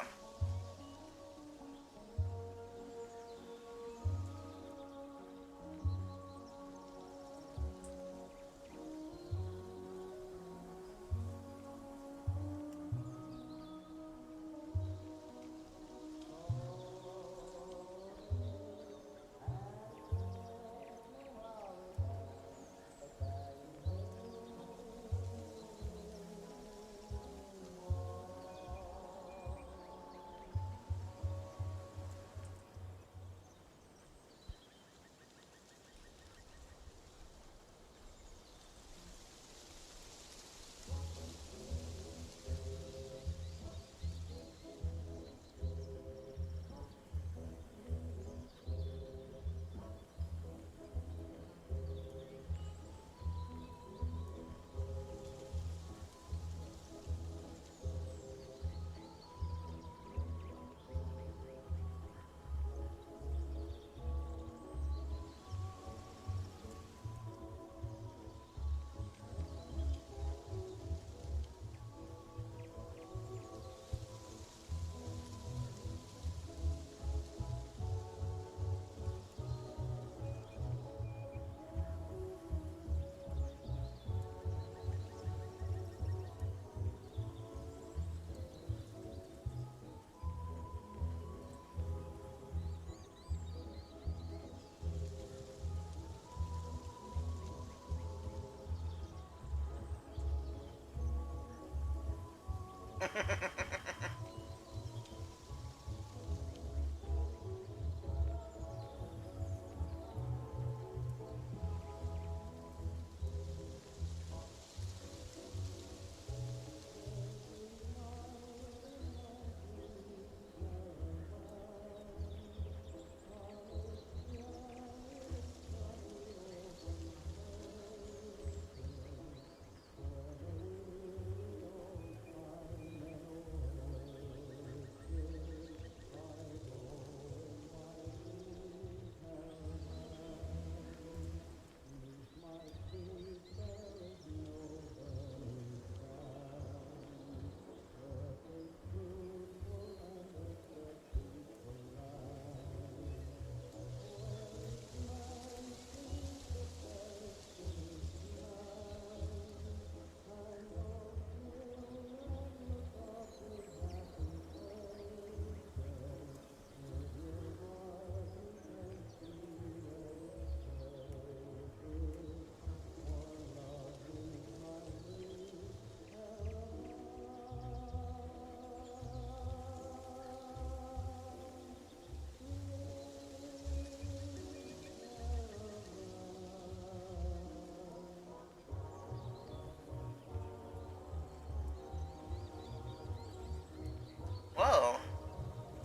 Whoa.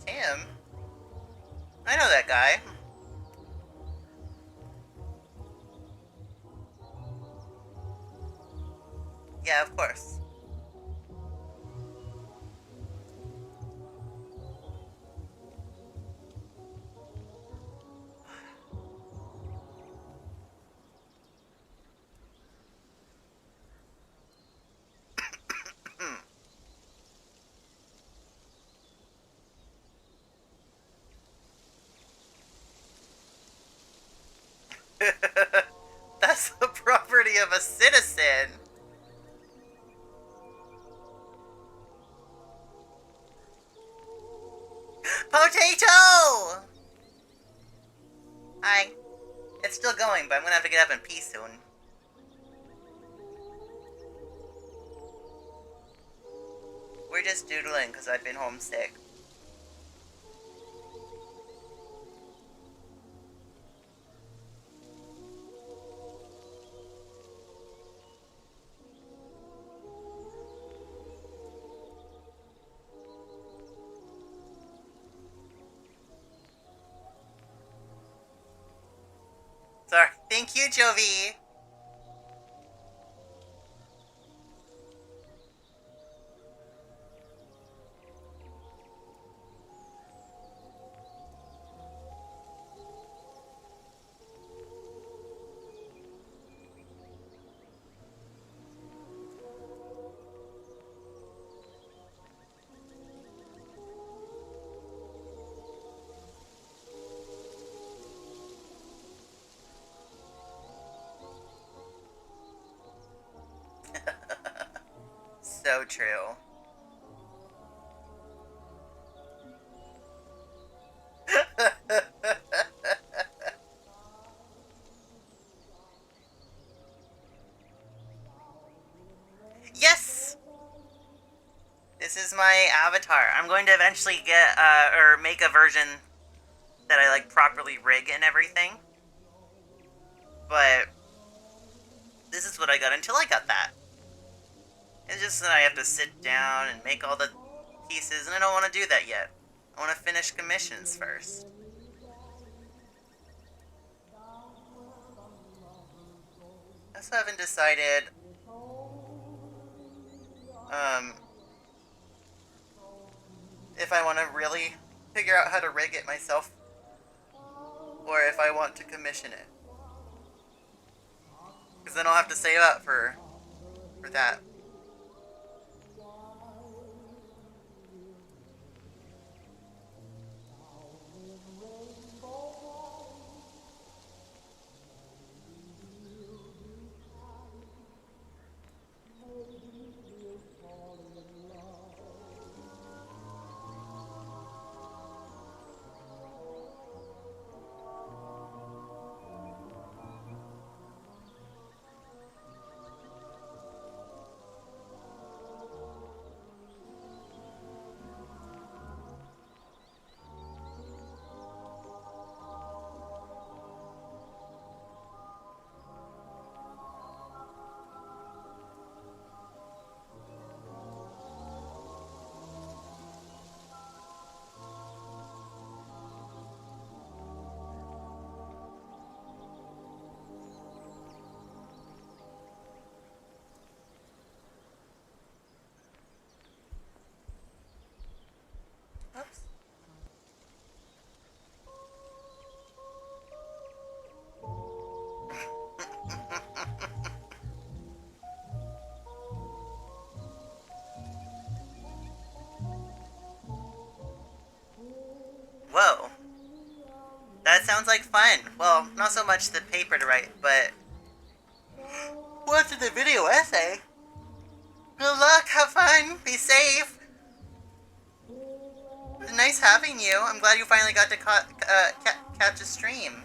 Tim? I know that guy. Yeah, of course. That's the property of a citizen. Potato! Hi. It's still going, but I'm gonna have to get up and pee soon. We're just doodling because I've been homesick. Sorry. Thank you, Jovi. So true. Yes! This is my avatar. I'm going to eventually get, or make a version that I, like, properly rig and everything. But this is what I got until I got that. It's just that I have to sit down and make all the pieces, and I don't want to do that yet. I want to finish commissions first. I also haven't decided, if I want to really figure out how to rig it myself, or if I want to commission it. Because then I'll have to save up for that. Oops. Whoa. That sounds like fun. Well, not so much the paper to write, but watching the video essay. Good luck, have fun, be safe. Nice having you. I'm glad you finally got to catch a stream.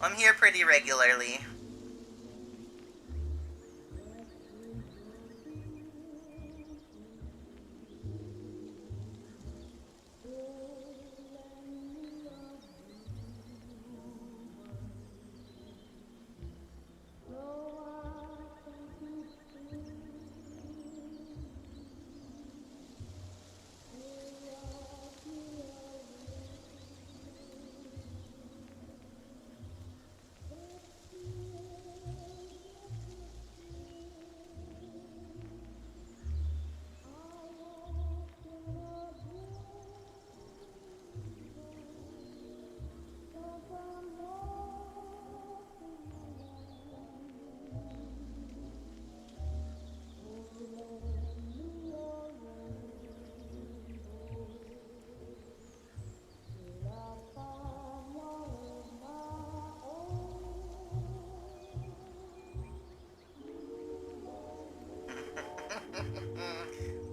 I'm here pretty regularly.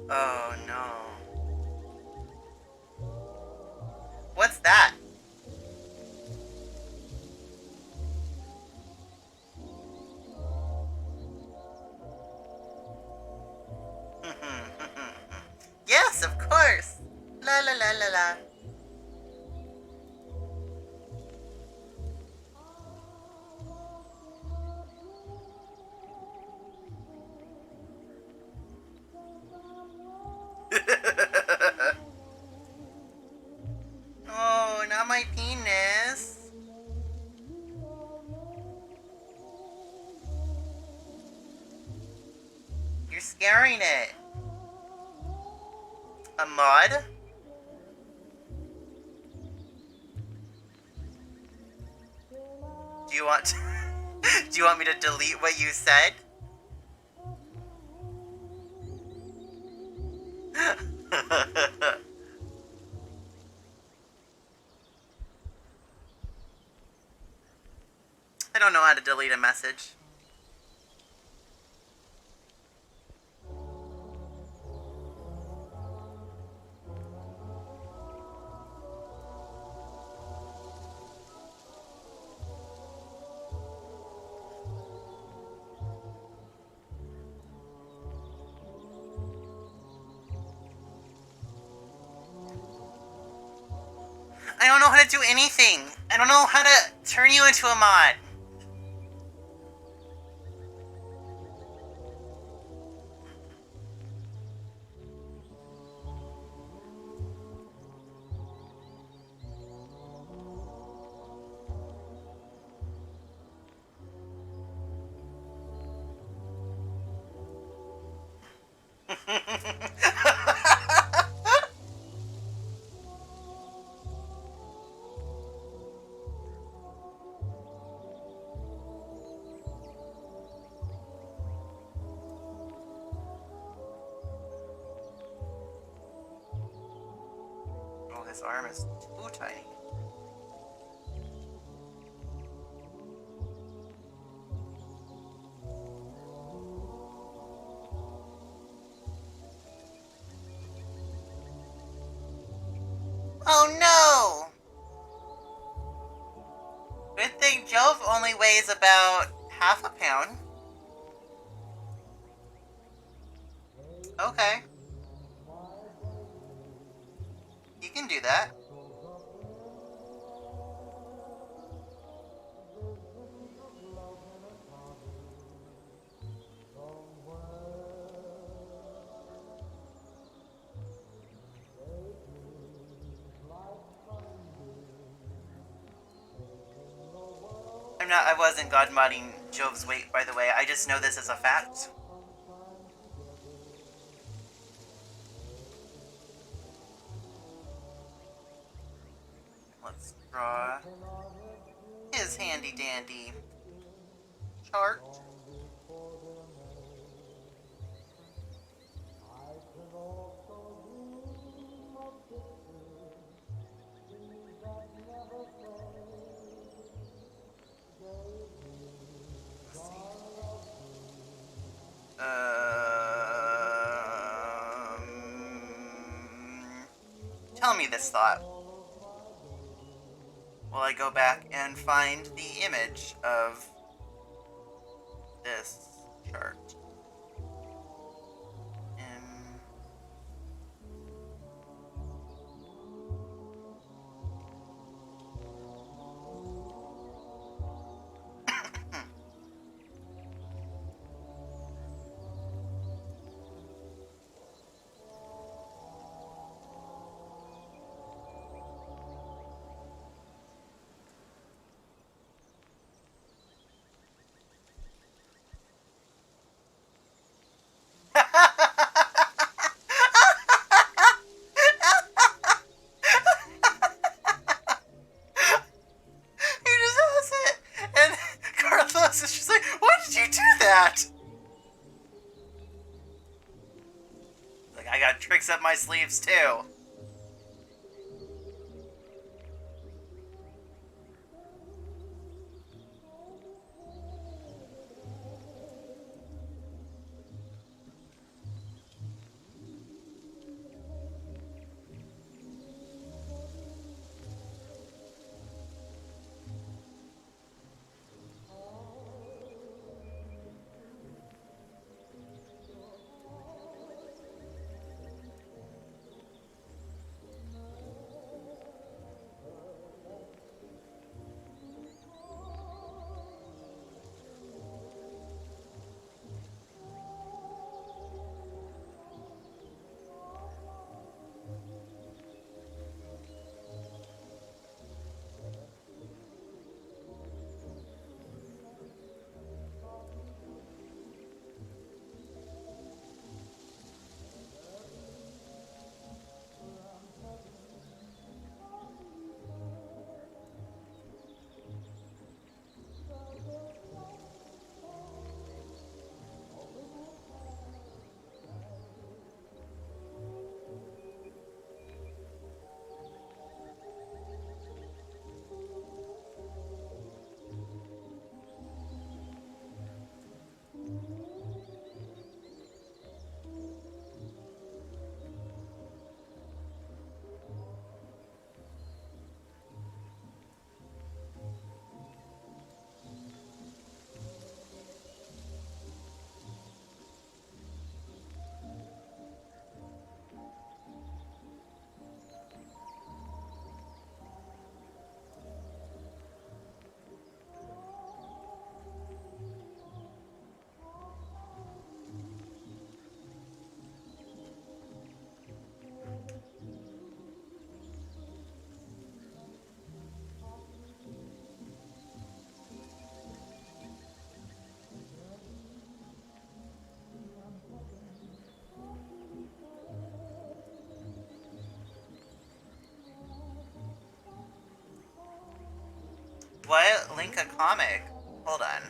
Oh no. What's that? Yes, of course. La la la la la. Oh, not my penis. You're scaring it. A mod? Do you want do you want me to delete what you said? I don't know how to delete a message. I don't know how to do anything. I don't know how to turn you into a mod. Oh, his arm is too tiny. Oh no! Good thing Jove only weighs about half a pound. Okay. You can do that. I wasn't god modding Jove's weight, by the way. I just know this as a fact. Let's draw his handy dandy chart. Let's see. Tell me this thought. Will I go back and find the image of this chart? In... He just has it, and Carlos is just like, "Why did you do that?" Like, I got tricks up my sleeves too. What? Link a comic? Hold on.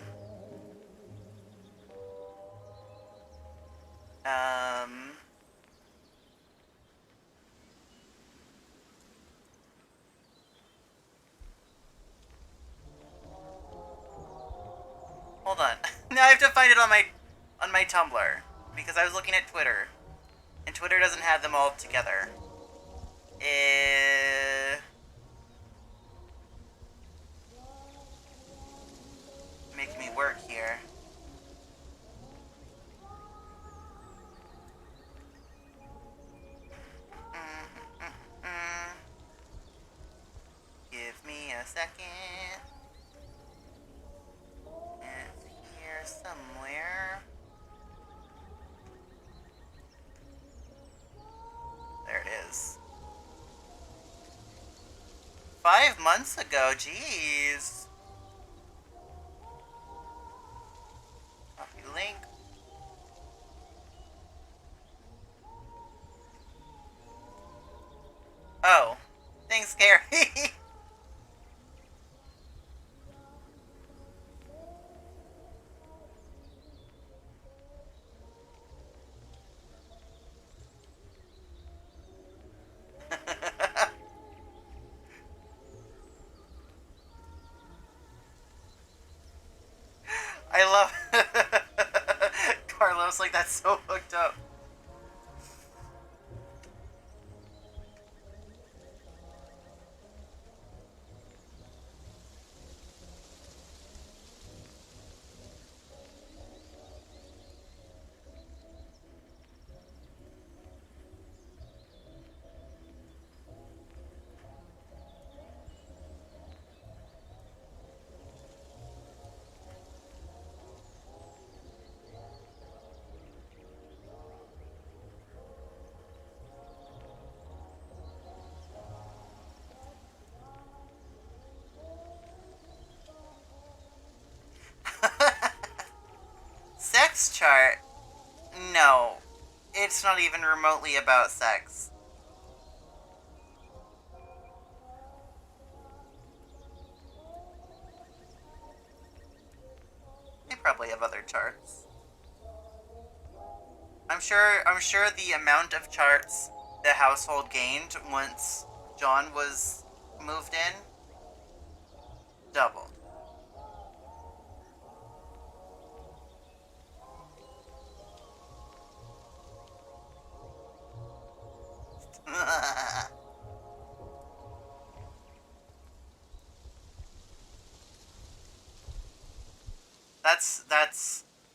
Hold on. Now I have to find it on my Tumblr because I was looking at Twitter, and Twitter doesn't have them all together. Making me work here. Give me a second. It's here somewhere. There it is. 5 months ago, jeez. Copy link. Oh, thanks, Gary. I love Carlos, like that's so hooked up. Sex chart? No. It's not even remotely about sex. They probably have other charts. I'm sure the amount of charts the household gained once John was moved in doubled.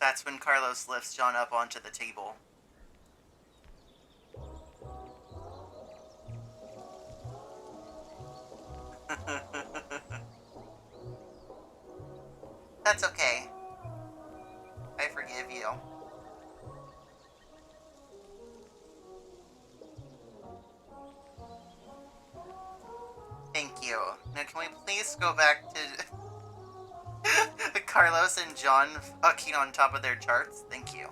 That's when Carlos lifts John up onto the table. That's okay. I forgive you. Thank you. Now can we please go back to Carlos and John fucking on top of their charts? Thank you.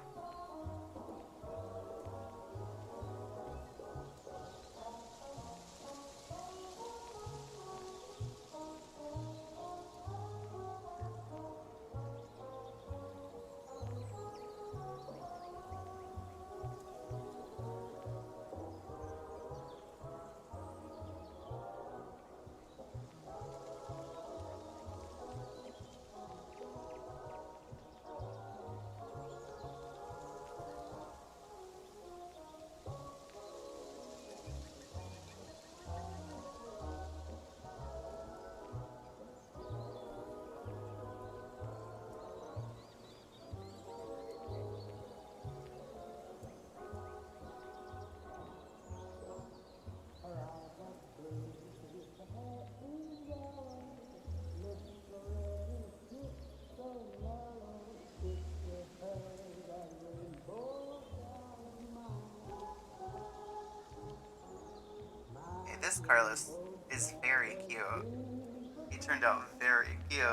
Okay, this Carlos is very cute. He turned out very cute.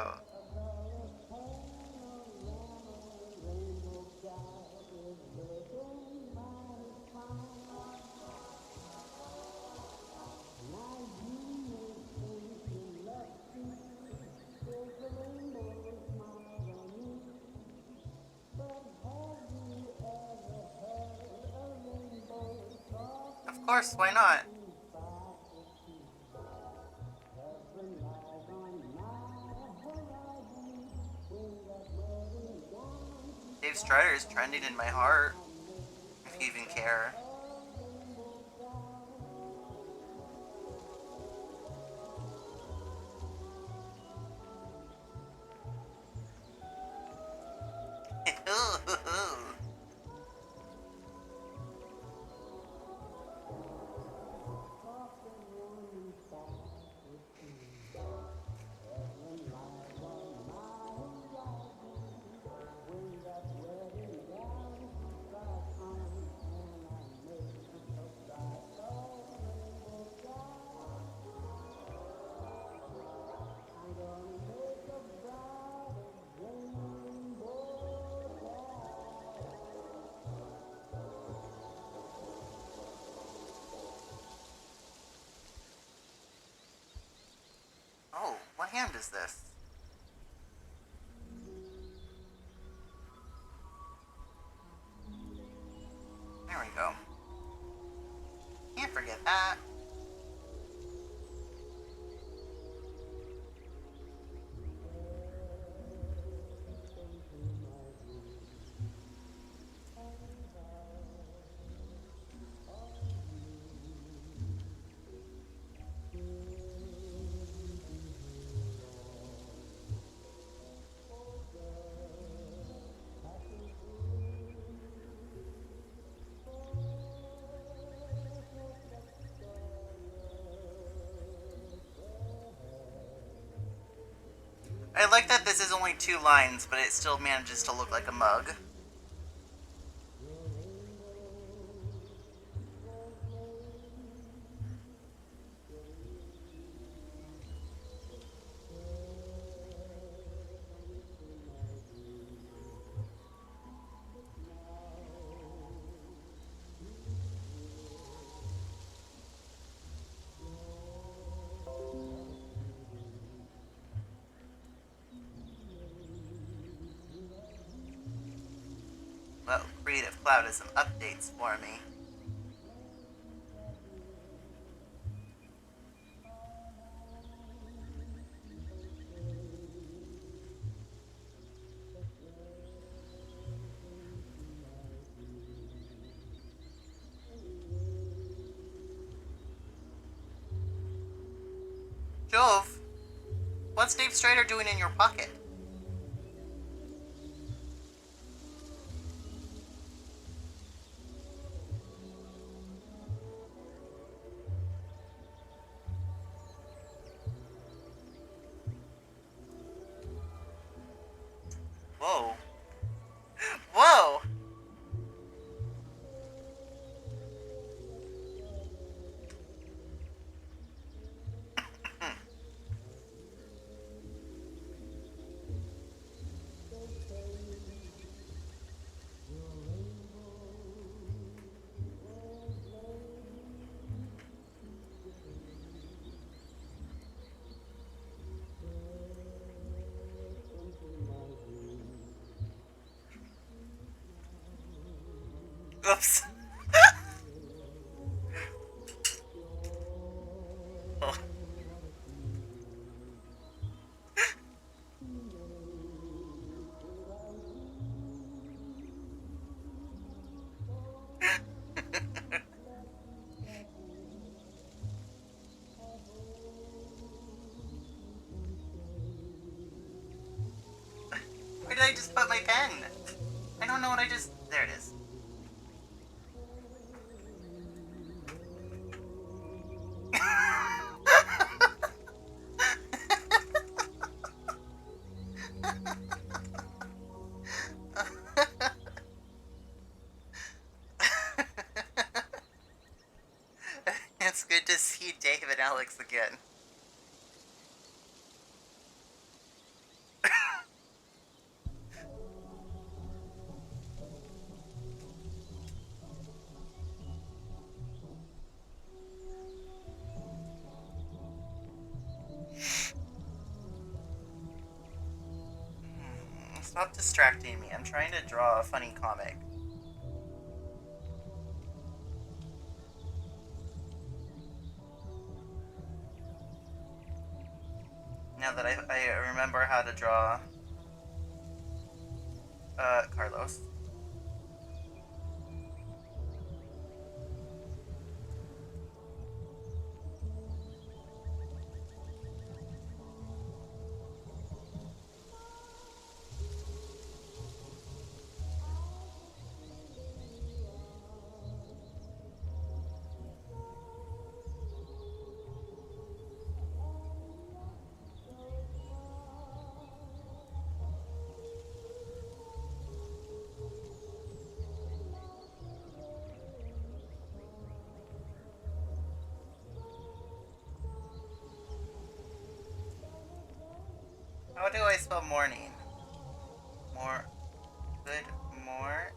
Of course, why not? Dave Strider is trending in my heart, if you even care. Oh, what hand is this? There we go. Can't forget that. I like that this is only 2 lines, but it still manages to look like a mug. Well, Creative Cloud has some updates for me. Jove, what's Dave Strider doing in your pocket? Whoa. Whoa! Oops. Oh. Where did I just put my pen? I don't know what I just... There it is. It's good to see Dave and Alex again. Stop distracting me. I'm trying to draw a funny comic. Now that I remember how to draw Carlos. How do I spell morning? Good morning.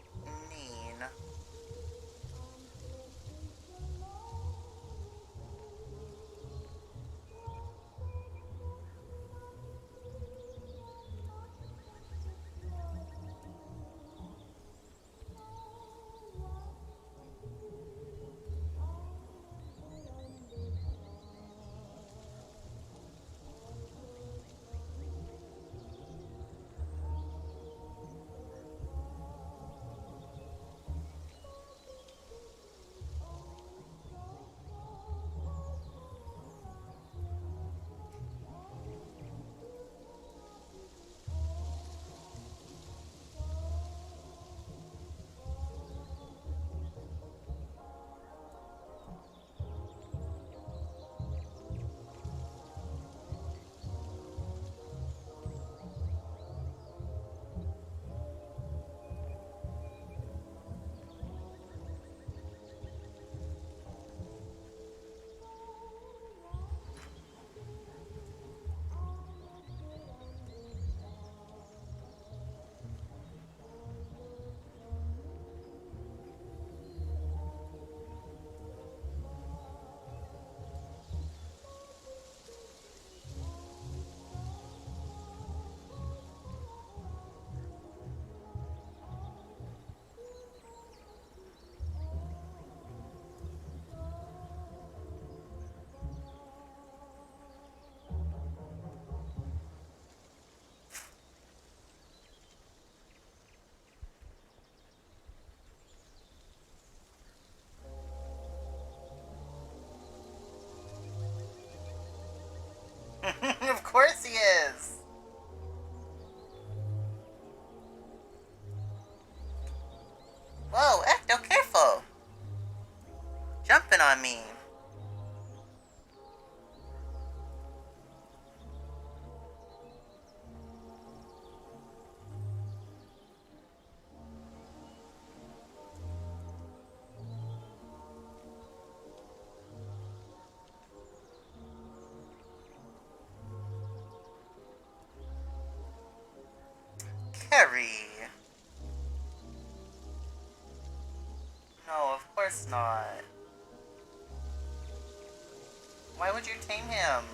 Of course he is! Whoa, Ecto, careful! Jumping on me. Carrie. No, of course not. Why would you tame him?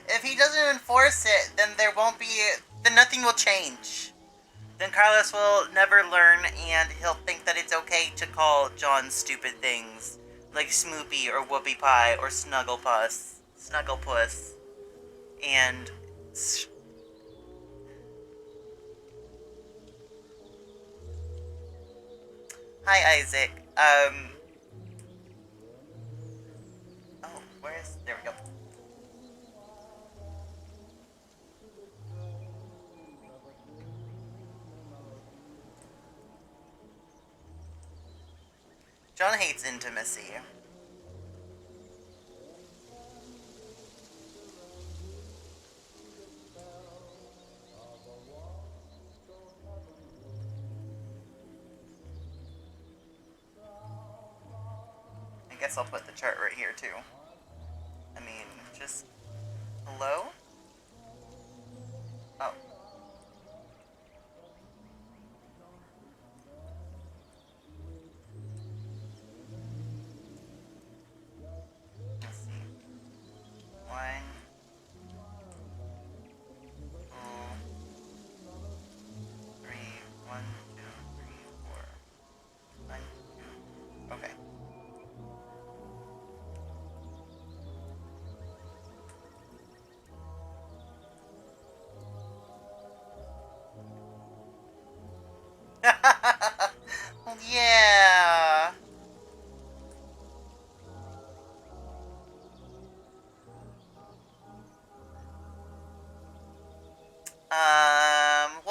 If he doesn't enforce it, then there won't be... then nothing will change. Then Carlos will never learn, and he'll think that it's okay to call John stupid things, like Smoopy or Whoopie Pie or Snugglepuss, and... Hi, Isaac. Oh, where's... there we go. John hates intimacy. I guess I'll put the chart right here, too. I mean, just... hello? Oh.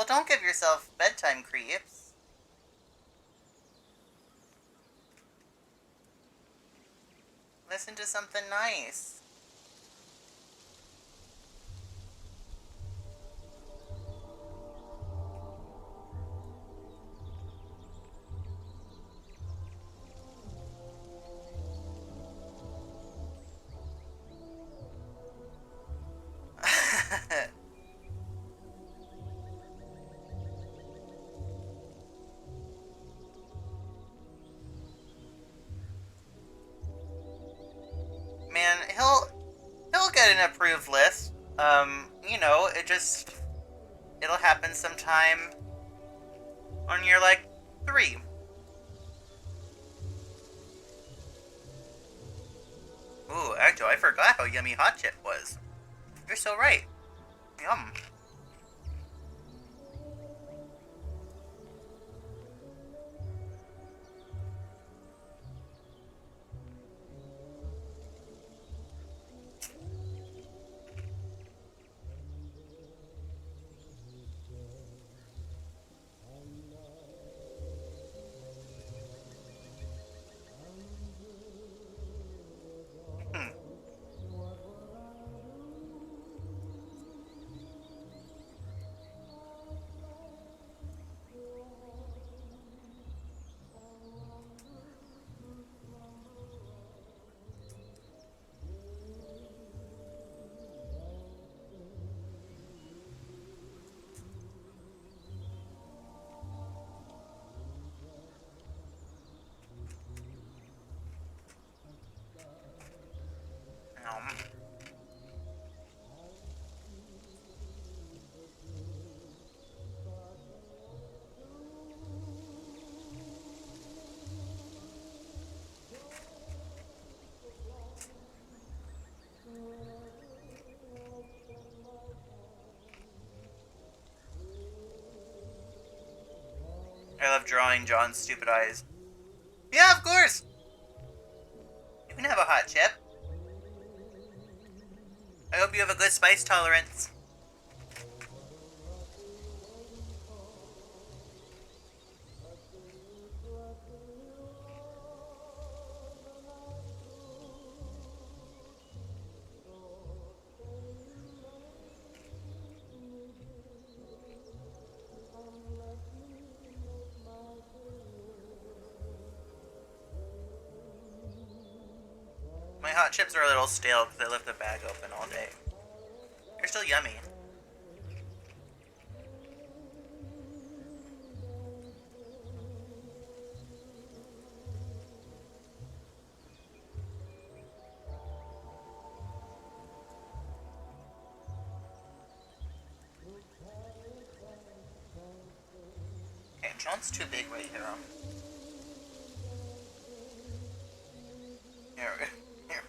don't give yourself bedtime creeps. Listen to something nice. Man, he'll get an approved list. You know, it'll happen sometime on year like 3. Ooh, actually, I forgot how yummy hot chip was. You're so right. Yum. Hmm. Yum. I love drawing John's stupid eyes. Yeah, of course! You can have a hot chip. I hope you have a good spice tolerance. My hot chips are a little stale because I left the bag open all day. They're still yummy. Okay, John's too big right here. Here. Here.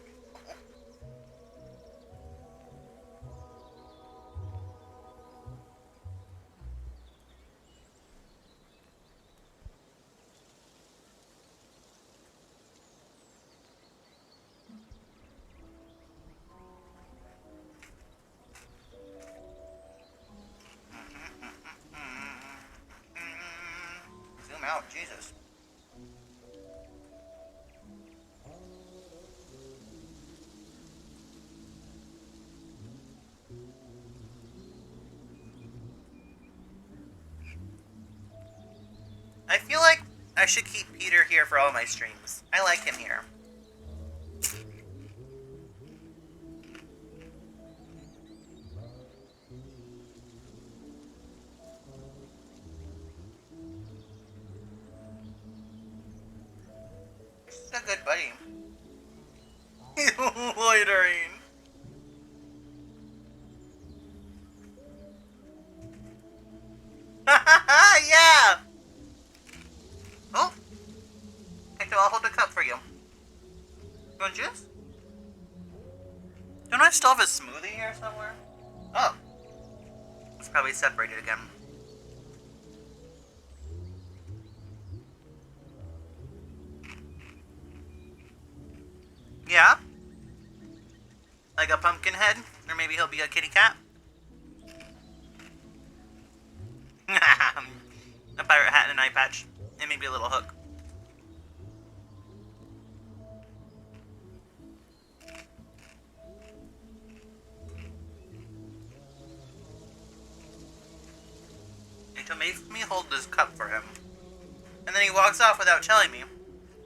Zoom out, Jesus. I feel like I should keep Peter here for all my streams. I like him here. He's a good buddy. He's loitering. Yeah! Oh! Okay, so I'll hold the cup for you. You want juice? Don't I still have a smoothie here somewhere? Oh. It's probably separated again. Yeah? Like a pumpkin head? Or maybe he'll be a kitty cat? a pirate hat and an eye patch, and maybe a little hook. He makes me hold this cup for him. And then he walks off without telling me.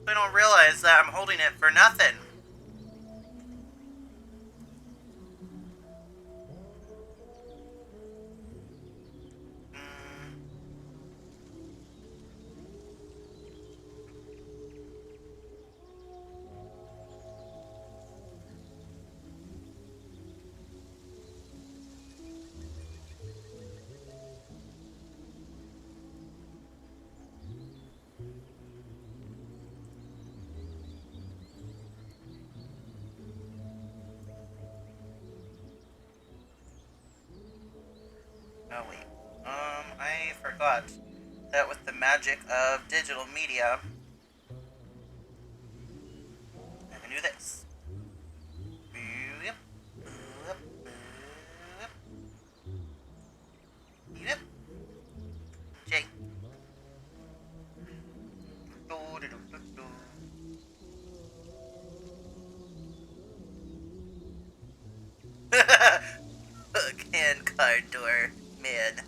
So I don't realize that I'm holding it for nothing. Oh wait. I forgot that with the magic of digital media, I can do this. Yep. Yep. Yep. Yep. Jake. Hook and card door, man.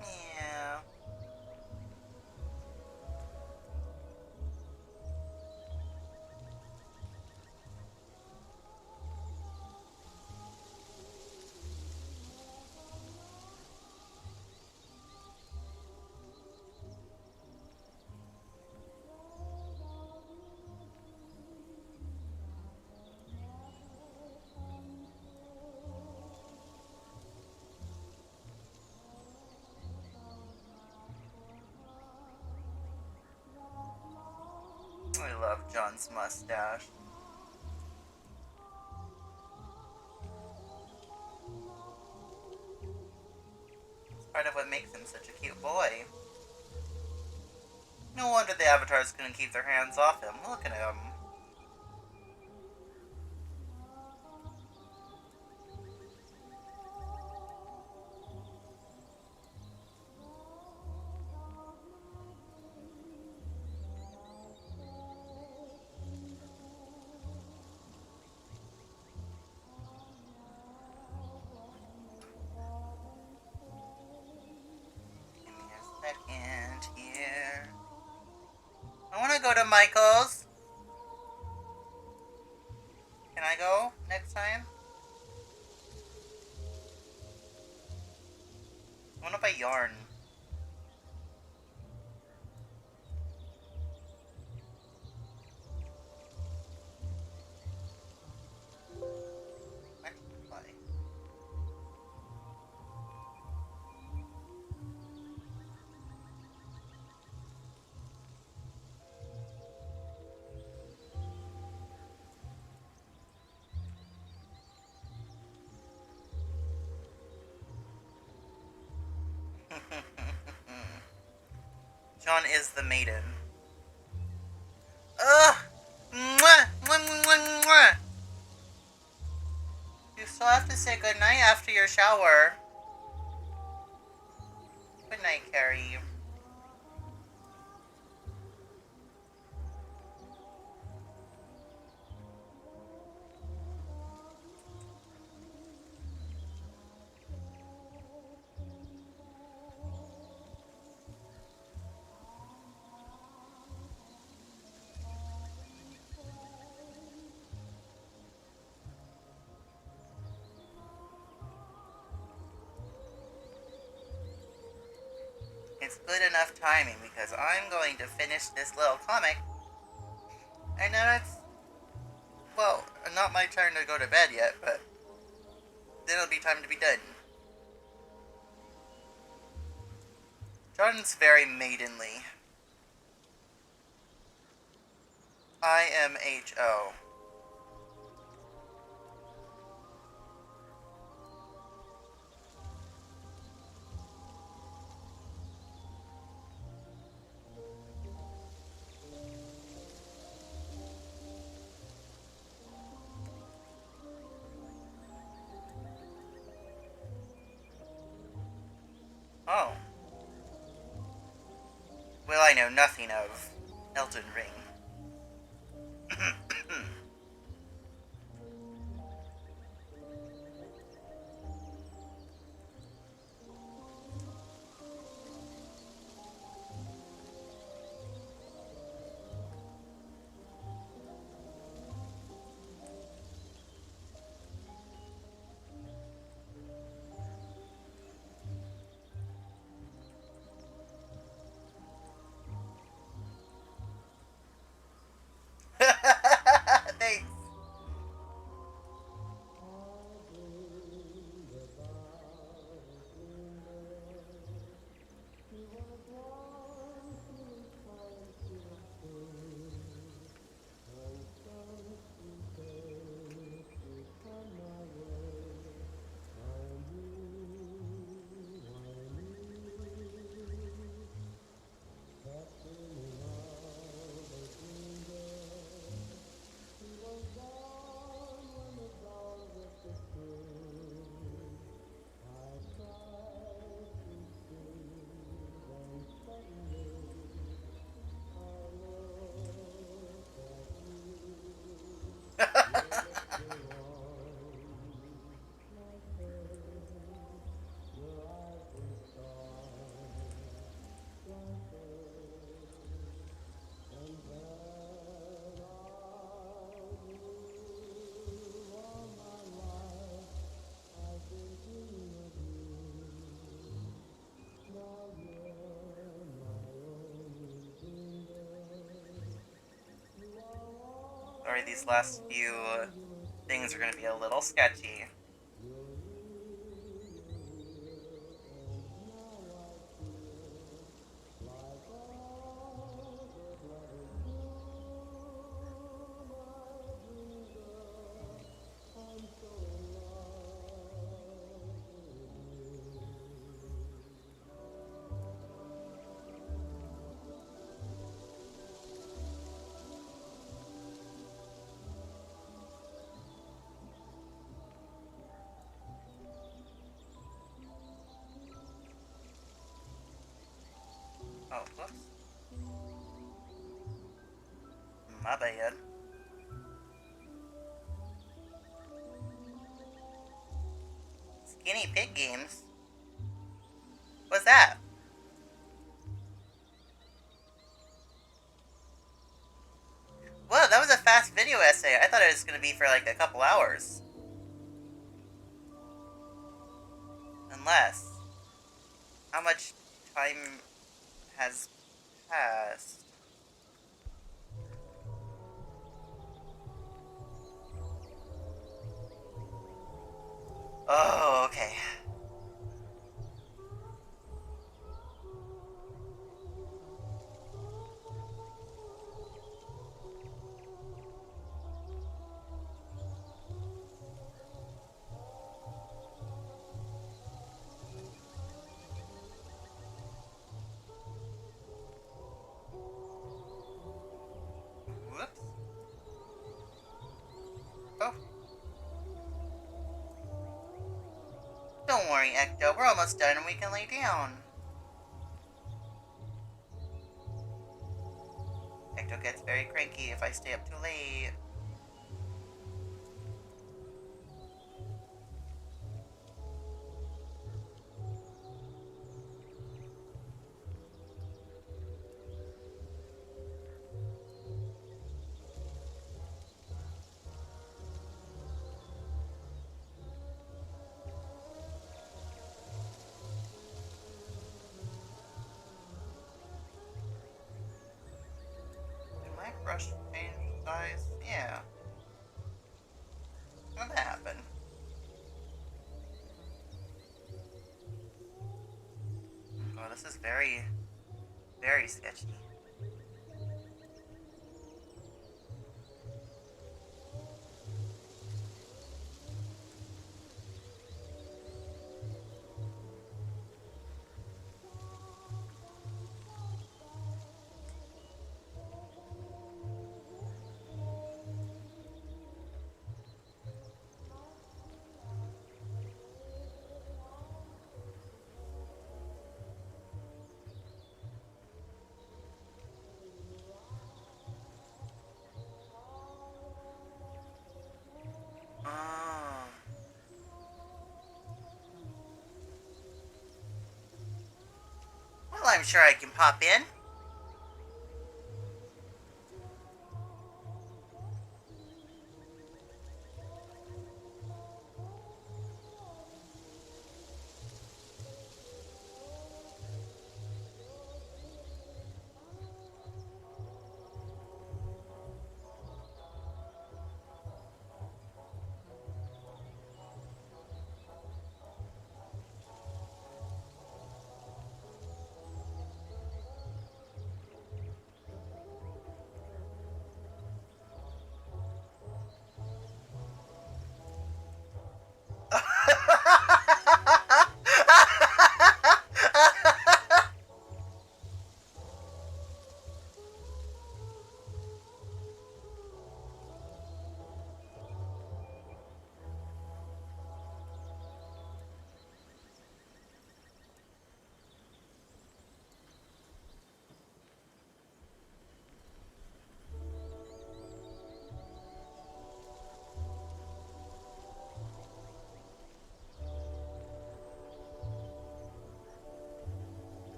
Yeah. I love John's mustache. It's part of what makes him such a cute boy. No wonder the avatars couldn't keep their hands off him. Look at him. Give me a second here. I want to go to Michael's. Can I go next time? I want to buy yarn. What? Why? John is the maiden. Ugh! Mwah! Mwah, mwah, mwah. You still have to say goodnight after your shower. Good night, Carrie. good enough timing because I'm going to finish this little comic. And then it's, well, not my turn to go to bed yet, but then it'll be time to be done. Jordan's very maidenly. IMHO. Oh. Well, I know nothing of Elden Ring. Thanks. Sorry, these last few things are going to be a little sketchy. Oh, whoops. My bad. Skinny Pig Games? What's that? Whoa, that was a fast video essay. I thought it was going to be for like a couple hours. Unless... How much time has passed? Oh, okay. Whoops. Oh. Don't worry, Ecto. We're almost done and we can lay down. Ecto gets very cranky if I stay up too late. Yeah. What happened? Oh, this is very, very sketchy. Oh. Well, I'm sure I can pop in.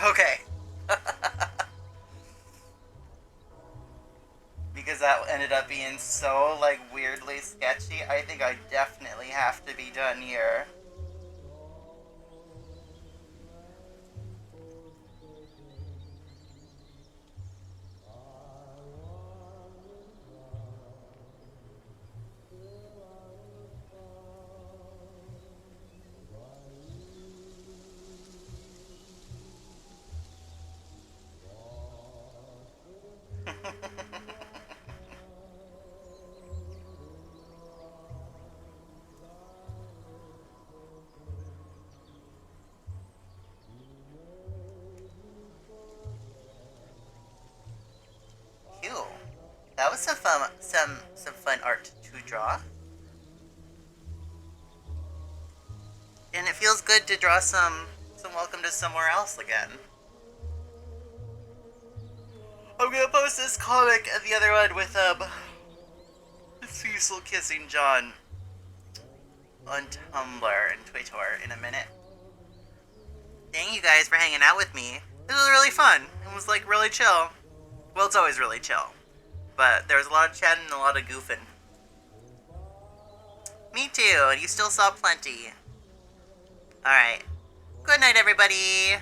Okay. Because that ended up being so, like, weirdly sketchy, I think I definitely have to be done here. Cool. That was some fun art to draw. And it feels good to draw some Welcome to Somewhere Else again. I'm gonna post this comic and the other one with Cecil kissing John on Tumblr and Twitter in a minute. Thank you guys for hanging out with me. This was really fun. It was like really chill. Well, it's always really chill. But there was a lot of chatting and a lot of goofing. Me too, and you still saw plenty. Alright. Good night, everybody.